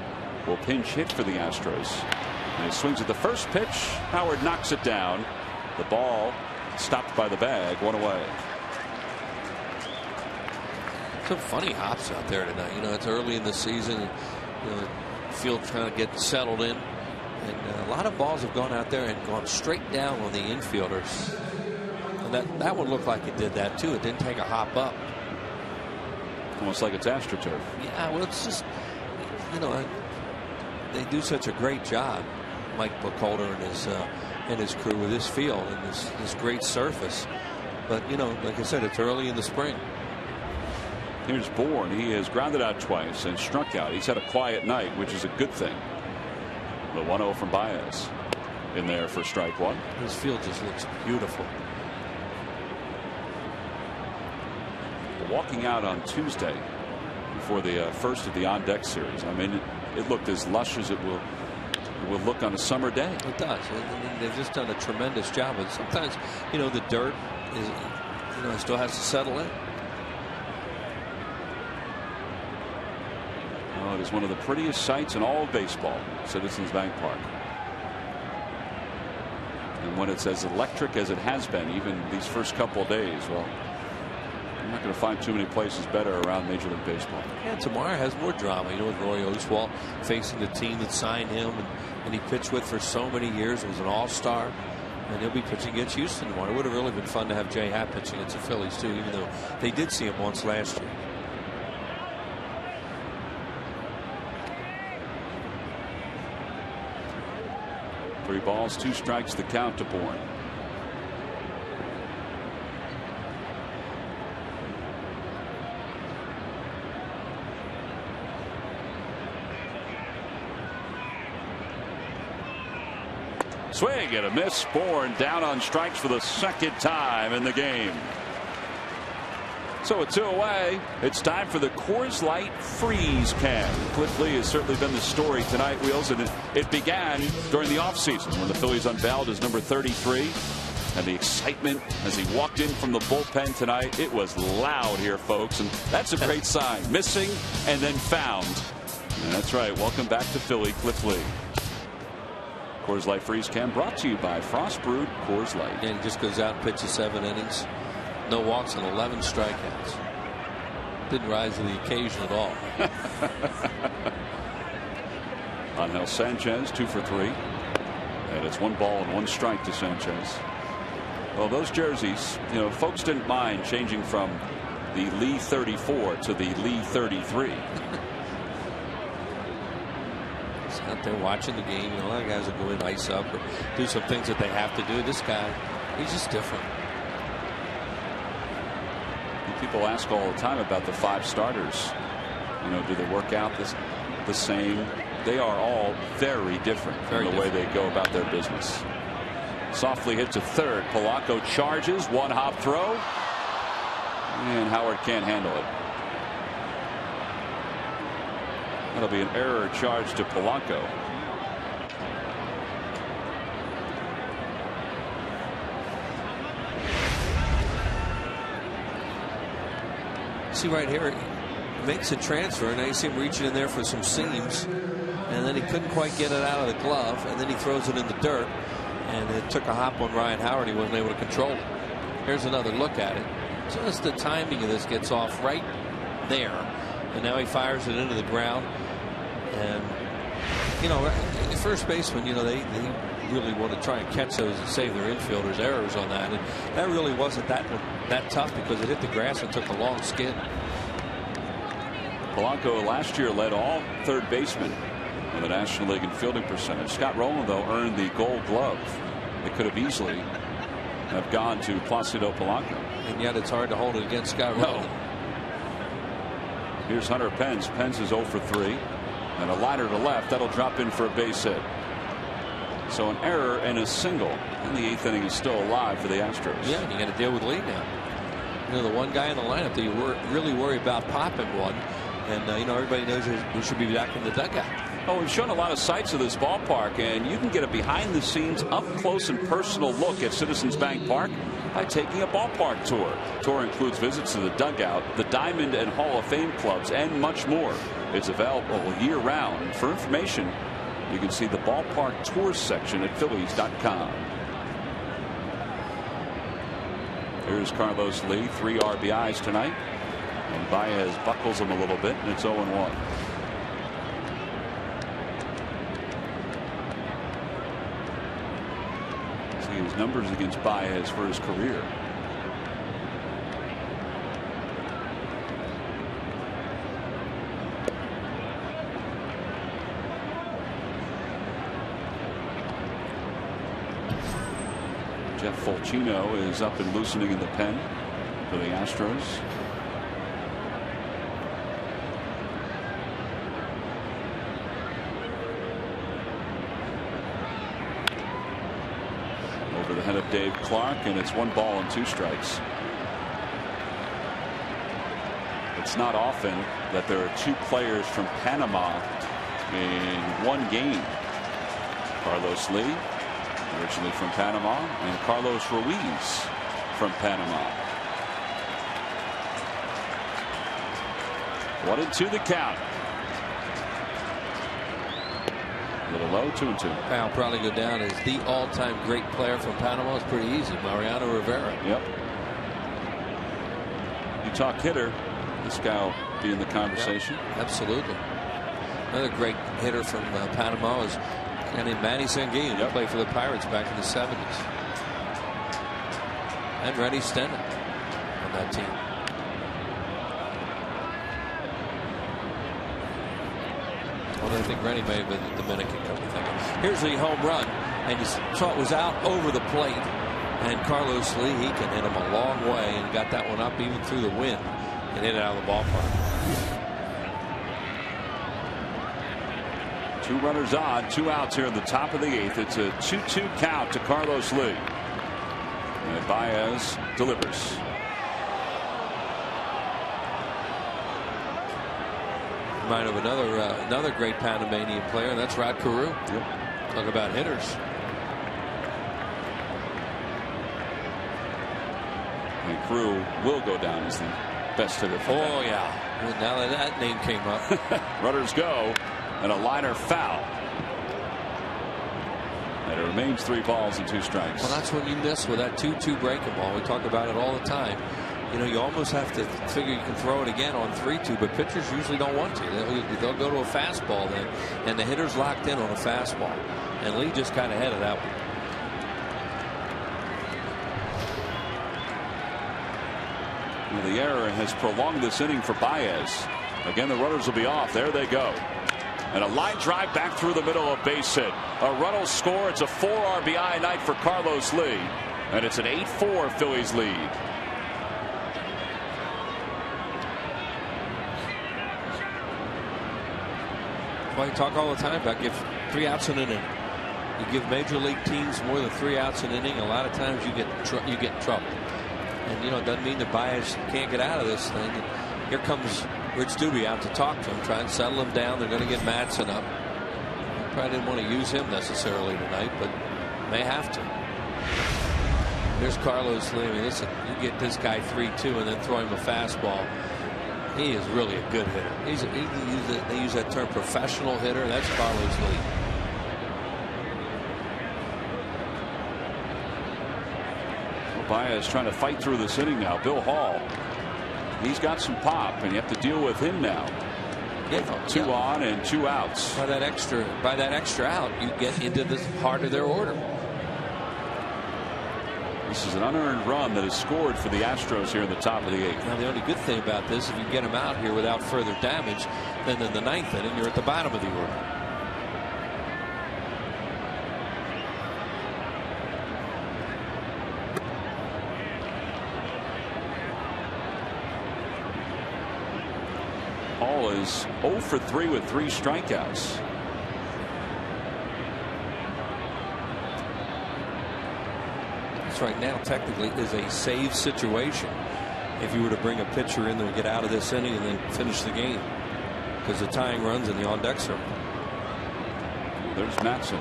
will pinch hit for the Astros. And he swings at the first pitch. Howard knocks it down. The ball stopped by the bag. 1 away. Some funny hops out there tonight. You know, it's early in the season. You know, the field trying to get settled in. And a lot of balls have gone out there and gone straight down on the infielders. And that one looked like it did that too. It didn't take a hop up. Almost like it's AstroTurf. Yeah, well, it's just, you know, they do such a great job, Mike Bucholder and his crew, with this field and this great surface. But, you know, like I said, it's early in the spring. Here's Bourne. He has grounded out twice and struck out. He's had a quiet night, which is a good thing. The 1-0 from Baez in there for strike 1. This field just looks beautiful. Walking out on Tuesday before the first of the on deck series. I mean, it looked as lush as it will look on a summer day. It does. And they've just done a tremendous job. And sometimes, you know, the dirt is, you know, still has to settle in. Oh, it is one of the prettiest sights in all of baseball, Citizens Bank Park. And when it's as electric as it has been, even these first couple of days, well, I'm not going to find too many places better around Major League Baseball. Yeah, tomorrow has more drama. You know, with Roy Oswalt facing the team that signed him and he pitched with for so many years, was an all-star, and he'll be pitching against Houston tomorrow. It would have really been fun to have Jay Happ pitching against the Phillies too, even though they did see him once last year. Three balls, 2 strikes, the count to Bourne. Swing and a miss. Bourne down on strikes for the second time in the game. So with 2 away, it's time for the Coors Light Freeze Can. Cliff Lee has certainly been the story tonight, Wheels, and it began during the offseason when the Phillies unveiled his number 33. And the excitement as he walked in from the bullpen tonight, it was loud here, folks, and that's a great sign. Missing and then found. And that's right. Welcome back to Philly, Cliff Lee. Coors Light Freeze Can brought to you by Frost Brewed Coors Light. And he just goes out and pitches 7 innings. No walks and 11 strikeouts. Didn't rise to the occasion at all. Angel Sanchez 2 for 3. And it's 1 ball and 1 strike to Sanchez. Well, those jerseys, you know, folks didn't mind changing from the Lee 34 to the Lee 33. He's out there watching the game. You know, a lot of guys will go in, ice up, or do some things that they have to do. This guy, he's just different. People ask all the time about the 5 starters. You know, do they work out the same? They are all very different in the way they go about their business. Softly hit to third. Polanco charges. 1 hop throw. And Howard can't handle it. That'll be an error charge to Polanco. See right here, he makes a transfer, and I see him reaching in there for some seams, and then he couldn't quite get it out of the glove, and then he throws it in the dirt, and it took a hop on Ryan Howard. He wasn't able to control it. Here's another look at it. Just the timing of this gets off right there, and now he fires it into the ground. And you know, first baseman, you know, they really want to try and catch those and save their infielders' errors on that, and that really wasn't that tough because it hit the grass and took a long skid. Polanco last year led all third basemen in the National League in fielding percentage. Scott Rowland, though, earned the Gold Glove. It could have easily have gone to Placido Polanco. And yet it's hard to hold it against Scott Rowland. Here's Hunter Pence. Pence is 0 for 3. And a liner to left. That'll drop in for a base hit. So an error and a single. And the 8th inning is still alive for the Astros. Yeah, and you got to deal with Lee now. You know, the one guy in the lineup that you really worry about popping one And everybody knows we should be back in the dugout. Oh, we've shown a lot of sights of this ballpark, and you can get a behind-the-scenes, up-close and personal look at Citizens Bank Park by taking a ballpark tour. The tour includes visits to the dugout, the Diamond and Hall of Fame clubs, and much more. It's available year-round. For information, you can see the ballpark tours section at Phillies.com. Here's Carlos Lee, 3 RBIs tonight. And Baez buckles him a little bit, and it's 0-1. See his numbers against Baez for his career. Jeff Fulcino is up and loosening in the pen for the Astros. Over the head of Dave Clark, and it's 1 ball and 2 strikes. It's not often that there are 2 players from Panama in one game. Carlos Lee, originally from Panama, and Carlos Ruiz from Panama. 1-2 the count. A little low, 2-2. I'll probably go down as the all-time great player from Panama. It's pretty easy. Mariano Rivera. Yep. You talk hitter, this guy will be in the conversation. Yep, absolutely. Another great hitter from Panama is a guy named Manny Sanguillen, who played for the Pirates back in the 70s. And Rennie Stenton on that team. Well, I think Rennie may have been the Dominican, come to think of it. Here's the home run, and you saw it was out over the plate, and Carlos Lee, he can hit him a long way, and got that one up even through the wind and hit it out of the ballpark. 2 runners on, 2 outs here in the top of the 8th. It's a 2-2 count to Carlos Lee. And Baez delivers. Mind of another great Panamanian player, and that's Rod Carew. Yep. Talk about hitters. And Carew will go down as the best hitter for Oh, yeah. Well, now that name came up. Runners go, and a liner foul. And it remains 3 balls and 2 strikes. Well, that's when you miss with that 2-2 breaking ball. We talk about it all the time. You almost have to figure you can throw it again on 3-2, but pitchers usually don't want to. They'll go to a fastball then, and the hitter's locked in on a fastball. And Lee just kind of headed that one. Well, the error has prolonged this inning for Baez. Again, the runners will be off. There they go. And a line drive back through the middle of base hit. A run will score. It's a 4 RBI night for Carlos Lee. And it's an 8-4 Phillies lead. Well, you talk all the time about give 3 outs in an inning. You give major league teams more than 3 outs an inning, a lot of times you get in trouble. And it doesn't mean that Baez can't get out of this thing. And here comes Rich Doobie out to talk to him, try and settle him down. They're going to get Madsen up. Probably didn't want to use him necessarily tonight, but may have to. Here's Carlos Lee. I mean, listen, you get this guy 3-2 and then throw him a fastball. He is really a good hitter. They use that term professional hitter. That's Carlos Lee. Well, Baez trying to fight through this inning now. Bill Hall, he's got some pop, and you have to deal with him now. Yeah, 2 on and 2 outs. By that extra out, you get into the heart of their order. This is an unearned run that is scored for the Astros here in the top of the 8th. Now, the only good thing about this, if you get them out here without further damage, then in the 9th inning, you're at the bottom of the order. Hall is 0 for 3 with 3 strikeouts. Right now technically is a save situation if you were to bring a pitcher in there and get out of this inning and then finish the game. because the tying runs in the on-deck circle. There's Matson.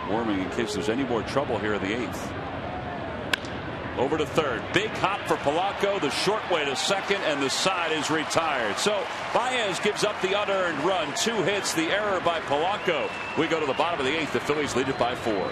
Warming in case there's any more trouble here in the 8th. Over to third. Big hop for Polanco. The short way to second, and the side is retired. So Baez gives up the unearned run. 2 hits, the error by Polanco. We go to the bottom of the 8th. The Phillies lead it by 4.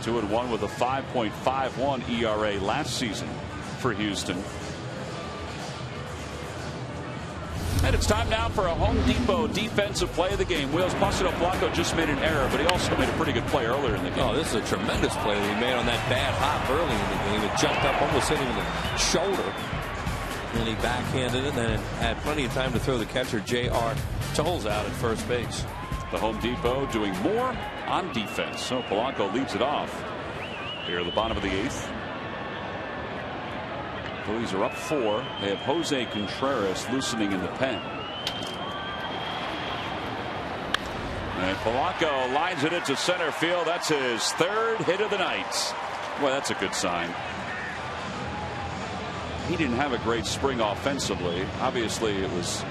Two and one with a 5.51 ERA last season for Houston. And it's time now for a Home Depot defensive play of the game. Wheels Placido Polanco just made an error, but he also made a pretty good play earlier in the game. Oh, this is a tremendous play that he made on that bad hop early in the game. It jumped up, almost hit him in the shoulder. And he backhanded it, and then had plenty of time to throw the catcher, J.R. Tolles, out at first base. The Home Depot doing more on defense. So Polanco leads it off here at the bottom of the 8th. Phillies are up 4. They have Jose Contreras loosening in the pen. And Polanco lines it into center field. That's his 3rd hit of the night. Well, that's a good sign. He didn't have a great spring offensively. Obviously, it was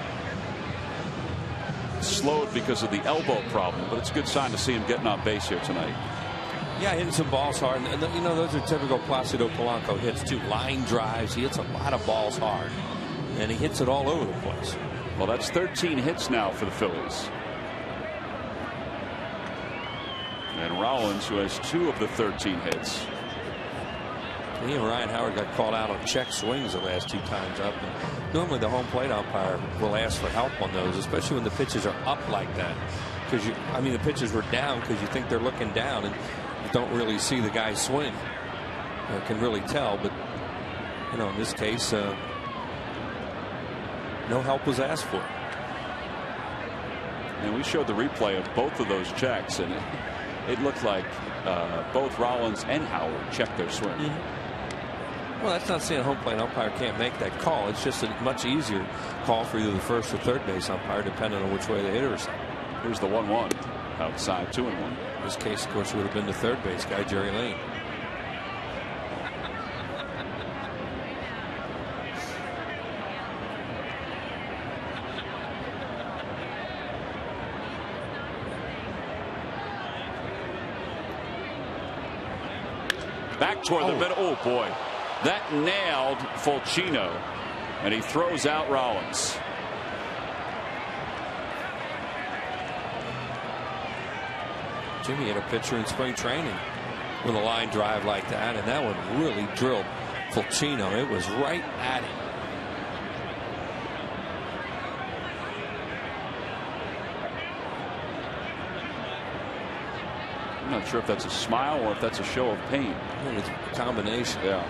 slowed because of the elbow problem, but it's a good sign to see him getting on base here tonight. Yeah, hitting some balls hard, and you know, those are typical Placido Polanco hits too. Line drives, he hits a lot of balls hard, and he hits it all over the place. Well, that's 13 hits now for the Phillies. And Rollins, who has 2 of the 13 hits. He and Ryan Howard got called out on check swings the last 2 times up. And normally the home plate umpire will ask for help on those, especially when the pitches are up like that. Because the pitches were down because you think they're looking down and you don't really see the guy swing. You can really tell, but you know, in this case, no help was asked for. And we showed the replay of both of those checks, and it looked like both Rollins and Howard checked their swing. Mm-hmm. Well, that's not saying a home plate umpire can't make that call. It's just a much easier call for either the first or third base umpire, depending on which way the hitter is. Here's the 1-1 outside, 2-1. In this case, of course, would have been the third base guy, Jerry Lane. Back toward the middle. Oh, boy. That nailed Fulcino, and he throws out Rollins. Jimmy had a pitcher in spring training with a line drive like that, and that one really drilled Fulcino. It was right at him. I'm not sure if that's a smile or if that's a show of pain. I think it's a combination. Yeah.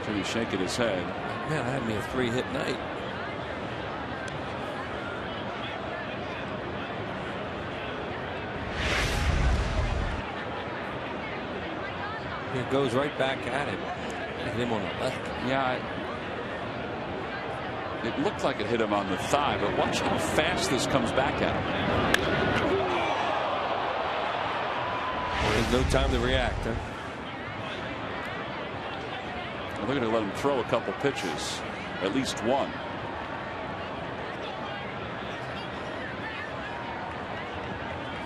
Jimmy shaking his head. Man, I had me a 3-hit night. It goes right back at him. Hit him on the left. Yeah. It looked like it hit him on the thigh, but watch how fast this comes back at him. There's no time to react. Huh? Well, they're going to let him throw a couple pitches, at least one.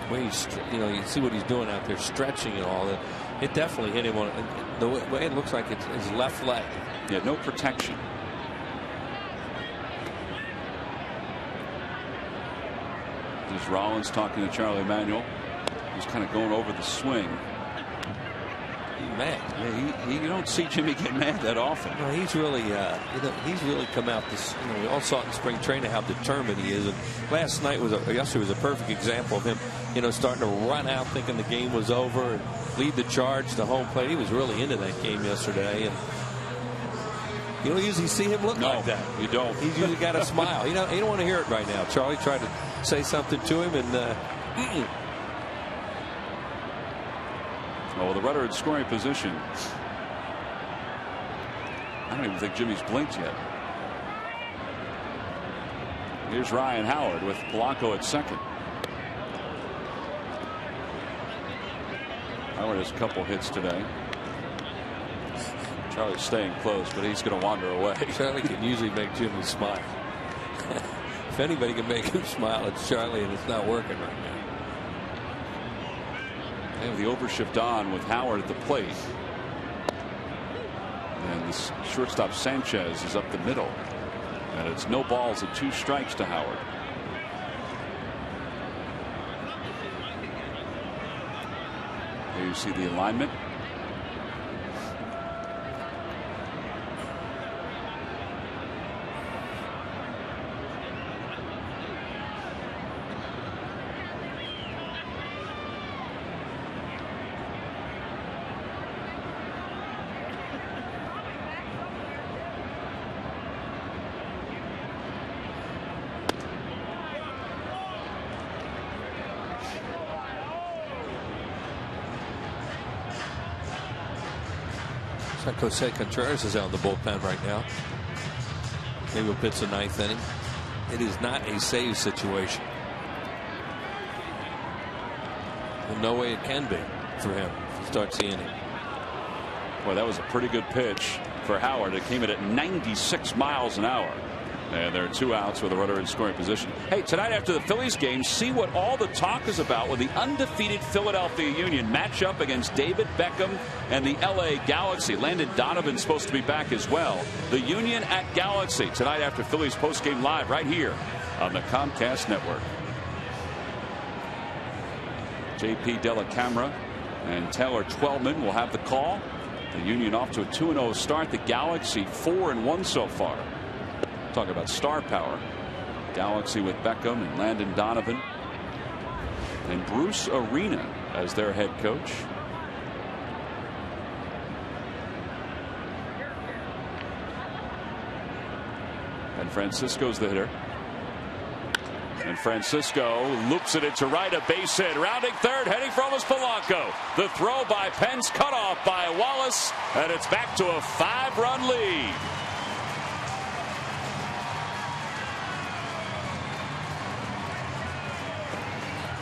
When he's, you see what he's doing out there, stretching and all that. It definitely hit him on the way it looks like it's his left leg. Yeah, no protection. There's Rollins talking to Charlie Manuel. He's kind of going over the swing. He's mad. Yeah, you don't see Jimmy get mad that often. No, he's really, he's really come out this. We all saw it in spring training how determined he is. And yesterday was a perfect example of him, starting to run out thinking the game was over and lead the charge to home plate. He was really into that game yesterday, and you don't usually see him look like that. You don't. He's usually got a smile. You don't want to hear it right now. Charlie tried to say something to him, and well, the runner in scoring position. I don't even think Jimmy's blinked yet. Here's Ryan Howard with Polanco at second. Howard has a couple hits today. Charlie's staying close, but he's going to wander away. Charlie can usually make Jimmy smile. If anybody can make him smile, it's Charlie, and it's not working right now. They have the overshift on with Howard at the plate. And this shortstop Sanchez is up the middle. And it's no balls and 2 strikes to Howard. Here you see the alignment. Jose Contreras is out in the bullpen right now. Maybe he'll pitch the 9th inning. It is not a save situation. Well, no way it can be for him to start the inning. Well, that was a pretty good pitch for Howard. It came in at 96 miles an hour. And there are 2 outs with a runner in scoring position. Hey, tonight after the Phillies game, see what all the talk is about when the undefeated Philadelphia Union match up against David Beckham and the LA Galaxy. Landon Donovan's supposed to be back as well. The Union at Galaxy tonight after Phillies postgame live right here on the Comcast Network. JP Della Camera and Taylor Twellman will have the call. The Union off to a 2-0 start. The Galaxy 4-1 so far. Talk about star power. Galaxy with Beckham and Landon Donovan and Bruce Arena as their head coach. And Francisco's the hitter. And Francisco loops it into right, a base hit. Rounding third, heading for almost Polanco. The throw by Pence, cut off by Wallace, and it's back to a 5-run lead.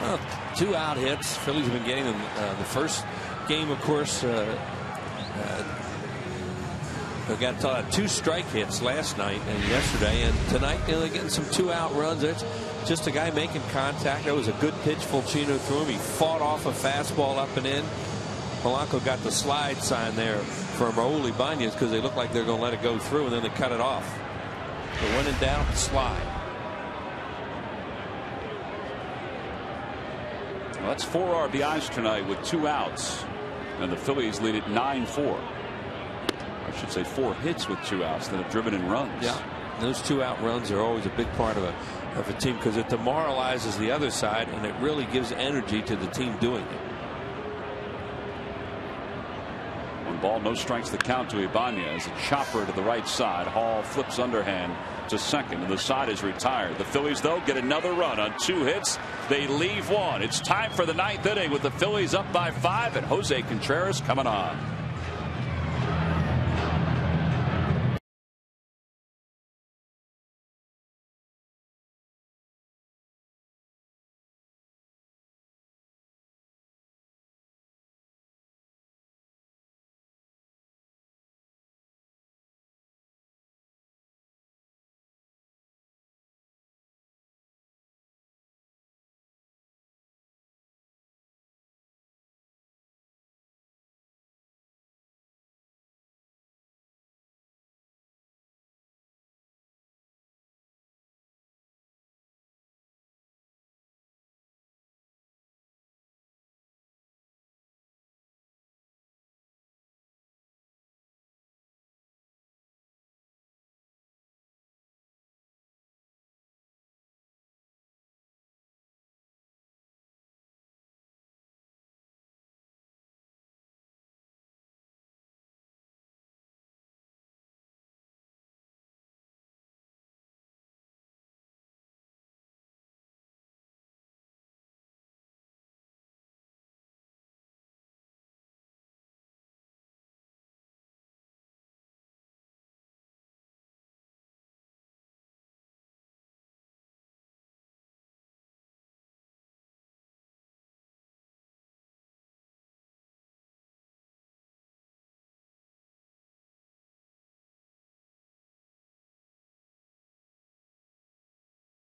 Well, 2 out hits. Phillies have been getting them. The first game, of course, they got 2 strike hits last night and yesterday, and tonight they're getting some 2-out runs. It's just a guy making contact. That was a good pitch Fulcino threw him. He fought off a fastball up and in. Polanco got the slide sign there from Raul Ibanez because they look like they're going to let it go through, and then they cut it off. So when in doubt, slide. Well, that's 4 RBIs tonight with 2 outs, and the Phillies lead it 9-4. I should say 4 hits with 2 outs that have driven in runs. Yeah, And those 2-out runs are always a big part of a team because it demoralizes the other side and it really gives energy to the team doing it. 1 ball, no strikes, the count to Ibanez. A chopper to the right side. Hall flips underhand to second, and the side is retired. The Phillies, though, get another run on 2 hits. They leave 1. It's time for the 9th inning with the Phillies up by 5 and Jose Contreras coming on.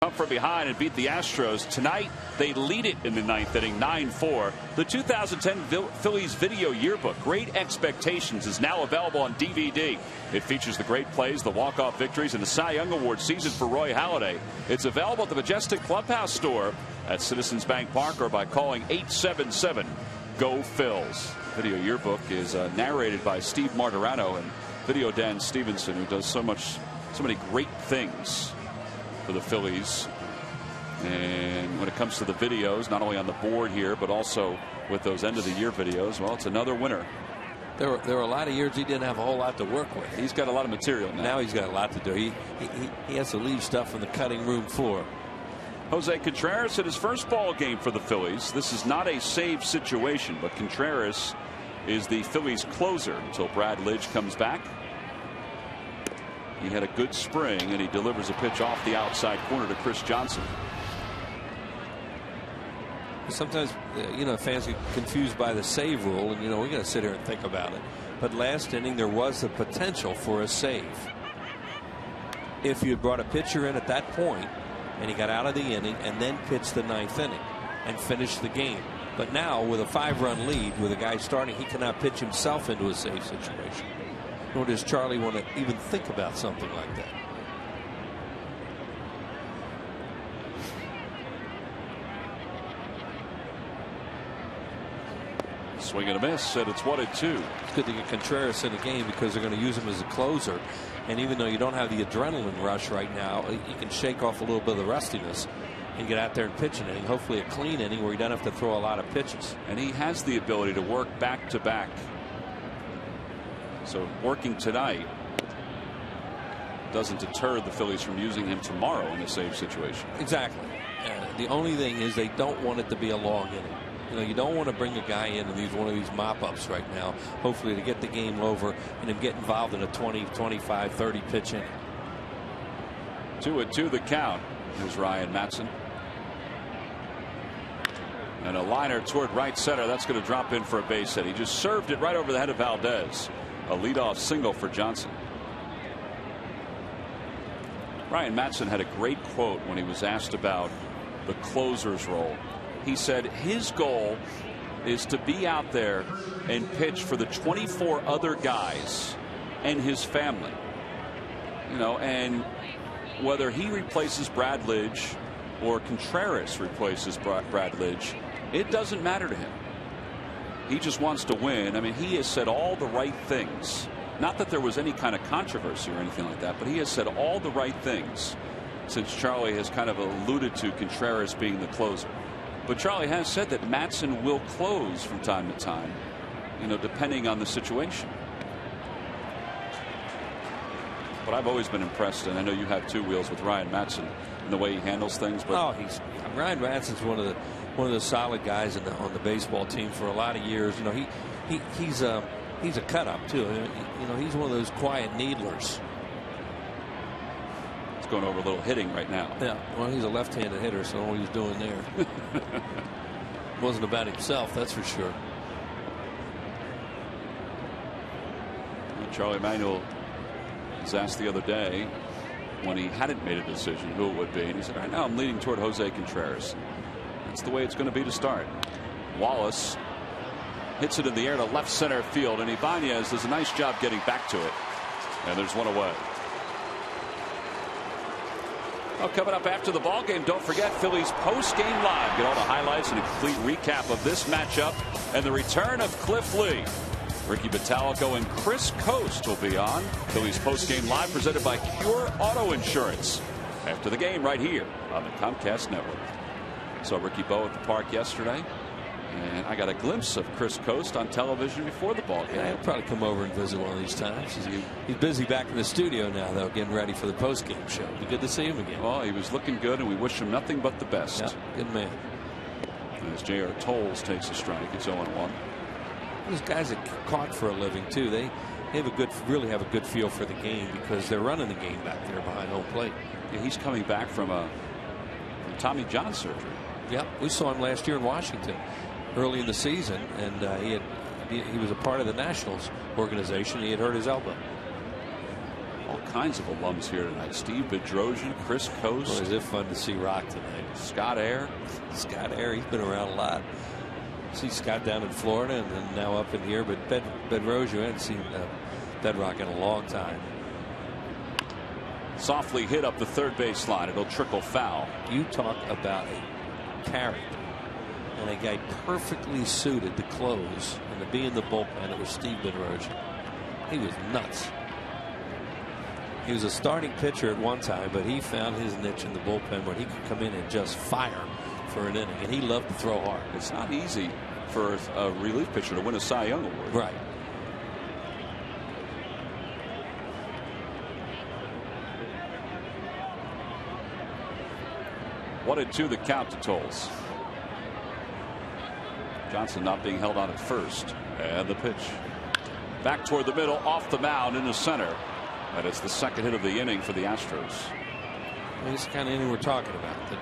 Come from behind and beat the Astros. Tonight, they lead it in the 9th inning, 9-4. The 2010 Phillies video yearbook, Great Expectations, is now available on DVD. It features the great plays, the walk-off victories, and the Cy Young Award season for Roy Halladay. It's available at the Majestic Clubhouse store at Citizens Bank Park or by calling 877-GO-PHILS. Video yearbook is narrated by Steve Martirano and Video Dan Stevenson, who does so many great things for the Phillies. And when it comes to the videos, not only on the board here, but also with those end of the year videos, well, it's another winner. There were a lot of years he didn't have a whole lot to work with. He's got a lot of material now. Now he's got a lot to do. He has to leave stuff on the cutting room floor. Jose Contreras hit his first ball game for the Phillies. This is not a save situation, but Contreras is the Phillies closer until Brad Lidge comes back. He had a good spring, and he delivers a pitch off the outside corner to Chris Johnson. Sometimes, fans get confused by the save rule, and, we got to sit here and think about it. But last inning, there was the potential for a save. If you had brought a pitcher in at that point, and he got out of the inning, and then pitched the 9th inning and finished the game. But now, with a 5-run lead, with a guy starting, he cannot pitch himself into a save situation. Nor does Charlie want to even think about something like that. Swing and a miss, and it's 1-2. It's good to get Contreras in the game because they're going to use him as a closer. And even though you don't have the adrenaline rush right now, you can shake off a little bit of the rustiness and get out there and pitch an inning. Hopefully a clean inning where you don't have to throw a lot of pitches. And he has the ability to work back to back. So working tonight doesn't deter the Phillies from using him tomorrow in a save situation. Exactly. The only thing is they don't want it to be a long inning. You don't want to bring a guy in and one of these mop-ups right now, hopefully to get the game over and him get involved in a 20, 25, 30 pitch inning. 2-2 the count. Here's Ryan Matson. And a liner toward right center. That's going to drop in for a base hit. He just served it right over the head of Valdez. A leadoff single for Johnson. Ryan Matson had a great quote when he was asked about the closer's role. He said his goal is to be out there and pitch for the 24 other guys and his family. And whether he replaces Brad Lidge or Contreras replaces Brad Lidge, it doesn't matter to him. He just wants to win. I mean, he has said all the right things Not that there was any kind of controversy or anything like that, but he has said all the right things since Charlie has kind of alluded to Contreras being the closer. But Charlie has said that Matson will close from time to time, you know, depending on the situation. But I've always been impressed, and I know you have two wheels with Ryan Matson and the way he handles things. But Ryan Matson's one of the solid guys on the baseball team for a lot of years. You know, he's a cut up too. You know, he's one of those quiet needlers. He's going over a little hitting right now. Yeah, well, he's a left-handed hitter, so all he was doing there wasn't about himself, that's for sure. Charlie Manuel was asked the other day when he hadn't made a decision who it would be, and he said, right now I'm leaning toward Jose Contreras. That's the way it's going to be to start. Wallace hits it in the air to left center field, and Ibanez does a nice job getting back to it. And there's one away. Well, coming up after the ball game, don't forget Phillies post-game live. Get all the highlights and a complete recap of this matchup and the return of Cliff Lee. Ricky Bottalico and Chris Coast will be on. Phillies post-game live presented by Pure Auto Insurance. After the game right here on the Comcast Network. Saw Ricky Bo at the park yesterday, and I got a glimpse of Chris Coast on television before the ball game. Yeah, he'll probably come over and visit one of these times. He's busy back in the studio now, though, getting ready for the post-game show. It'd be good to see him again. Well, he was looking good, and we wish him nothing but the best. Yeah, good man. As J.R. Tolles takes a strike, it's 0-1. These guys are caught for a living too. They really have a good feel for the game because they're running the game back there behind home plate. Yeah, he's coming back from Tommy John surgery. Yeah, we saw him last year in Washington early in the season, and he was a part of the Nationals organization. He had hurt his elbow. All kinds of alums here tonight. Steve Bedrosian, Chris Coast. Boy, is it fun to see Rock tonight. Scott Air. Scott Air, he's been around a lot. See Scott down in Florida and then now up in here, but Bedrosian, I haven't seen Bedrock in a long time. Softly hit up the third base line. It'll trickle foul. You talk about a character and a guy perfectly suited to close and to be in the bullpen. It was Steve Bedrosian. He was nuts. He was a starting pitcher at one time, but he found his niche in the bullpen where he could come in and just fire for an inning, and he loved to throw hard. It's not easy for a relief pitcher to win a Cy Young Award. Right. One and two the count to Tolles. Johnson not being held on at first, and the pitch back toward the middle, off the mound into center, and it's the second hit of the inning for the Astros. It's the kind of inning we're talking about. That,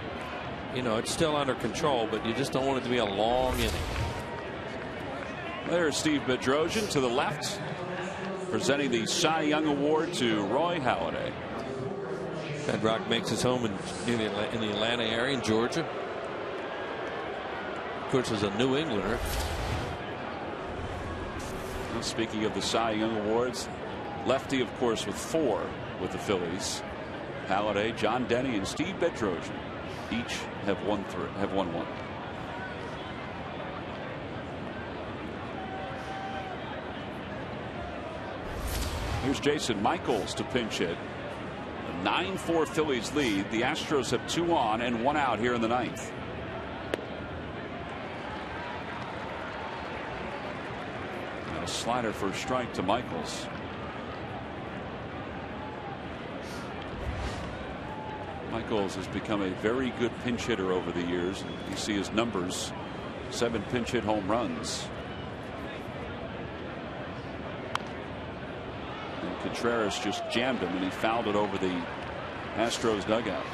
you know, it's still under control, but you just don't want it to be a long inning. There's Steve Bedrosian to the left, presenting the Cy Young Award to Roy Halladay. Bedrock makes his home in the Atlanta area in Georgia. Of course, is a New Englander. Well, speaking of the Cy Young Awards, lefty, of course, with 4 with the Phillies. Halladay, John Denny, and Steve Bedrosian each have won one. Here's Jason Michaels to pinch hit. A 9-4 Phillies lead. The Astros have 2 on and 1 out here in the 9th. And a slider for a strike to Michaels. Michaels has become a very good pinch hitter over the years. You see his numbers, 7 pinch hit home runs. And Contreras just jammed him, and he fouled it over the Astros dugout.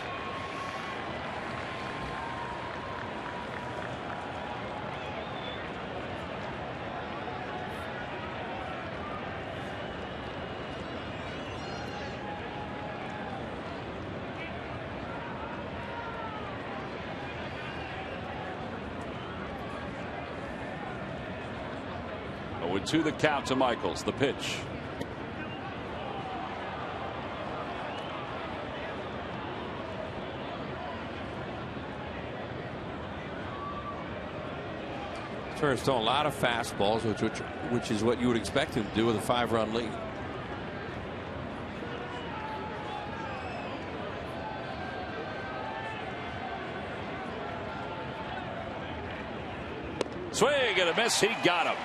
To the count to Michaels. The pitch. Turns to a lot of fastballs, which is what you would expect him to do with a 5-run lead. Swing and a miss. He got him.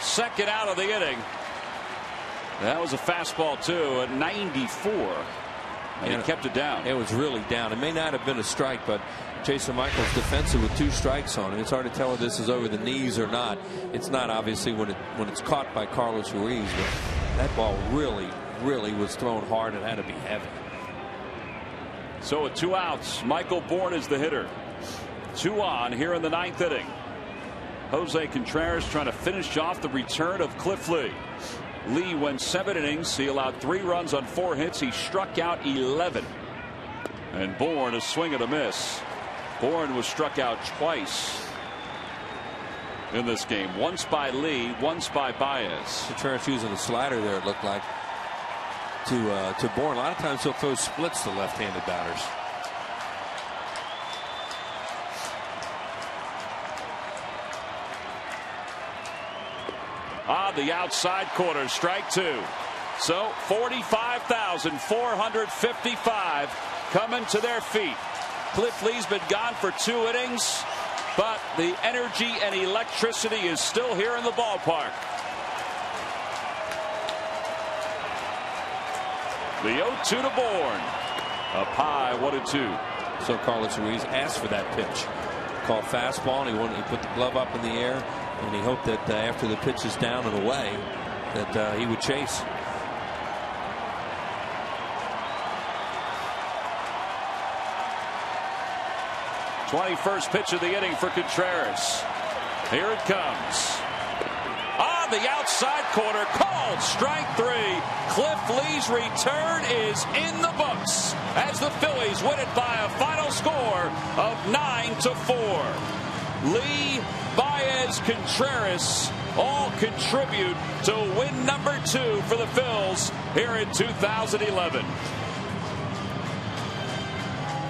Second out of the inning. That was a fastball, too, at 94. And he kept it down. It was really down. It may not have been a strike, but Jason Michaels defensive with 2 strikes on him. It's hard to tell if this is over the knees or not. It's not, obviously, when it's caught by Carlos Ruiz. But that ball really was thrown hard and had to be heavy. So with 2 outs, Michael Bourne is the hitter. 2 on here in the 9th inning. Jose Contreras trying to finish off the return of Cliff Lee. Lee went 7 innings. He allowed 3 runs on 4 hits. He struck out 11. And Bourne, a swing and a miss. Bourne was struck out twice in this game. Once by Lee, once by Baez. Contreras using the slider there, it looked like, to Bourne. A lot of times he'll throw splits to left-handed batters. On the outside corner, strike 2. So 45,455 coming to their feet. Cliff Lee's been gone for 2 innings, but the energy and electricity is still here in the ballpark. The 0-2 to Bourne. Up high, 1-2. So Carlos Ruiz asked for that pitch. Called fastball, and he put the glove up in the air, and he hoped that after the pitch is down and away, that he would chase. '21st pitch of the inning for Contreras. Here it comes. On the outside corner, called strike 3. Cliff Lee's return is in the books as the Phillies win it by a final score of 9-4. Lee, Baez, Contreras all contribute to win number 2 for the Phils here in 2011.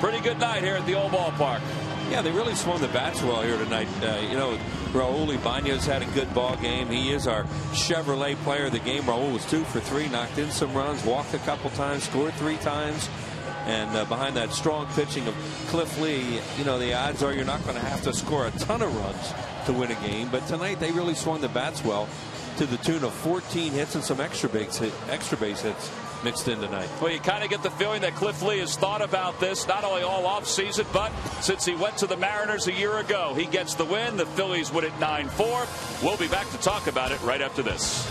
Pretty good night here at the old ballpark. Yeah, they really swung the bats well here tonight. You know, Raul Ibanez had a good ball game. He is our Chevrolet player of the game. Raul was 2 for 3, knocked in some runs, walked a couple times, scored 3 times. And behind that strong pitching of Cliff Lee, you know, the odds are you're not going to have to score a ton of runs to win a game. But tonight they really swung the bats well to the tune of 14 hits and some extra base hits mixed in tonight. Well, you kind of get the feeling that Cliff Lee has thought about this not only all offseason, but since he went to the Mariners a year ago. He gets the win. The Phillies win it 9-4. We'll be back to talk about it right after this.